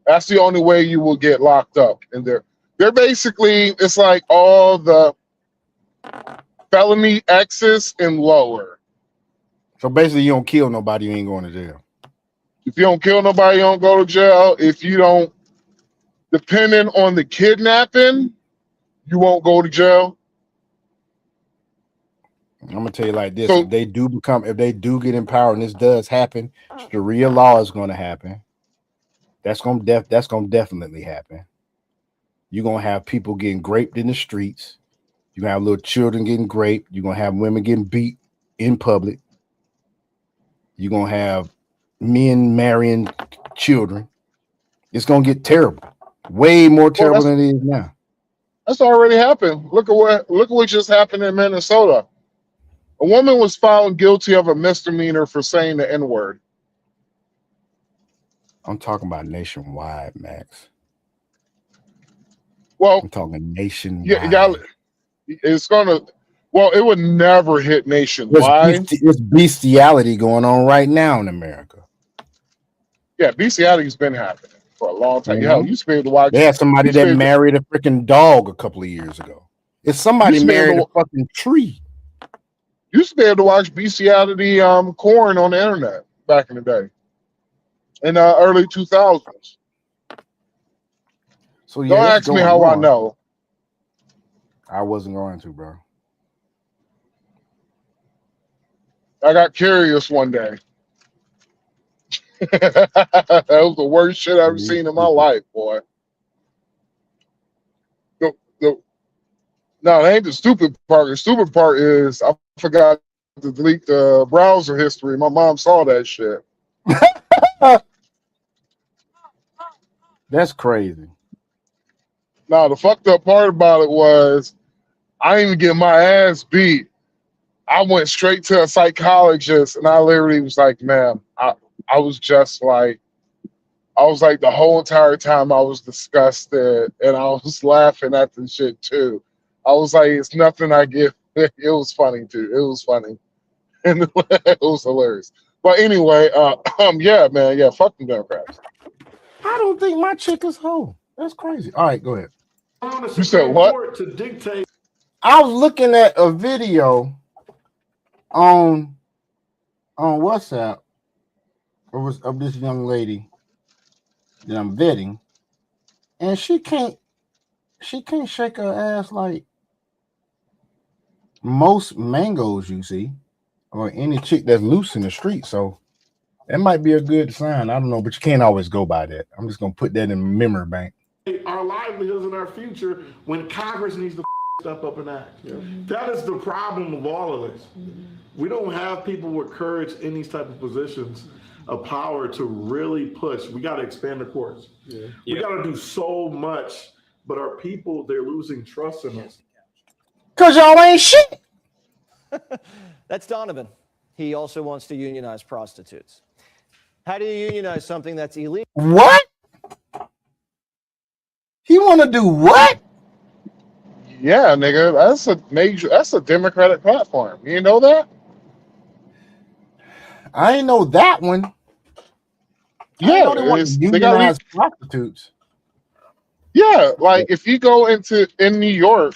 That's the only way you will get locked up. And they're basically, it's like all the felony X's and lower. So basically, you don't kill nobody, you ain't going to jail. If you don't kill nobody, you don't go to jail. If you don't, depending on the kidnapping, you won't go to jail. I'm gonna tell you like this: So if they do get in power, and this does happen, Sharia law is going to happen. That's gonna definitely happen. You're gonna have people getting raped in the streets. You're gonna have little children getting raped. You're gonna have women getting beat in public. You're gonna have men marrying children. It's gonna get terrible, way more terrible than it is now. that's already happened. Look at what just happened in Minnesota. A woman was found guilty of a misdemeanor for saying the N-word. I'm talking about nationwide, Max. Well, I'm talking nationwide. Yeah, it's gonna. Well, it would never hit nationwide. There's bestiality going on right now in America. Yeah, bestiality's been happening for a long time. You Hell, know? you used to be able to watch. They had somebody that married a freaking dog a couple of years ago. If somebody married a fucking tree. You used to be able to watch bestiality porn on the internet back in the day. In the early 2000s. So yeah, don't ask me how I know. I wasn't going to, bro. I got curious one day. That was the worst shit I've ever seen in my life, boy. No, it ain't the stupid part. The stupid part is I forgot to delete the browser history. My mom saw that shit. That's crazy. Now, the fucked up part about it was I didn't even get my ass beat. I went straight to a psychologist and I literally was like, man, I was just like, the whole entire time I was disgusted and I was laughing at the shit too. I was like, it's nothing I give. It was funny too. It was funny. And it was hilarious. But anyway, yeah, man, yeah, fuck them Democrats. I don't think my chick is whole. That's crazy. All right, go ahead. You said what? To dictate. I was looking at a video on WhatsApp of this young lady that I'm vetting, and she can't shake her ass like most mangoes you see, or any chick that's loose in the street. So that might be a good sign. I don't know, but you can't always go by that. I'm just gonna put that in memory bank. Our livelihoods and our future when Congress needs to step up and act. That is the problem of all of this. We don't have people with courage in these type of positions of power to really push. We got to expand the courts. We got to do so much, but our people, they're losing trust in us. Cause y'all ain't shit. That's Donovan. He also wants to unionize prostitutes. How do you unionize something that's illegal? What? He want to do what? Yeah, nigga, that's a Democratic platform. You know that? I ain't know that one. Yeah, they want to they got unionize prostitutes. Yeah, like if you go in New York,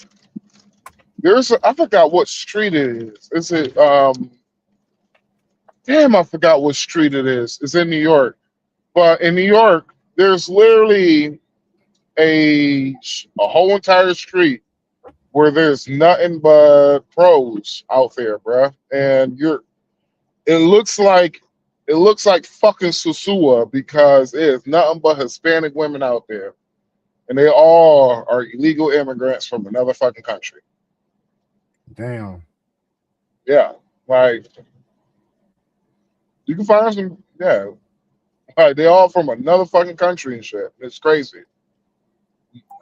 I forgot what street it is. Is it damn, I forgot what street it is. It's in New York. But in New York, there's literally a whole entire street where there's nothing but pros out there, bruh. And it looks like fucking Susua because there's nothing but Hispanic women out there. And they all are illegal immigrants from another fucking country. Damn. Yeah. Like you can find some, yeah. Like they all from another fucking country and shit. It's crazy.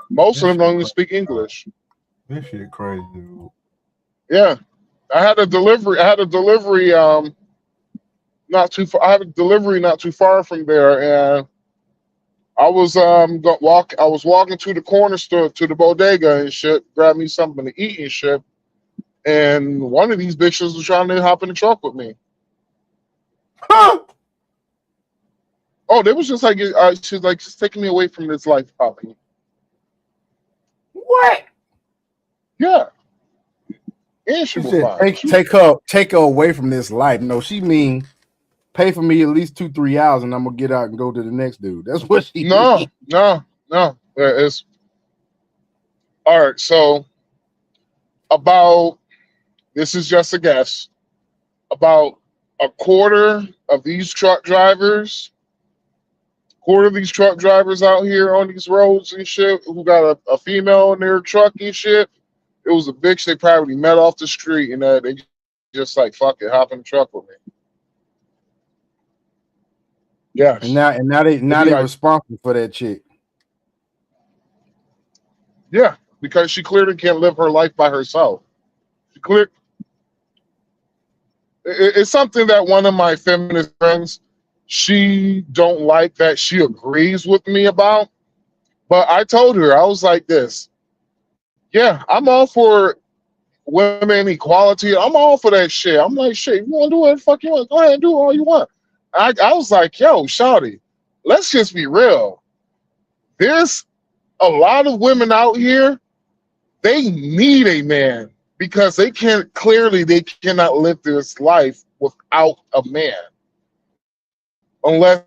Most of them don't even speak English. This shit crazy, dude. Yeah. I had a delivery not too far. I had a delivery not too far from there, and I was walking to the corner store to the bodega and shit, grab me something to eat and shit. And one of these bitches was trying to hop in the truck with me. Huh? Oh, they was just like, she's like, just taking me away from this life, Poppy. What? Yeah. And She said, take her away from this life. No, she mean pay for me at least 2-3 hours, and I'm gonna get out and go to the next dude. That's what she No, needs. no. It's all right. So about this is just a guess. About a quarter of these truck drivers out here on these roads and shit who got a female in their truck and shit, it was a bitch they probably met off the street and they just like, fuck it, hop in the truck with me. Yeah. And now they like, responsible for that chick. Yeah, because she clearly can't live her life by herself. It's something that one of my feminist friends, she don't like that she agrees with me about. But I told her, I was like this. Yeah, I'm all for women equality. I'm all for that shit. I'm like, shit, you want to do what the fuck you want? Go ahead and do all you want. I was like, yo, shawty, let's just be real. There's a lot of women out here, they need a man because they cannot live this life without a man. Unless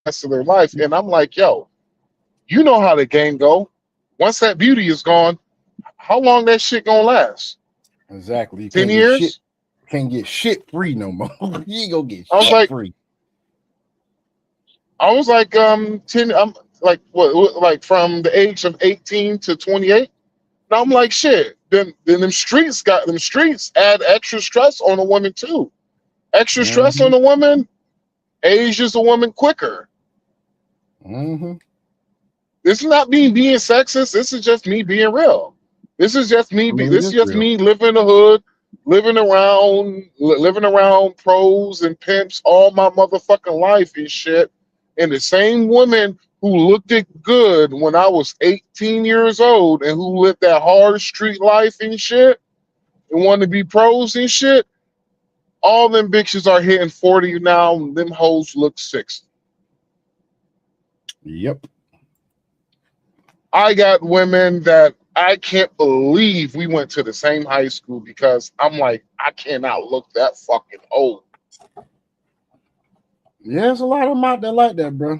of their life. And I'm like, yo, you know how the game go. Once that beauty is gone, how long that shit gonna last? Exactly. You 10 years? Can't get shit free no more. You ain't gonna get I was shit like, free. I was like 10 I'm like what like from the age of 18 to 28. Now I'm like shit. Then them streets add extra stress on a woman too. Extra stress on a woman ages a woman quicker. This is not me being sexist. This is just me being real. This is just me. This is just me living in the hood, living around pros and pimps all my motherfucking life and shit. And the same women who looked it good when I was 18 years old and who lived that hard street life and shit and wanted to be pros and shit, all them bitches are hitting 40 now. And them hoes look 60. Yep. I got women that I can't believe we went to the same high school because I'm like, I cannot look that fucking old. Yeah, there's a lot of them out there like that, bro.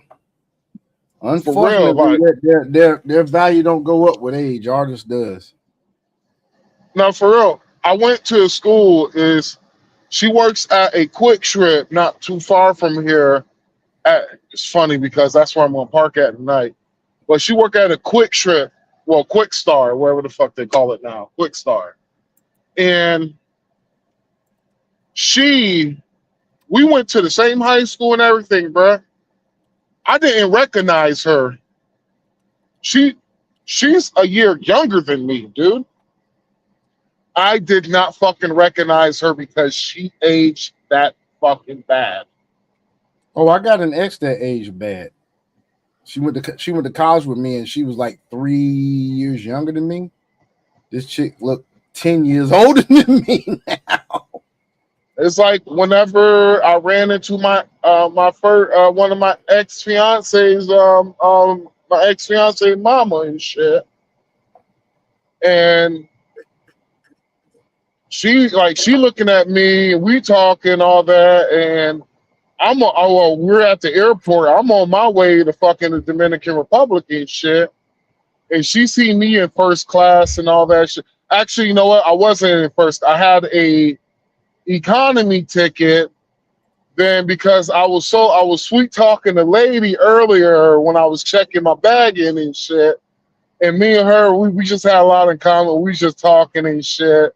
For real, Unfortunately, their value don't go up with age. Ours does. No, for real. I went to a school. She works at a Quick Trip not too far from here. It's funny because that's where I'm gonna park at tonight. But she worked at a Quick Trip, well, Quick Star, wherever the fuck they call it now, Quick Star. And we went to the same high school and everything, bruh. I didn't recognize her. She's a year younger than me, dude. I did not fucking recognize her because she aged that fucking bad. Oh, I got an ex that aged bad. She went to college with me, and she was like 3 years younger than me. This chick looked 10 years older than me now. It's like whenever I ran into my first one of my ex-fiance's my ex-fiance mama and shit. And she looking at me and we talking all that, and we're at the airport. I'm on my way to fucking the Dominican Republic and shit. And she see me in first class and all that shit. Actually, you know what? I wasn't in first. I had a economy ticket. Then because I was sweet talking the lady earlier when I was checking my bag in and shit. And me and her, we just had a lot in common. We just talking and shit.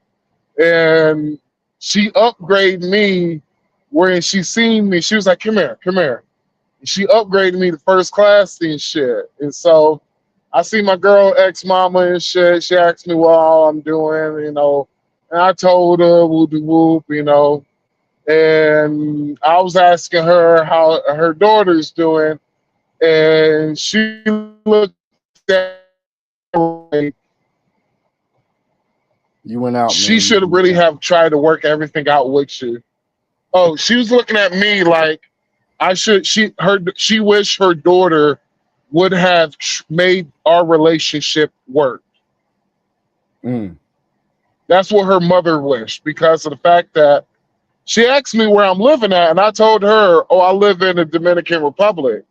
And she upgraded me when she seen me. She was like, come here. And she upgraded me to first class and shit. And so I see my girl ex-mama and shit. She asked me what all I'm doing, you know. And I told her whoop-de-whoop, you know. And I was asking her how her daughter's doing. And she looked at me. You went out, She man. should have really have tried to work everything out with you. Oh, she was looking at me like she wished her daughter would have made our relationship work. That's what her mother wished because of the fact that She asked me where I'm living at, and I told her, "Oh, I live in the Dominican Republic."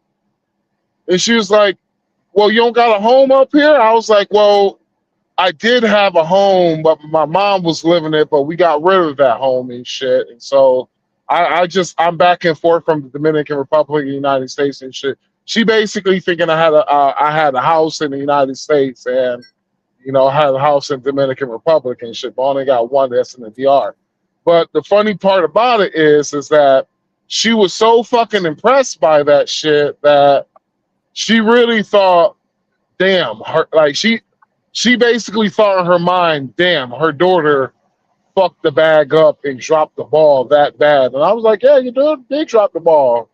And she was like, "Well, you don't got a home up here?" I was like, "Well, I did have a home, but my mom was living it, but we got rid of that home and shit. And so I'm back and forth from the Dominican Republic and the United States and shit." She basically thinking I had a house in the United States and I had a house in Dominican Republic and shit, but I only got one that's in the DR. But the funny part about it is that she was so fucking impressed by that shit that she really thought, damn, her like she basically thought in her mind, damn, her daughter fucked the bag up and dropped the ball that bad. And I was like, yeah, you did drop the ball.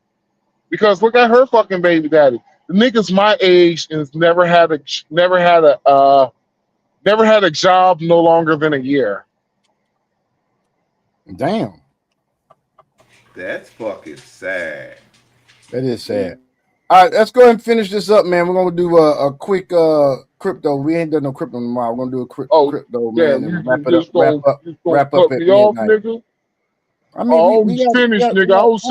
Because look at her fucking baby daddy. The nigga's my age and has never had a job no longer than a year. Damn. That's fucking sad. That is sad. All right, let's go ahead and finish this up, man. We're gonna do a quick crypto. We ain't done no crypto tomorrow. We're gonna do a crypto, man, and wrap up at midnight. Nigga. I mean, I was finished, nigga. I was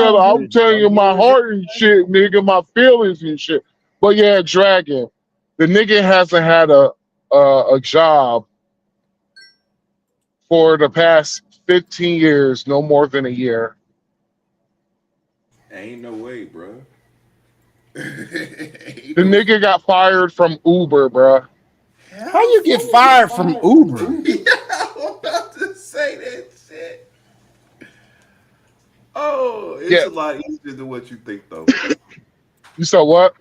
telling you my heart and shit, nigga, my feelings and shit. But yeah, Dragon, the nigga hasn't had a job for the past 15 years, no more than a year. Ain't no way, bro. The nigga got fired from Uber, bro. How you get fired from Uber? Yeah, I'm about to say that shit. Oh, it's a lot easier than what you think, though. You said what?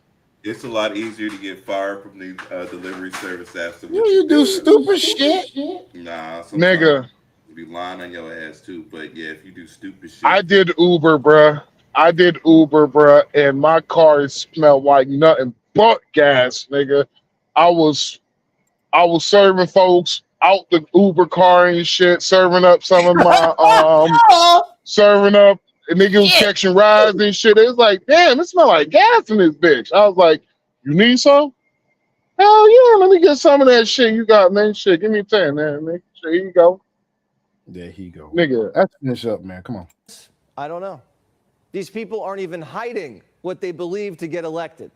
It's a lot easier to get fired from the delivery service after. You do stupid shit. Nah, nigga. You be lying on your ass too. But yeah, if you do stupid shit, I did Uber, bruh, and my car smelled like nothing but gas, nigga. I was serving folks out the Uber car and shit, serving up some of my serving up. And nigga was catching rides and shit. It was like, damn, it smelled like gas in this bitch. I was like, you need some? Hell yeah, let me get some of that shit you got, man. Shit, give me 10, man. Nigga. Here you go. There he go. Nigga. Let's finish up, man. Come on. I don't know. These people aren't even hiding what they believe to get elected.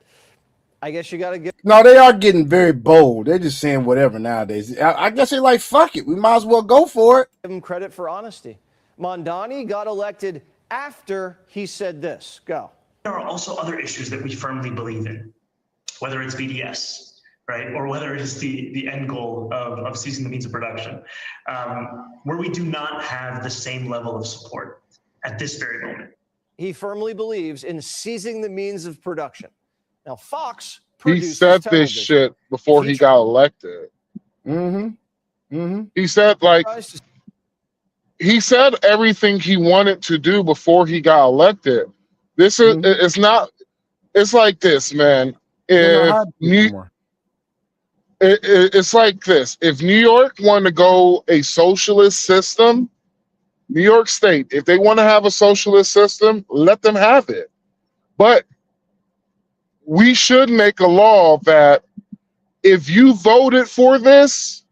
I guess you got to get. No, they are getting very bold. They're just saying whatever nowadays. I guess they're like, fuck it. We might as well go for it. Give them credit for honesty. Mondani got elected after he said this. Go. There are also other issues that we firmly believe in, whether it's BDS, right, or whether it is the end goal of seizing the means of production, where we do not have the same level of support at this very moment. He firmly believes in seizing the means of production. Now, Fox he said this shit before he got elected. He said he said everything he wanted to do before he got elected. This is it's not. It's like this, man. It's like this. If New York wanted to go a socialist system, New York State, if they want to have a socialist system, let them have it. But we should make a law that if you voted for this,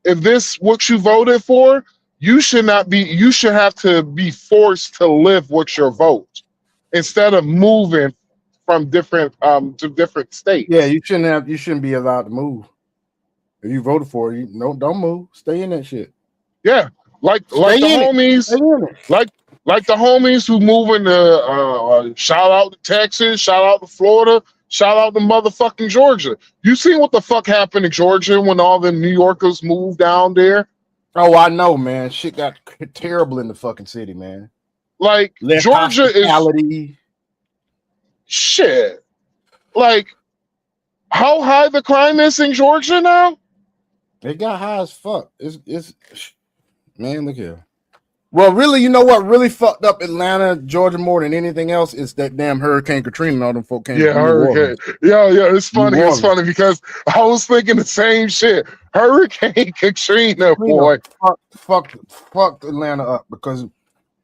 if this what you voted for, you should have to be forced to live with your vote instead of moving from different to different states. Yeah, you shouldn't be allowed to move. If you voted for it, don't move. Stay in that shit. Yeah. Like the homies who moving to shout out to Texas, shout out to Florida, shout out to motherfucking Georgia. You seen what the fuck happened in Georgia when all the New Yorkers moved down there? Oh, I know, man. Shit got terrible in the fucking city, man. Like Georgia is shit. Like how high the crime is in Georgia now? It got high as fuck. It's man, look here. Well, really, you know what really fucked up Atlanta, Georgia more than anything else is that damn Hurricane Katrina and all them folk came. Yeah, Hurricane. Yeah. It's funny. It's funny because I was thinking the same shit. Hurricane Katrina, boy. Fucked Atlanta up because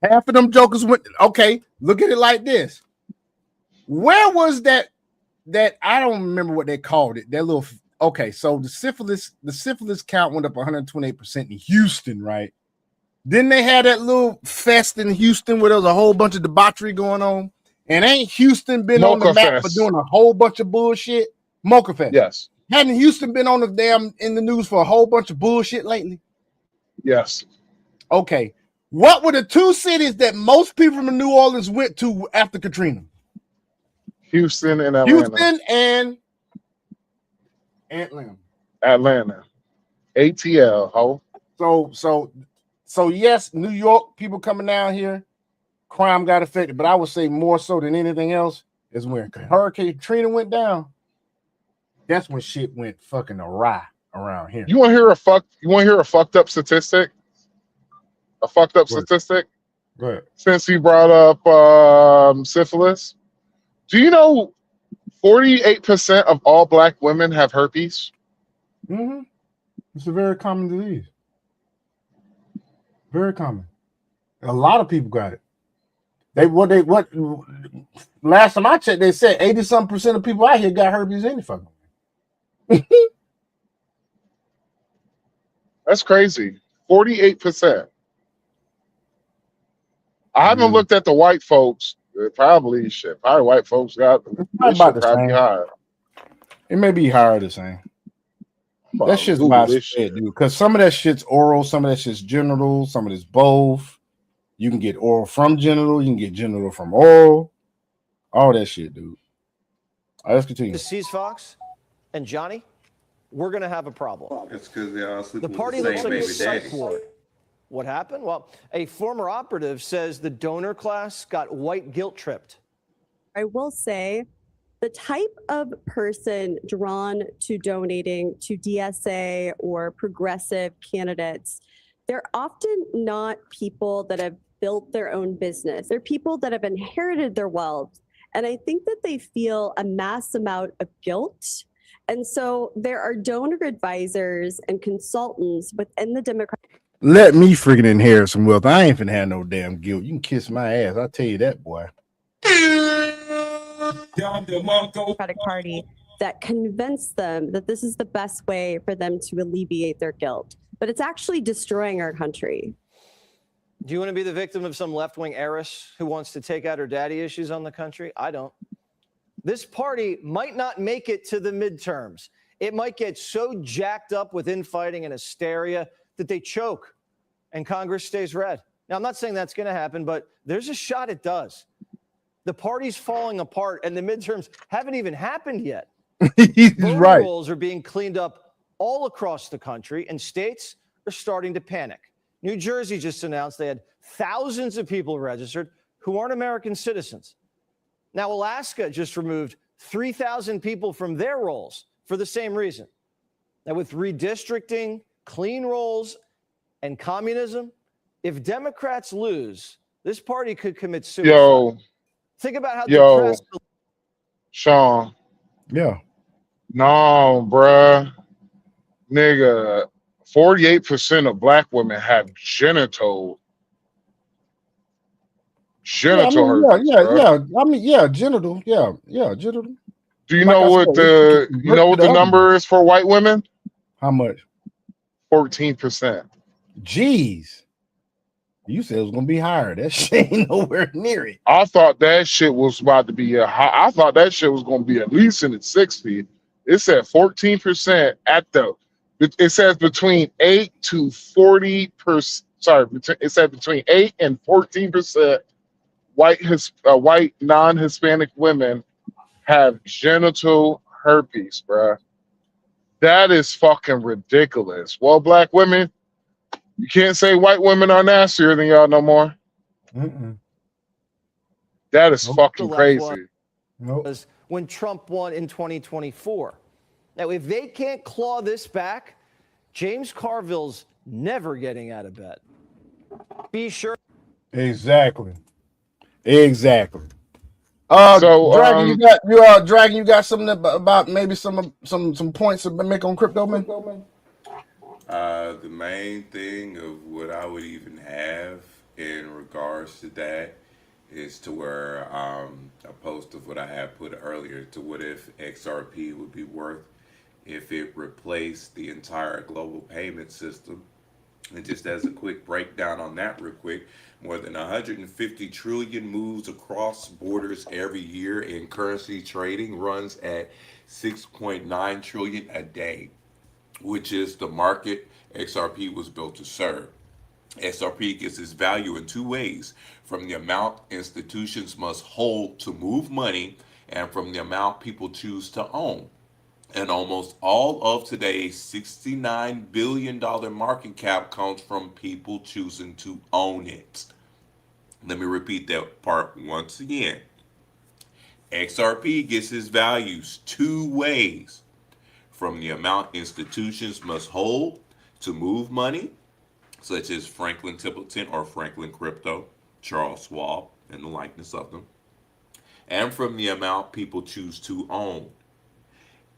half of them jokers went. Okay, look at it like this. Where was that I don't remember what they called it. That little. Okay, so the syphilis count went up 128% in Houston, right? Then they had that little fest in Houston where there was a whole bunch of debauchery going on. And ain't Houston been on the Mocha map for Fest. doing a whole bunch of bullshit? Mocha Fest. Yes. Hadn't Houston been on the damn in the news for a whole bunch of bullshit lately? Yes. Okay. What were the two cities that most people from New Orleans went to after Katrina? Houston and Atlanta. Houston and Atlanta. Atlanta. ATL, ho. So yes, New York, people coming down here, crime got affected, but I would say more so than anything else is when Hurricane Katrina went down. That's when shit went fucking awry around here. You want to hear a fucked up statistic? A fucked up statistic? Go ahead. Since he brought up syphilis, do you know 48% of all black women have herpes? Mm-hmm. It's a very common disease. Very common. A lot of people got it. Last time I checked, they said 80-something% of people out here got herpes any fucking. That's crazy. 48%. I haven't looked at the white folks. Probably white folks got About the probably same. higher. It may be higher the same. That shit's widespread, dude. Because some of that shit's oral, some of that shit's genital, some of it's both. You can get oral from genital, you can get genital from oral. All that shit, dude. All right, let's continue. To Seize Fox and Johnny, we're going to have a problem. It's because they all sleep The with party the looks same like a baby psych daddy. ward. What happened? Well, a former operative says the donor class got white guilt tripped. I will say the type of person drawn to donating to DSA or progressive candidates, they're often not people that have built their own business. They're people that have inherited their wealth. And I think that they feel a mass amount of guilt. And so there are donor advisors and consultants within the Democratic. Let me freaking inherit some wealth. I ain't finna have no damn guilt. You can kiss my ass. I'll tell you that, boy. Democratic Party that convince them that this is the best way for them to alleviate their guilt. But it's actually destroying our country. Do you want to be the victim of some left-wing heiress who wants to take out her daddy issues on the country? I don't. This party might not make it to the midterms. It might get so jacked up with infighting and hysteria that they choke and Congress stays red. Now, I'm not saying that's going to happen, but there's a shot it does. The party's falling apart and the midterms haven't even happened yet. He's Voting right. rolls are being cleaned up all across the country and states are starting to panic. New Jersey just announced they had thousands of people registered who aren't American citizens. Now, Alaska just removed 3,000 people from their rolls for the same reason. Now, with redistricting, clean rolls, and communism, if Democrats lose, this party could commit suicide. Think about how depressed. Sean. Yeah. No, bruh. Nigga, 48% of black women have genital herpes. Yeah. I mean, yeah, genital. Yeah, genital. Do you know what the number is for white women? How much? 14%. Jeez. You said it was gonna be higher. That shit ain't nowhere near it. I thought that shit was about to be I thought that shit was gonna be at least in the 60s. It said 14% it says between 8 to 40%. Sorry, it said between 8 and 14% white non-Hispanic women have genital herpes, bruh. That is fucking ridiculous. Well, black women, you can't say white women are nastier than y'all no more. That is fucking crazy. Was when Trump won in 2024. Now, if they can't claw this back, James Carville's never getting out of bed. Be sure. Exactly. So, Dragon, you got something about maybe some points to make on crypto, man? The main thing of what I would even have in regards to that is to where a post of what I had put earlier to what if XRP would be worth if it replaced the entire global payment system And just as a quick breakdown on that real quick, more than 150 trillion moves across borders every year, and currency trading runs at 6.9 trillion a day, which is the market XRP was built to serve. XRP gets its value in two ways: from the amount institutions must hold to move money, and from the amount people choose to own. And almost all of today's $69 billion market cap comes from people choosing to own it. Let me repeat that part once again. XRP gets its values two ways: from the amount institutions must hold to move money, such as Franklin Templeton or Franklin Crypto, Charles Schwab, and the likeness of them, and from the amount people choose to own.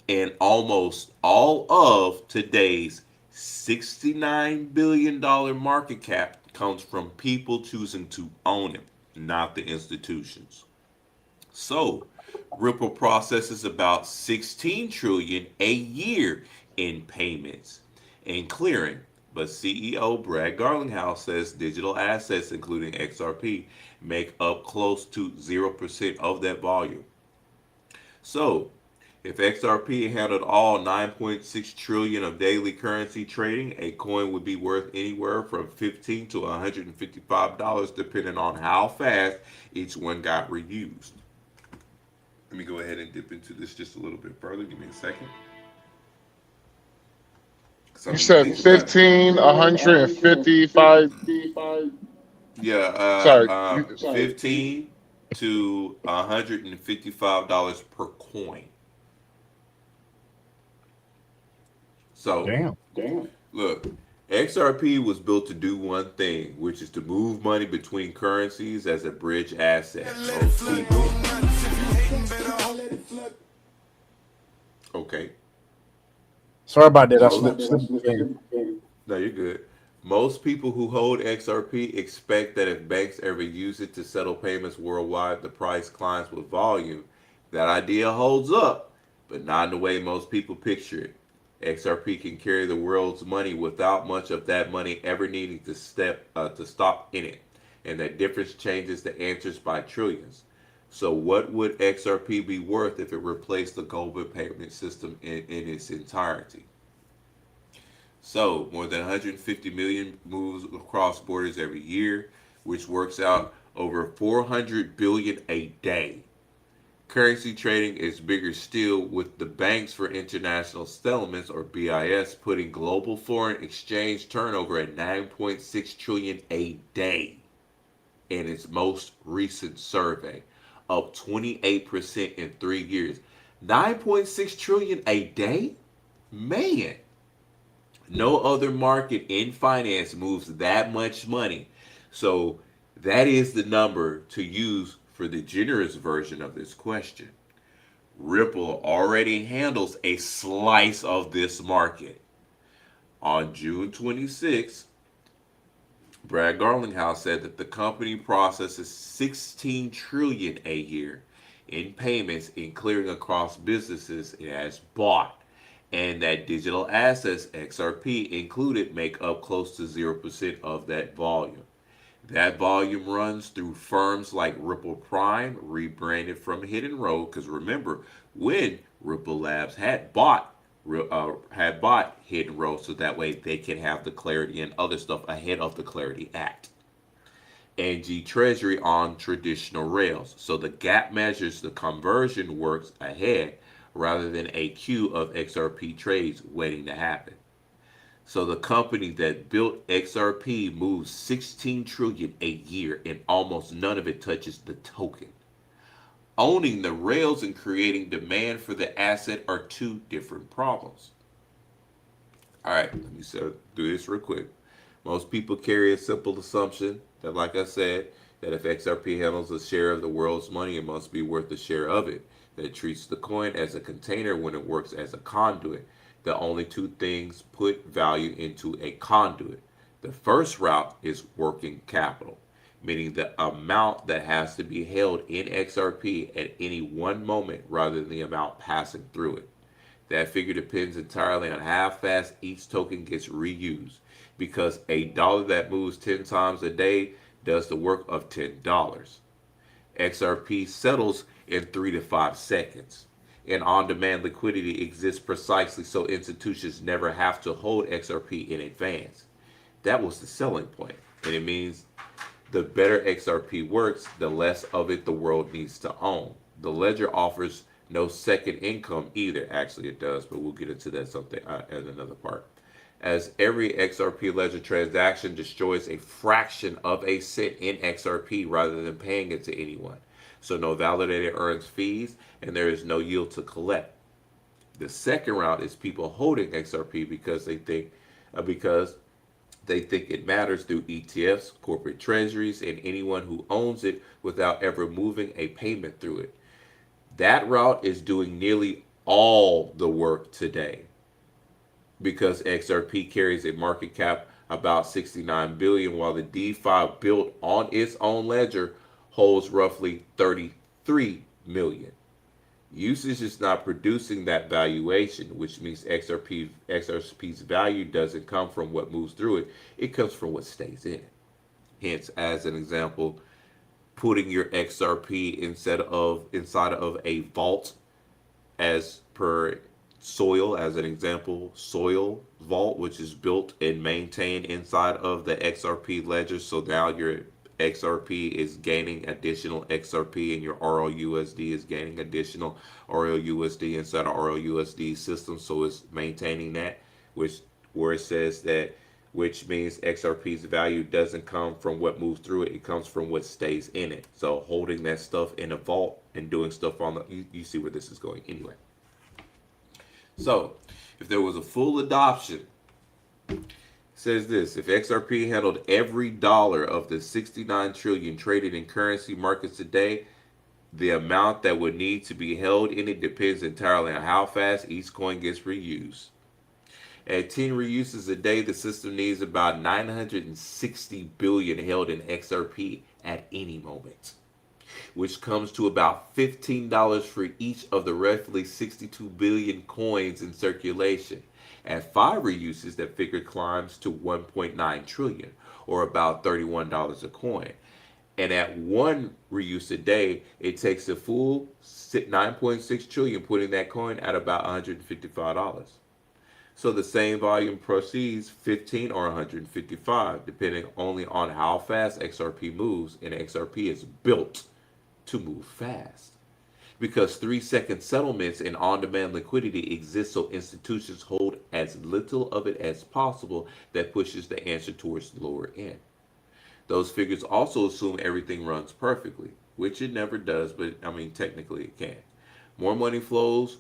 And almost all of today's $69 billion market cap comes from people choosing to own it, not the institutions. So, Ripple processes about 16 trillion a year in payments and clearing, but CEO Brad Garlinghouse says digital assets, including XRP, make up close to 0% of that volume. So, if XRP handled all 9.6 trillion of daily currency trading, a coin would be worth anywhere from $15 to $155, depending on how fast each one got reused. Let me go ahead and dip into this just a little bit further. Give me a second. You said 15, 155. Sorry. 15 to $155 per coin. So, Damn. Look, XRP was built to do one thing, which is to move money between currencies as a bridge asset. Most people. Okay. Sorry about that. I slipped the finger. No, you're good. Most people who hold XRP expect that if banks ever use it to settle payments worldwide, the price climbs with volume. That idea holds up, but not in the way most people picture it. XRP can carry the world's money without much of that money ever needing to stop in it, and that difference changes the answers by trillions. So, what would XRP be worth if it replaced the global payment system in its entirety? So, more than 150 million moves across borders every year, which works out over 400 billion a day. Currency trading is bigger still, with the Banks for International Settlements, or BIS, putting global foreign exchange turnover at 9.6 trillion a day in its most recent survey, up 28% in 3 years. 9.6 trillion a day? Man, no other market in finance moves that much money. So that is the number to use for the generous version of this question. Ripple already handles a slice of this market. On June 26, Brad Garlinghouse said that the company processes 16 trillion a year in payments and clearing across businesses it has bought, and that digital assets, XRP included, make up close to 0% of that volume. That volume runs through firms like Ripple Prime, rebranded from Hidden Road, because remember when Ripple Labs had bought Hidden Road, so that way they can have the Clarity and other stuff ahead of the Clarity Act. And G Treasury on traditional rails, so the gap measures the conversion works ahead rather than a queue of XRP trades waiting to happen. So the company that built XRP moves 16 trillion a year, and almost none of it touches the token. Owning the rails and creating demand for the asset are two different problems. All right, let me do this real quick. Most people carry a simple assumption that, like I said, that if XRP handles a share of the world's money, it must be worth a share of it. That it treats the coin as a container when it works as a conduit. The only two things put value into a conduit. The first route is working capital, meaning the amount that has to be held in XRP at any one moment rather than the amount passing through it. That figure depends entirely on how fast each token gets reused, because a dollar that moves 10 times a day does the work of $10. XRP settles in 3 to 5 seconds. And on-demand liquidity exists precisely so institutions never have to hold XRP in advance. That was the selling point. And it means the better XRP works, the less of it the world needs to own. The ledger offers no second income either. Actually, it does, but we'll get into that something as another part. As every XRP ledger transaction destroys a fraction of a cent in XRP rather than paying it to anyone. So no validator earns fees, and there is no yield to collect. The second route is people holding XRP because they think it matters through ETFs, corporate treasuries, and anyone who owns it without ever moving a payment through it. That route is doing nearly all the work today, because XRP carries a market cap about 69 billion, while the DeFi built on its own ledger holds roughly 33 million. Usage is not producing that valuation, which means XRP's value doesn't come from what moves through it. It comes from what stays in it. Hence, as an example, putting your XRP inside of a vault, as per Soil, as an example, Soil Vault, which is built and maintained inside of the XRP ledger. So now your XRP is gaining additional XRP, and your RLUSD is gaining additional RLUSD inside of RLUSD system. So it's maintaining that, where it says that, which means XRP's value doesn't come from what moves through it. It comes from what stays in it. So holding that stuff in a vault and doing stuff on you see where this is going anyway. So if there was a full adoption, it says this: if XRP handled every dollar of the 69 trillion traded in currency markets today, the amount that would need to be held in it depends entirely on how fast each coin gets reused. At 10 reuses a day, the system needs about 960 billion held in XRP at any moment, which comes to about $15 for each of the roughly 62 billion coins in circulation. At 5 reuses, that figure climbs to 1.9 trillion, or about $31 a coin. And at 1 reuse a day, it takes a full 9.6 trillion, putting that coin at about $155. So the same volume proceeds 15 or 155, depending only on how fast XRP moves, and XRP is built to move fast, because 3-second settlements and on-demand liquidity exist so institutions hold as little of it as possible. That pushes the answer towards the lower end. Those figures also assume everything runs perfectly, which it never does, but I mean technically it can. More money flows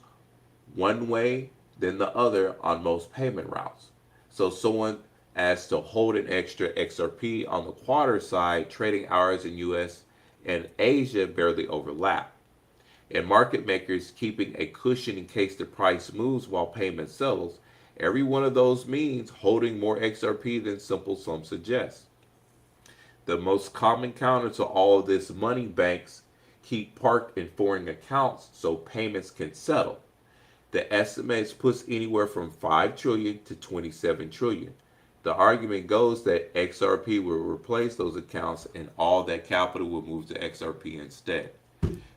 one way than the other on most payment routes. So someone as to hold an extra XRP on the quarter side, trading hours in US and Asia barely overlap. And market makers keeping a cushion in case the price moves while payment settles. Every one of those means holding more XRP than simple sum suggests. The most common counter to all of this: money banks keep parked in foreign accounts so payments can settle. The estimates puts anywhere from 5 trillion to 27 trillion. The argument goes that XRP will replace those accounts and all that capital will move to XRP instead.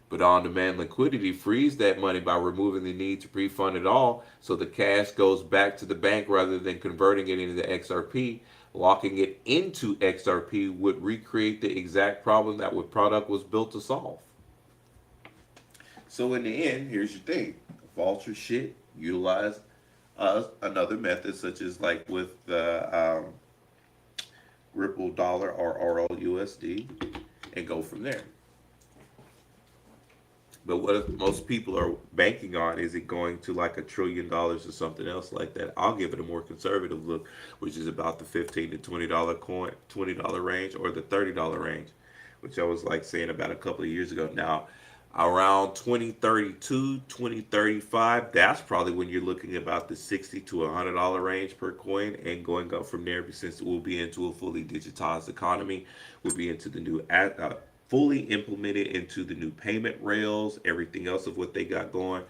But on-demand liquidity frees that money by removing the need to pre-fund it all, so the cash goes back to the bank rather than converting it into XRP. Locking it into XRP would recreate the exact problem that the product was built to solve. So in the end, here's your thing. Vulture shit, utilize another method, such as like with the Ripple dollar or RLUSD, and go from there. But what if most people are banking on, is it going to like $1 trillion or something else like that? I'll give it a more conservative look, which is about the $15 to $20 coin, $20 range, or the $30 range, which I was like saying about a couple of years ago. Now, around 2032, 2035, that's probably when you're looking about the $60 to $100 range per coin, and going up from there, since we'll be into a fully digitized economy. We'll be into the new fully implemented into the new payment rails, everything else of what they got going.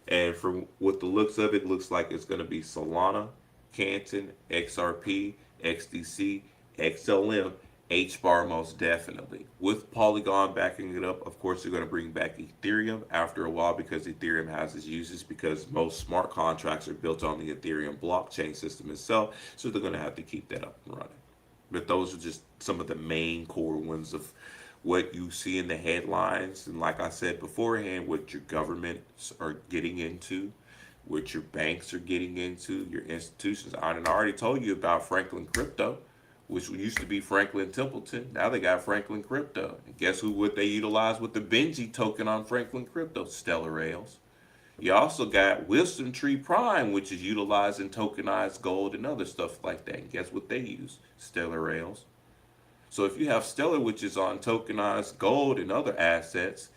And from what the looks of it, looks like it's going to be Solana, Canton, XRP, XDC, XLM, HBAR most definitely. With Polygon backing it up, of course, they're going to bring back Ethereum after a while because Ethereum has its uses because most smart contracts are built on the Ethereum blockchain system itself. So they're going to have to keep that up and running. But those are just some of the main core ones of what you see in the headlines. And like I said beforehand, what your governments are getting into, what your banks are getting into, your institutions. I already told you about Franklin Crypto, which used to be Franklin Templeton. Now they got Franklin Crypto. And guess who would they utilize with the Benji token on Franklin Crypto? Stellar Rails. You also got Wisdom Tree Prime, which is utilizing tokenized gold and other stuff like that. And guess what they use? Stellar Rails. So if you have Stellar, which is on tokenized gold and other assets,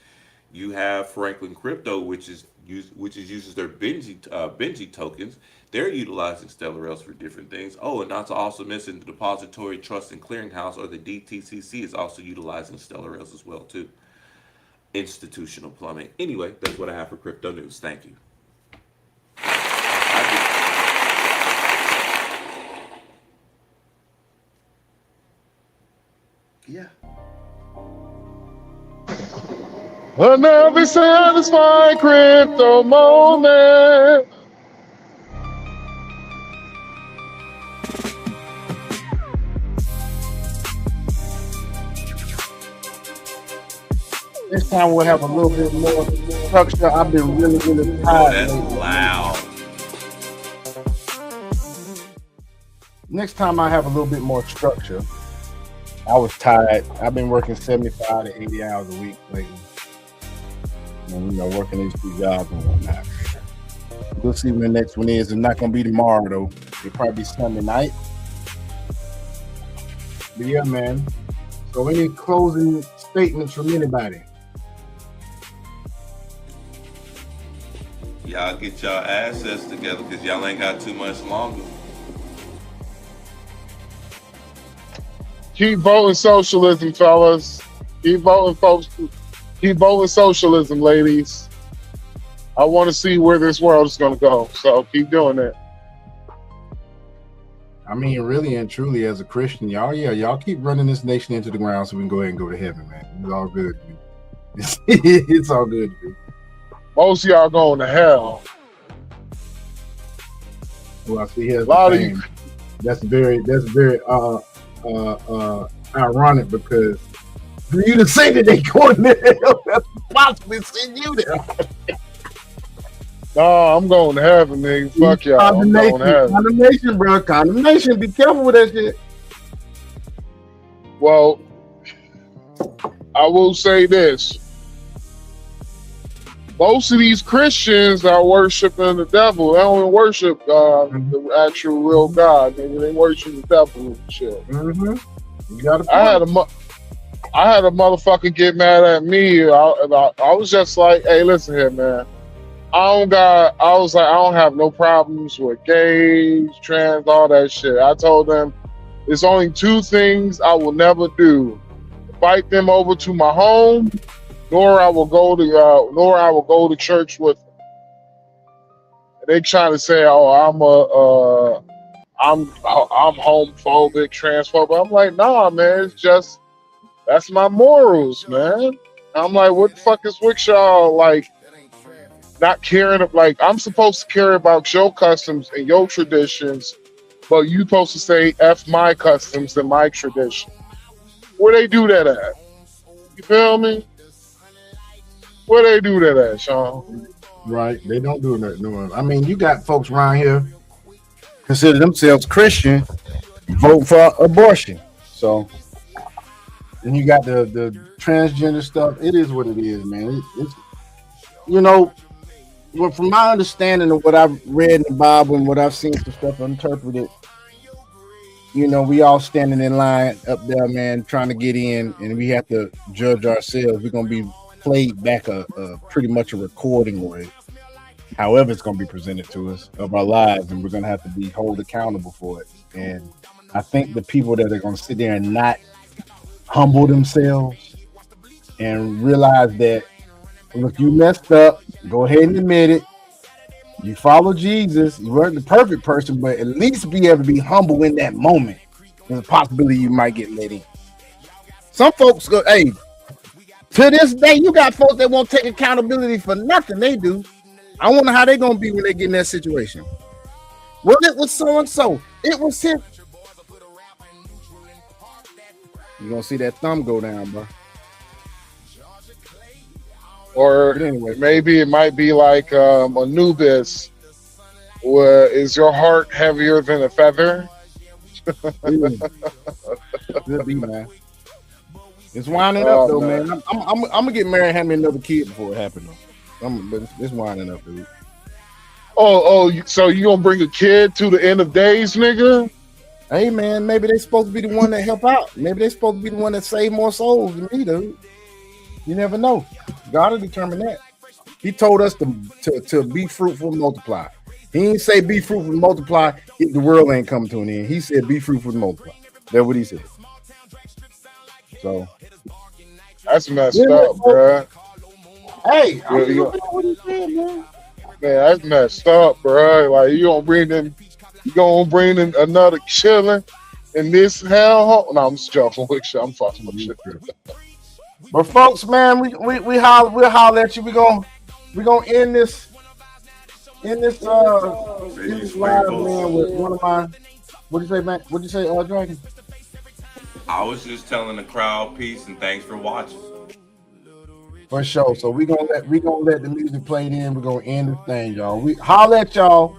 you have Franklin Crypto, which uses their Benji tokens. They're utilizing Stellar Rails for different things. Oh, and not to also mention the Depository Trust and Clearinghouse, or the DTCC, is also utilizing Stellar Rails as well too. Institutional plumbing. Anyway, that's what I have for crypto news. Thank you. Yeah. Another satisfying crypto moment. This time we'll have a little bit more structure. I've been really tired. That's loud. Next time I have a little bit more structure. I was tired. I've been working 75 to 80 hours a week lately. And, working these 2 jobs and whatnot. We'll see when the next one is. It's not going to be tomorrow, though. It'll probably be Sunday night. But yeah, man. So any closing statements from anybody? Y'all get y'all assets together because y'all ain't got too much longer. Keep voting socialism, fellas. Keep voting, folks. Keep voting socialism, ladies. I want to see where this world is going to go. So keep doing it. I mean, really and truly, as a Christian, y'all keep running this nation into the ground so we can go ahead and go to heaven, man. It's all good. It's all good. Dude. Most of y'all going to hell. Well, I see here. A lot of you. That's very ironic because for you to say that they going to hell, that's possibly send you there. No, I'm going to heaven, nigga. Fuck y'all. I'm going to heaven. Condemnation, bro. Condemnation. Be careful with that shit. Well, I will say this. Most of these Christians are worshiping the devil. They don't even worship the actual real God. They worship the devil and shit. Mm-hmm. I had a motherfucker get mad at me. I was just like, hey, listen here, man. I don't have no problems with gays, trans, all that shit. I told them there's only 2 things I will never do: invite them over to my home, nor I will go to church with them. And they trying to say, oh, I'm homophobic, transphobic. I'm like, nah, man. It's just that's my morals, man. I'm like, what the fuck is with y'all? Like, not caring. Like, I'm supposed to care about your customs and your traditions, but you supposed to say F my customs and my tradition. Where they do that at? You feel me? Where they do that at, Sean? Right. They don't do that. No. I mean, you got folks around here consider themselves Christian, vote for abortion. So, and you got the transgender stuff. It is what it is, man. It's well, from my understanding of what I've read in the Bible and what I've seen some stuff interpreted, we all standing in line up there, man, trying to get in, and we have to judge ourselves. We're gonna be played back a pretty much a recording way, however it's gonna be presented to us of our lives, and we're gonna have to be held accountable for it. And I think the people that are gonna sit there and not humble themselves and realize that, look, you messed up, go ahead and admit it, You follow Jesus. You weren't the perfect person, but at least be able to be humble in that moment. There's a possibility you might get let in. Some folks go, hey, to this day, you got folks that won't take accountability for nothing they do. I wonder how they're gonna be when they get in that situation. Well, it was so and so. It was him. You're gonna see that thumb go down, bro. Or anyway, maybe it might be like Anubis, where is your heart heavier than a feather? Could be, man. It's winding up though, man. I'm gonna get married and have me another kid before it happens though. But it's winding up, dude. So you gonna bring a kid to the end of days, nigga? Hey man, maybe they supposed to be the one that help out. Maybe they supposed to be the one that save more souls than me, dude. You never know. God will determine that. He told us to be fruitful and multiply. He didn't say be fruitful and multiply if the world ain't coming to an end. He said be fruitful and multiply. That's what he said. So that's messed up, bro. Hey, what he said, man. Man, that's messed up, bro. Like you gonna bring in another killer in this hellhole? No, I'm just joking with you. I'm fucking with you. But folks, man, we'll holler at you. We gonna end this live, man, with one of my. What'd you say, man? What'd you say, Dragon? I was just telling the crowd peace and thanks for watching. For sure. So we gonna let the music play in. We're gonna end the thing, y'all. We holler at y'all.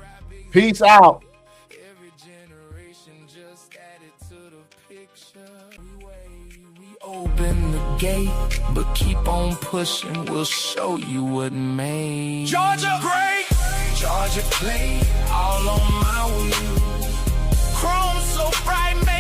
Peace out. Open the gate, but keep on pushing. We'll show you what made Georgia great. Georgia clay all on my wheels. Chrome so bright, man.